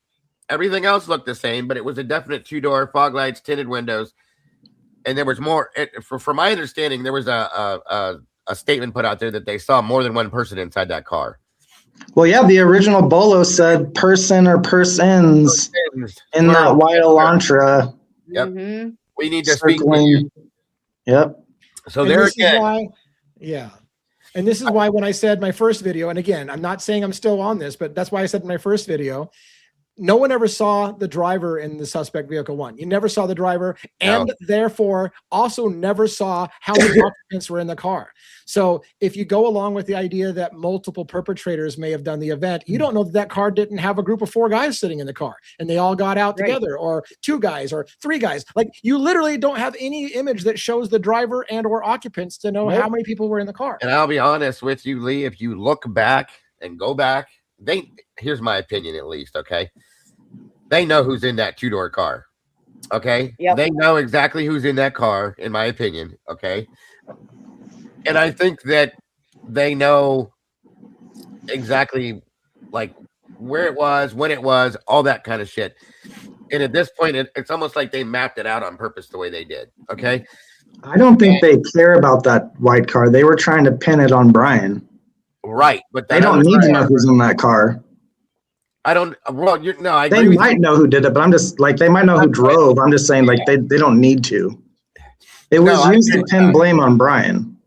Everything else looked the same, but it was a definite two-door, fog lights, tinted windows, and there was more. From my understanding, there was a statement put out there that they saw more than one person inside that car. Well, yeah, the original Bolo said person or persons in that Plural. white Elantra Yep. Mm-hmm. We need to speak to you. circling. Yep. So And there this is again, why, yeah. And this is why when I said my first video, and again, I'm not saying I'm still on this, but that's why I said in my first video, no one ever saw the driver in the suspect vehicle 1. You never saw the driver, and No. therefore also never saw how many occupants were in the car. So if you go along with the idea that multiple perpetrators may have done the event, you don't know that that car didn't have a group of 4 guys sitting in the car and they all got out Right. together, or 2 guys or 3 guys. Like, you literally don't have any image that shows the driver and or occupants to know how many people were in the car. and I'll be honest with you, Lee, if you look back and go back, here's my opinion at least, okay? They know who's in that 2-door car. Okay? Yep. They know exactly who's in that car, in my opinion, okay? And I think that they know exactly like where it was, when it was, all that kind of shit. And at this point, it's almost like they mapped it out on purpose the way they did. Okay. I don't think they care about that white car. They were trying to pin it on Brian. Right. But They don't need to know who's in that car. I don't, well, no, I They agree with might you. know who did it, but I'm just like, they might know who drove. I'm just saying, like, they don't need to. It was No, I used agree to with pin that. blame on Brian.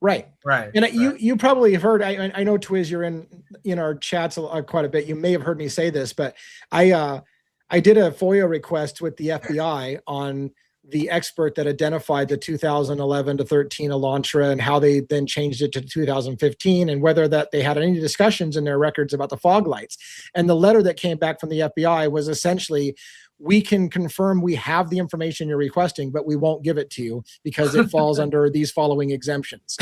Right. Right. And right. you probably have heard, I know Twiz, you're in our chats quite a bit. You may have heard me say this, but I did a FOIA request with the FBI on the expert that identified the 2011 to 13 Elantra and how they then changed it to 2015, and whether that they had any discussions in their records about the fog lights. And the letter that came back from the FBI was essentially, we can confirm we have the information you're requesting, but we won't give it to you because it falls under these following exemptions.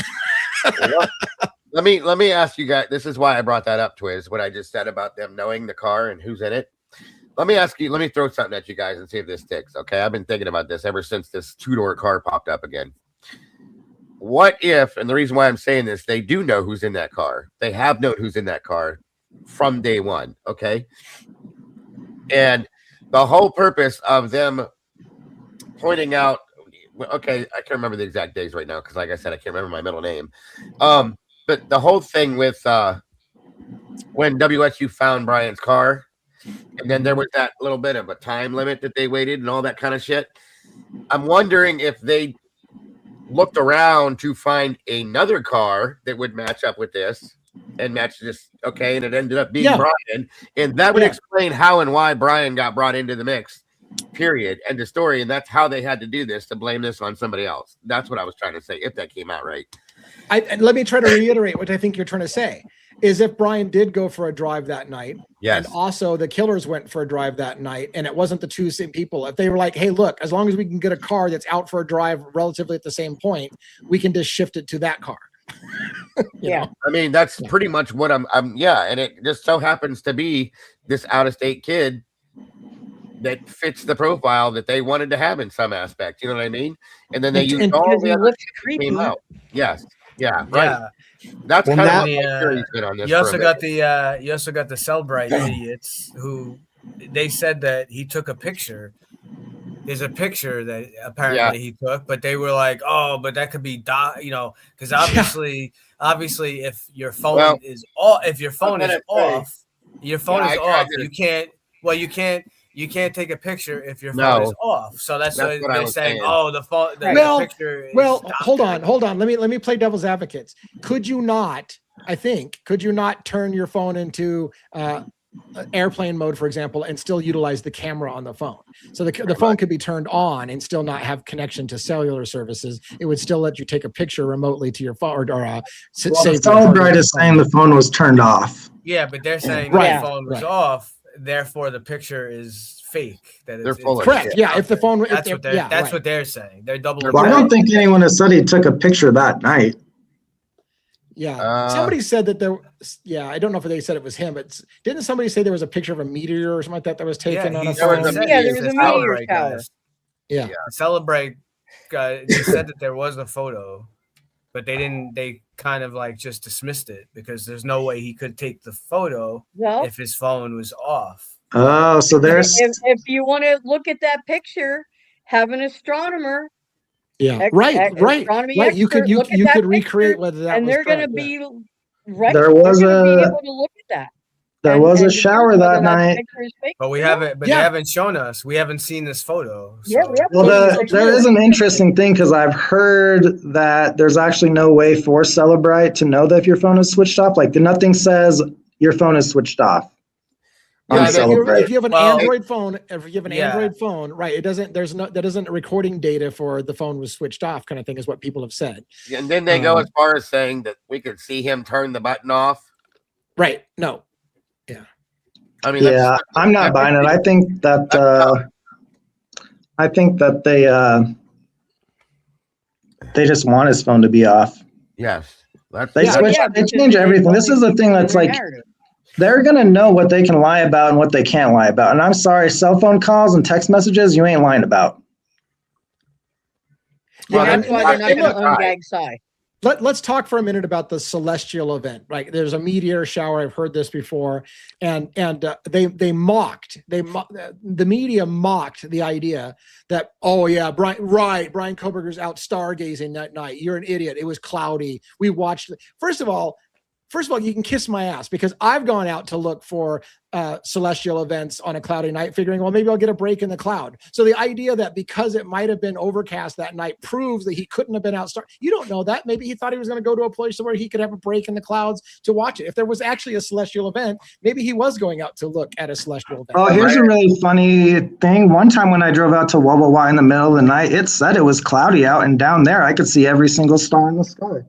Let me ask you guys, this is why I brought that up, Twiz, what I just said about them knowing the car and who's in it. Let me ask you, let me throw something at you guys and see if this sticks. Okay. I've been thinking about this ever since this 2-door car popped up again. What if, and the reason why I'm saying this, they do know who's in that car. They have known who's in that car from day one. Okay. And the whole purpose of them pointing out, okay, I can't remember the exact days right now because, like I said, I can't remember my middle name. But the whole thing with when WSU found Brian's car, and then there was that little bit of a time limit that they waited and all that kind of shit. I'm wondering if they looked around to find another car that would match up with this and match this. Okay. And it ended up being Brian. And that would explain how and why Brian got brought into the mix, period. End of story. And that's how they had to do this, to blame this on somebody else. That's what I was trying to say, if that came out right. Let me try to reiterate what I think you're trying to say. Is if Brian did go for a drive that night, yes, and also the killers went for a drive that night, and it wasn't the two same people, if they were like, hey, look, as long as we can get a car that's out for a drive relatively at the same point, we can just shift it to that car. Yeah. know? I mean, that's pretty much what I'm yeah. And it just so happens to be this out-of-state kid that fits the profile that they wanted to have in some aspect. You know what I mean? And then they used all Because the he other looks shit that creepy. came out. Yes. Yeah. Right. Yeah. That's Well, kind now- of what my theory's been on this. You for a also minute. got the Cellbrite idiots who they said that he took a picture. There's a picture that apparently he took, but they were like, "Oh, but that could be, because obviously, if your phone is off, your phone is off. You can't. Well, you can't take a picture if your phone is off. So that's what what I they're was saying. saying. Oh, the phone. Well, the picture. Is hold on. Let me play devil's advocate. Could you not turn your phone into airplane mode, for example, and still utilize the camera on the phone? So the phone could be turned on and still not have connection to cellular services. It would still let you take a picture remotely to your phone The Cellbrite is saying the phone was turned off. Yeah, but they're saying Right, the phone was right. off, therefore the picture is fake. That They're full of correct. shit. Yeah, if the phone, That's what they're saying. They're double. Well, I don't think anyone has said he took a picture that night. Yeah, somebody said that there. Yeah, I don't know if they said it was him, but didn't somebody say there was a picture of a meteor or something like that was taken on a there phone? was a meteor Cellbrite shower. guys. Yeah. The Cellbrite guy, they said that there was a photo, but they didn't. They kind of like just dismissed it because there's no way he could take the photo Well, if his phone was off. Oh, so there's if you want to look at that picture, have an astronomer. Yeah, astronomy right. You could expert look at that recreate picture, whether that and was they're going to correct, be Right. There We're was gonna be a able to look at that. there was a determine shower whether that that night. picture is fake But we or not. haven't. But Yeah. they haven't shown us. We haven't seen this photo. Yeah, so- we have Well, photos there is an interesting thing because I've heard that there's actually no way for Celebrite to know that if your phone is switched off. Like nothing says your phone is switched off. Yeah, on if you Celebrite. have an Well, Android phone, if you have an yeah. Android phone, right? It doesn't. There's no. That isn't recording data for the phone was switched off, kind of thing, is what people have said. And then they go as far as saying that we could see him turn the button off. Right? No. I mean, Yeah, I'm not buying it. I think that they just want his phone to be off. yes, that's They Yeah. switch. Yeah, They because change it is everything. what This they is the thing in that's their like narrative. they're gonna know what they can lie about and what they can't lie about. And I'm sorry, cell phone calls and text messages, you ain't lying about. Yeah, And that's why they're not and going to look, ungag Psy. let's talk for a minute about the celestial event. Right? There's a meteor shower. I've heard this before, and they mocked. The media mocked the idea that, oh yeah, Brian Koberger's out stargazing that night. You're an idiot. It was cloudy. We watched. First of all, you can kiss my ass, because I've gone out to look for celestial events on a cloudy night, figuring, well, maybe I'll get a break in the cloud. So the idea that because it might have been overcast that night proves that he couldn't have been out. You don't know that. Maybe he thought he was going to go to a place where he could have a break in the clouds to watch it. If there was actually a celestial event, maybe he was going out to look at a celestial event. Oh, here's a really funny thing. One time when I drove out to Wawa in the middle of the night, it said it was cloudy out, and down there I could see every single star in the sky.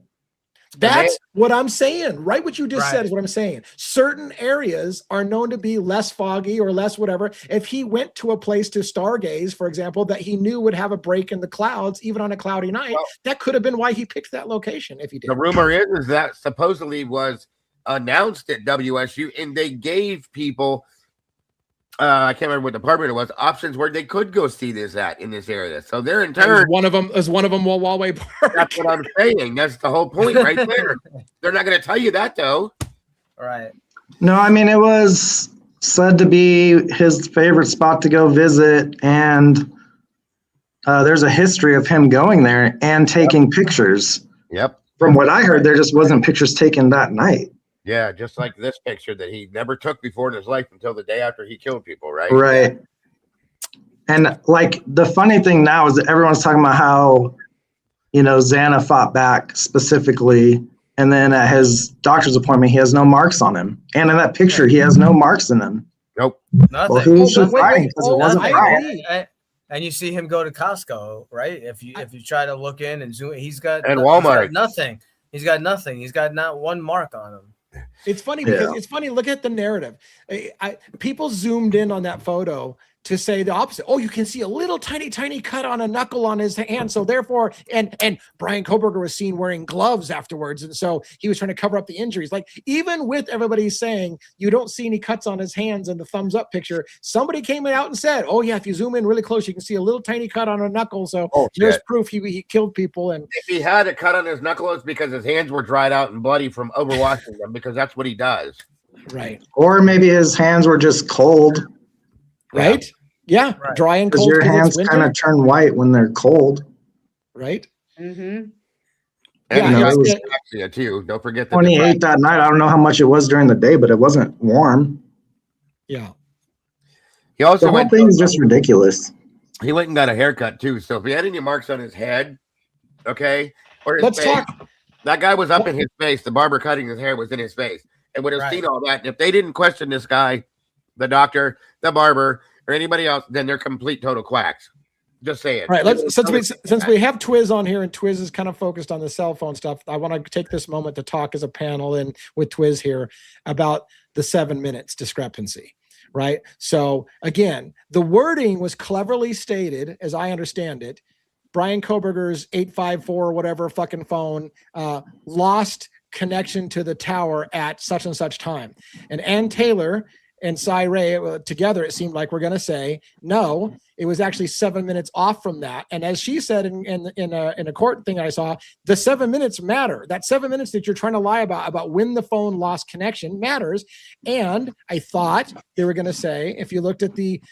That's what I'm saying. Right? What you just Right. said is what I'm saying. Certain areas are known to be less foggy or less whatever. If he went to a place to stargaze, for example, that he knew would have a break in the clouds, even on a cloudy night, that could have been why he picked that location if he did. the rumor is that supposedly was announced at WSU, and they gave people, I can't remember what department it was, options where they could go see this in this area. So they're in turn. One of them Wallway Park. That's what I'm saying. That's the whole point right there. They're not going to tell you that though. Right. No, I mean, it was said to be his favorite spot to go visit, and there's a history of him going there and taking pictures. Yep. From what I heard, there just wasn't pictures taken that night. Yeah, just like this picture that he never took before in his life until the day after he killed people, right? Right. And like the funny thing now is that everyone's talking about how, Xana fought back specifically. And then at his doctor's appointment, he has no marks on him. And in that picture, he has no marks in him. Nope. Nothing. Well, who's she wait, fighting? Because it wasn't I Brian. agree. And you see him go to Costco, right? If you try to look in and zoom, he's got And Walmart. nothing. He's got nothing. He's got not one mark on him. It's funny because it's funny. Look at the narrative. People zoomed in on that photo to say the opposite. Oh, you can see a little tiny cut on a knuckle on his hand. So therefore, and Brian Koberger was seen wearing gloves afterwards. And so he was trying to cover up the injuries. Like, even with everybody saying you don't see any cuts on his hands in the thumbs up picture, somebody came out and said, oh yeah, if you zoom in really close, you can see a little tiny cut on a knuckle. So there's proof he killed people. And if he had a cut on his knuckle, it's because his hands were dried out and bloody from overwashing them, because that's what he does. right. Or maybe his hands were just cold. Right. Yeah. Right. Dry and Because cold. your 'cause it's hands winter, kind of turn white when they're cold. right. Mm-hmm. And Yeah, he it got was- dyslexia too. Don't forget the 28 that night. I don't know how much it was during the day, but it wasn't warm. Yeah. He also The whole went. thing's just ridiculous. He went and got a haircut too. So if he had any marks on his head, okay, or his Let's face, talk. that guy was up in his face. The barber cutting his hair was in his face, and would have Right. seen all that. And if they didn't question this guy, the doctor, the barber, or anybody else, then they're complete total quacks. Just saying. Right. Since we have Twiz on here and Twiz is kind of focused on the cell phone stuff, I want to take this moment to talk as a panel and with Twiz here about the 7 minutes discrepancy. Right. So again, the wording was cleverly stated, as I understand it. Brian Koberger's 854 or whatever fucking phone lost connection to the tower at such and such time. And Ann Taylor and Cy Ray together, it seemed like we're going to say, no, It was actually 7 minutes off from that. And as she said in a court thing I saw, the 7 minutes matter. That 7 minutes that you're trying to lie about when the phone lost connection matters. And I thought they were going to say, if you looked at the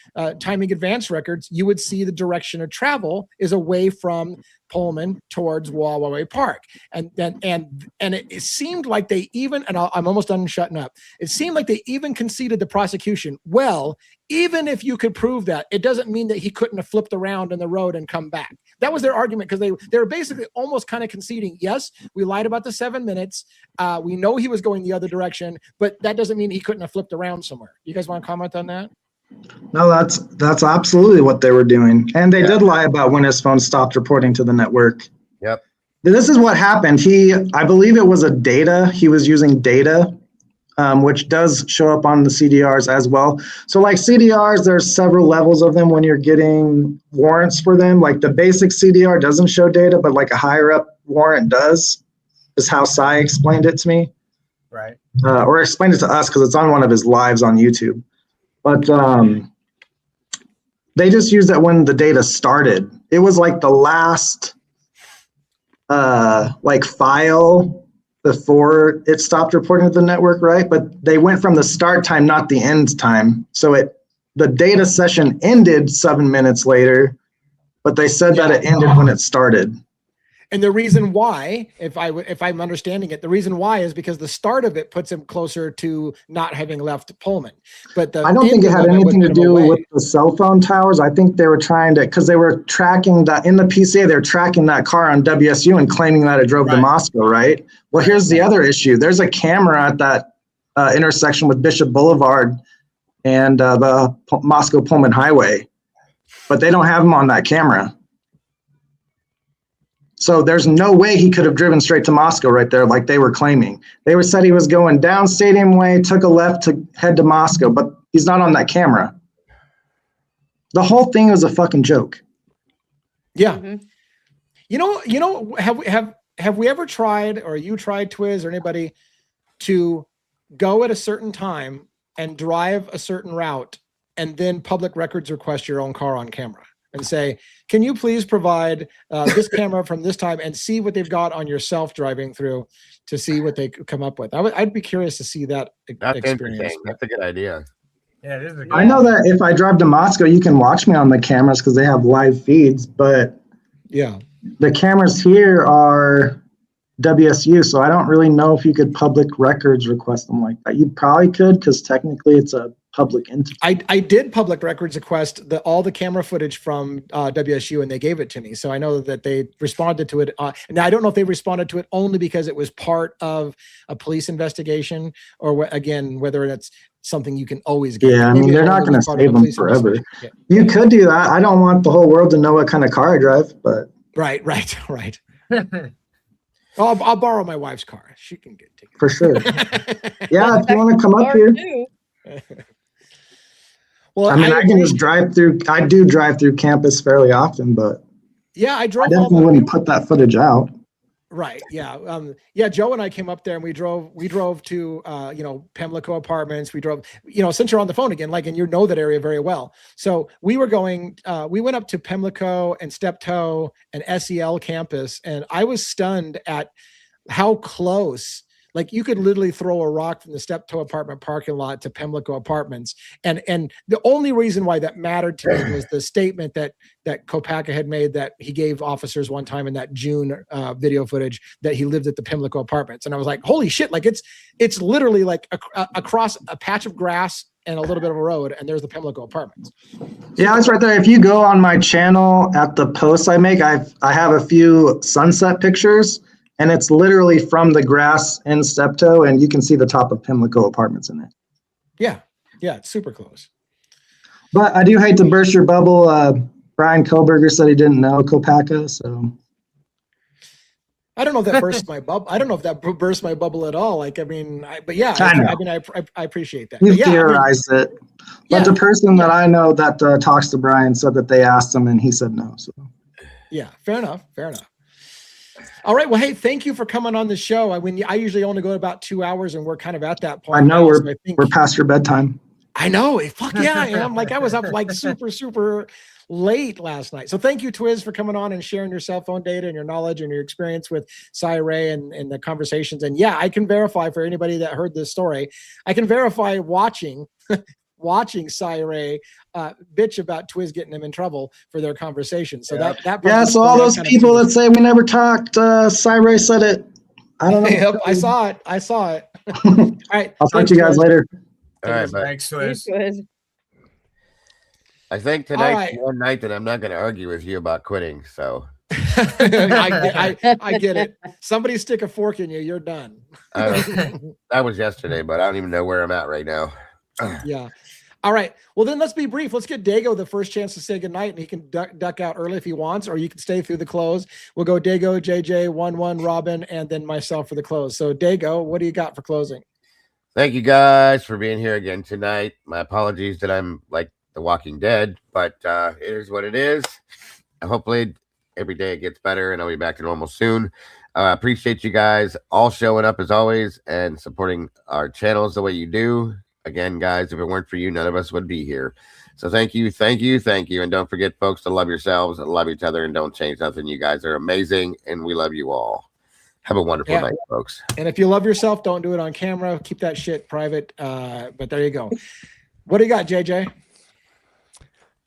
timing advance records, you would see the direction of travel is away from Pullman towards Wallaway Park. And it seemed like they even, and I'm almost done shutting up. It seemed like they even conceded the prosecution. Well, even if you could prove that, it doesn't mean that he couldn't have flipped around in the road and come back. That was their argument, because they were basically almost kind of conceding, yes, we lied about the 7 minutes. We know he was going the other direction, but that doesn't mean he couldn't have flipped around somewhere. You guys want to comment on that? No, that's absolutely what they were doing. And they did lie about when his phone stopped reporting to the network. Yep. This is what happened. I believe it was a data. He was using data, which does show up on the CDRs as well. So like CDRs, there's several levels of them when you're getting warrants for them. Like the basic CDR doesn't show data, but like a higher up warrant does, is how Cy explained it to me. Right. Or explained it to us, because it's on one of his lives on YouTube. But they just used that when the data started. It was like the last like file before it stopped reporting to the network, right? But they went from the start time, not the end time. So the data session ended 7 minutes later, but they said that it ended when it started. And the reason why, if I'm understanding it, the reason why is because the start of it puts him closer to not having left Pullman. But I don't think it had anything to do with the cell phone towers. I think they were trying to, because they were tracking that in the PCA, they're tracking that car on WSU and claiming that it drove to Moscow, right? Well, here's the other issue. There's a camera at that intersection with Bishop Boulevard and the Moscow Pullman Highway, but they don't have him on that camera. So there's no way he could have driven straight to Moscow right there like they were claiming. They said he was going down Stadium Way, took a left to head to Moscow, but he's not on that camera. The whole thing was a fucking joke. Yeah. Mm-hmm. You know, have we ever tried, or you tried, Twiz, or anybody, to go at a certain time and drive a certain route and then public records request your own car on camera and say, can you please provide this camera from this time, and see what they've got on yourself driving through to see what they come up with? I'd be curious to see that experience. That's a good idea. Yeah, it is. I know that if I drive to Moscow, you can watch me on the cameras because they have live feeds, but yeah, the cameras here are WSU, so I don't really know if you could public records request them like that. You probably could, because technically it's a public entity. I did public records request all the camera footage from WSU, and they gave it to me. So I know that they responded to it. Now I don't know if they responded to it only because it was part of a police investigation, or whether it's something you can always get. Yeah, I mean, they're not going to save them forever. Yeah. You could do that. I don't want the whole world to know what kind of car I drive, but right. I'll borrow my wife's car. She can take it. For sure. Yeah, if you want to come up here. Well, I mean, I can just drive through. I do drive through campus fairly often, but yeah, I drove. I definitely wouldn't put that footage out. Right. Yeah. Yeah. Joe and I came up there and we drove to, Pimlico Apartments. We drove, since you're on the phone again, and you know that area very well. So we were we went up to Pimlico and Steptoe and SEL campus. And I was stunned at how close, you could literally throw a rock from the Steptoe apartment parking lot to Pimlico Apartments. And the only reason why that mattered to me was the statement that Kopacka had made, that he gave officers one time in that June video footage, that he lived at the Pimlico Apartments. And I was like, holy shit, it's literally across a patch of grass and a little bit of a road, and there's the Pimlico Apartments. Yeah, it's right there. If you go on my channel at the posts I make, I have a few sunset pictures, and it's literally from the grass in Steptoe, and you can see the top of Pimlico Apartments in it. Yeah, it's super close. But I do hate to burst your bubble. Brian Koberger said he didn't know Kopacka, so. I don't know if that burst my bubble. I don't know if that burst my bubble at all. I appreciate that. You theorized it. But the person that I know that talks to Brian said that they asked him and he said no. So. Yeah, fair enough. All right. Well, hey, thank you for coming on the show. I usually only go about 2 hours, and we're kind of at that point. I know we're past your bedtime. I know. Fuck yeah, I am. Like I was up like super late last night. So thank you, Twiz, for coming on and sharing your cell phone data and your knowledge and your experience with Ray and the conversations. And yeah, I can verify for anybody that heard this story, I can verify watching watching Ray bitch about Twiz getting him in trouble for their conversation. So that yeah. So all those people that say we never talked, Ray said it. I don't know. Yep, I saw it. All right. I'll talk to you guys later. All right, Thanks, Twiz. I think tonight's one night that I'm not going to argue with you about quitting. So I get it. Somebody stick a fork in you, you're done. That was yesterday, but I don't even know where I'm at right now. Yeah. All right. Well, then let's be brief. Let's get Dago the first chance to say goodnight, and he can duck out early if he wants, or you can stay through the close. We'll go Dago, JJ, 1-1, Robin, and then myself for the close. So Dago, what do you got for closing? Thank you guys for being here again tonight. My apologies that I'm like The Walking Dead, but it is what it is. Hopefully every day it gets better and I'll be back to normal soon. Appreciate you guys all showing up as always and supporting our channels the way you do. Again, guys, if it weren't for you, none of us would be here. So thank you. And don't forget, folks, to love yourselves and love each other and don't change nothing. You guys are amazing and we love you all. Have a wonderful night, folks. And if you love yourself, don't do it on camera. Keep that shit private. But there you go. What do you got, JJ?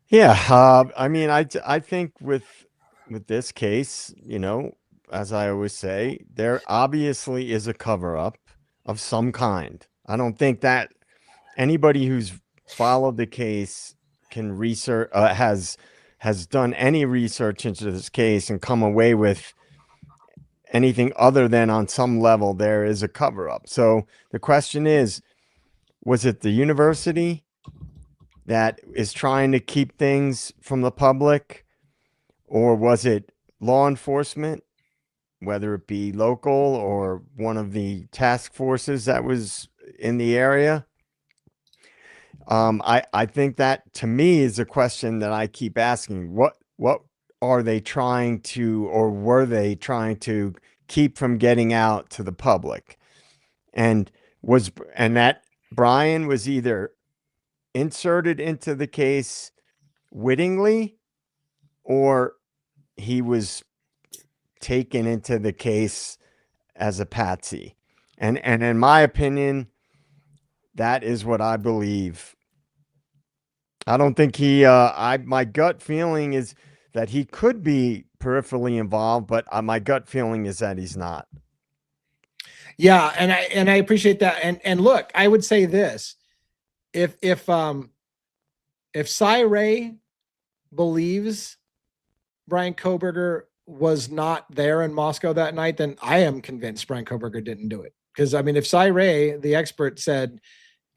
Yeah, I mean, I think with this case, you know, as I always say, there obviously is a cover-up of some kind. I don't think that anybody who's followed the case can research has done any research into this case and come away with anything other than on some level there is a cover-up. So the question is, was it the university that is trying to keep things from the public, or was it law enforcement, whether it be local or one of the task forces that was in the area? I think that, to me, is a question that I keep asking. What are they trying to, or were they trying to keep from getting out to the public? And that Brian was either inserted into the case wittingly, or he was taken into the case as a patsy. And in my opinion, that is what I believe. I don't think my gut feeling is that he could be peripherally involved, but my gut feeling is that he's not. Yeah, and I appreciate that. And look, I would say this: if Ray believes Brian Kohberger was not there in Moscow that night, then I am convinced Brian Kohberger didn't do it. Because I mean, if Ray, the expert, said,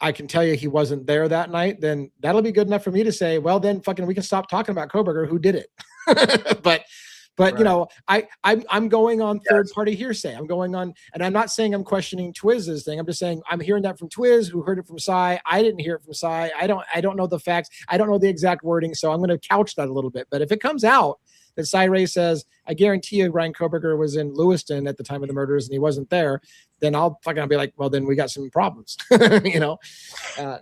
I can tell you he wasn't there that night, then that'll be good enough for me to say, well, then fucking we can stop talking about Kohberger, who did it. but right. You know, I'm going on third party hearsay. I'm going on, and I'm not saying I'm questioning Twiz's thing. I'm just saying I'm hearing that from Twiz, who heard it from Cy. I didn't hear it from Cy. I don't know the facts. I don't know the exact wording. So I'm going to couch that a little bit. But if it comes out that Ray says, I guarantee you Brian Kohberger was in Lewiston at the time of the murders and he wasn't there, then I'll be like, well, then we got some problems, you know?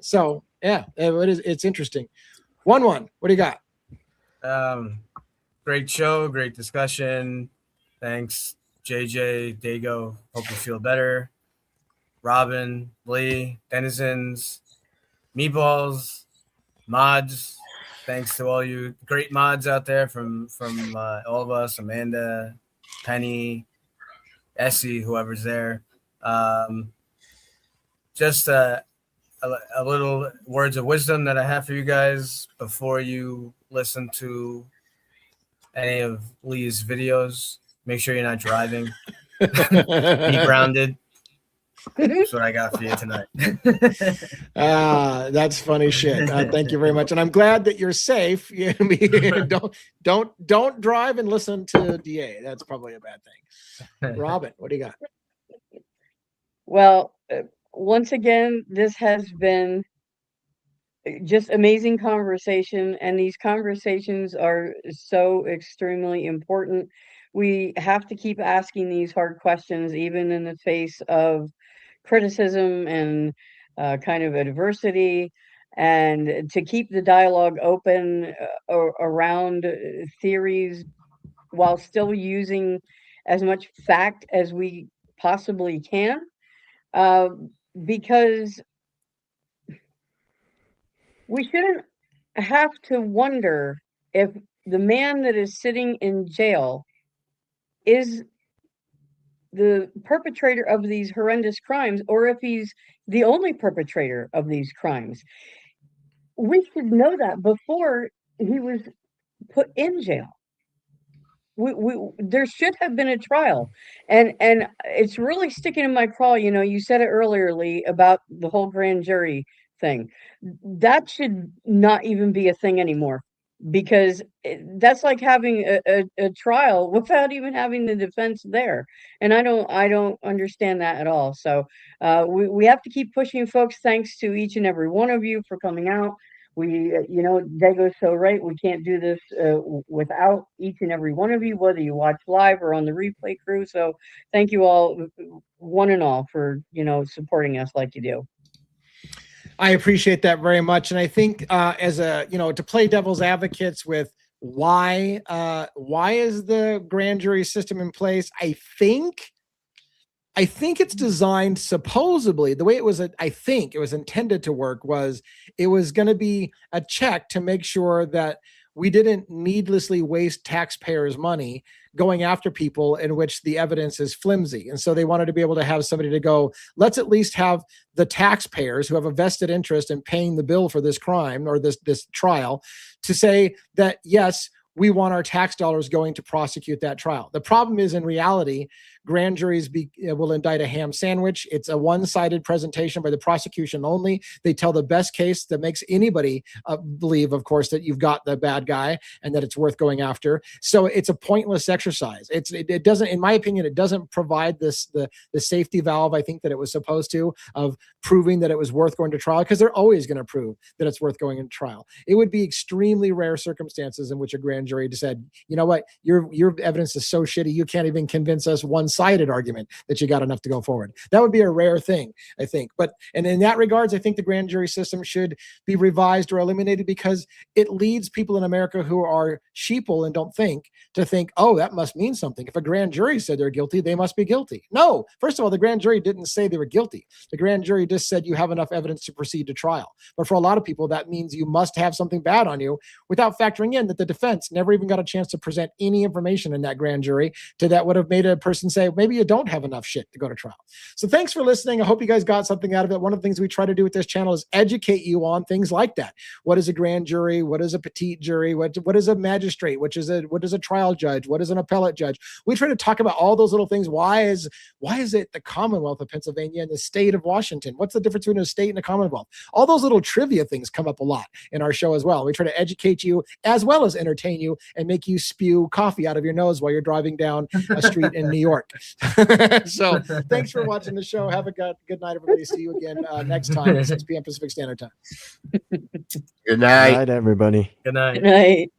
So yeah, it's interesting. 1-1, what do you got? Great show, great discussion. Thanks, JJ, Dago. Hope you feel better. Robin, Lee, denizens, meatballs, mods. Thanks to all you great mods out there from all of us, Amanda, Penny, Essie, whoever's there. Just a little words of wisdom that I have for you guys before you listen to any of Lee's videos. Make sure you're not driving. Be grounded. That's what I got for you tonight. That's funny shit. Thank you very much, and I'm glad that you're safe. Don't drive and listen to DA. That's probably a bad thing. Robin, what do you got? Well, once again, this has been just amazing conversation, and these conversations are so extremely important. We have to keep asking these hard questions, even in the face of criticism and kind of adversity. and to keep the dialogue open around theories while still using as much fact as we possibly can, because we shouldn't have to wonder if the man that is sitting in jail is the perpetrator of these horrendous crimes, or if he's the only perpetrator of these crimes. We should know that before he was put in jail. There should have been a trial, and it's really sticking in my craw. You know, you said it earlier, Lee, about the whole grand jury thing. That should not even be a thing anymore, because that's like having a trial without even having the defense there, and I don't understand that at all. So we have to keep pushing, folks. Thanks to each and every one of you for coming out. We, you know, Dago's so right. We can't do this without each and every one of you, whether you watch live or on the replay crew. So thank you all, one and all, for, you know, supporting us like you do. I appreciate that very much. And I think as a, you know, to play devil's advocates with why is the grand jury system in place? I think it's designed, supposedly, the way it was, I think it was intended to work, was it was going to be a check to make sure that we didn't needlessly waste taxpayers' money going after people in which the evidence is flimsy. And so they wanted to be able to have somebody to go, let's at least have the taxpayers who have a vested interest in paying the bill for this crime or this trial to say that, yes, we want our tax dollars going to prosecute that trial. The problem is, in reality, grand juries will indict a ham sandwich. It's a one-sided presentation by the prosecution only. They tell the best case that makes anybody believe, of course, that you've got the bad guy and that it's worth going after. So it's a pointless exercise. It doesn't, in my opinion, it doesn't provide the safety valve I think that it was supposed to, of proving that it was worth going to trial, because they're always going to prove that it's worth going into trial. It would be extremely rare circumstances in which a grand jury said, you know what, your evidence is so shitty, you can't even convince us one-sided argument that you got enough to go forward. That would be a rare thing, I think. And in that regards, I think the grand jury system should be revised or eliminated, because it leads people in America who are sheeple and don't think to think, oh, that must mean something. If a grand jury said they're guilty, they must be guilty. No, first of all, the grand jury didn't say they were guilty. The grand jury just said you have enough evidence to proceed to trial. But for a lot of people, that means you must have something bad on you, without factoring in that the defense never even got a chance to present any information in that grand jury that would have made a person say, maybe you don't have enough shit to go to trial. So thanks for listening. I hope you guys got something out of it. One of the things we try to do with this channel is educate you on things like that. What is a grand jury? What is a petite jury? What is a magistrate? What is a trial judge? What is an appellate judge? We try to talk about all those little things. Why is it the Commonwealth of Pennsylvania and the state of Washington? What's the difference between a state and a Commonwealth? All those little trivia things come up a lot in our show as well. We try to educate you as well as entertain you and make you spew coffee out of your nose while you're driving down a street in New York. So thanks for watching the show. Have a good night, everybody. See you again next time at 6 p.m. Pacific Standard Time. Good night. Good night, everybody. Good night. Good night.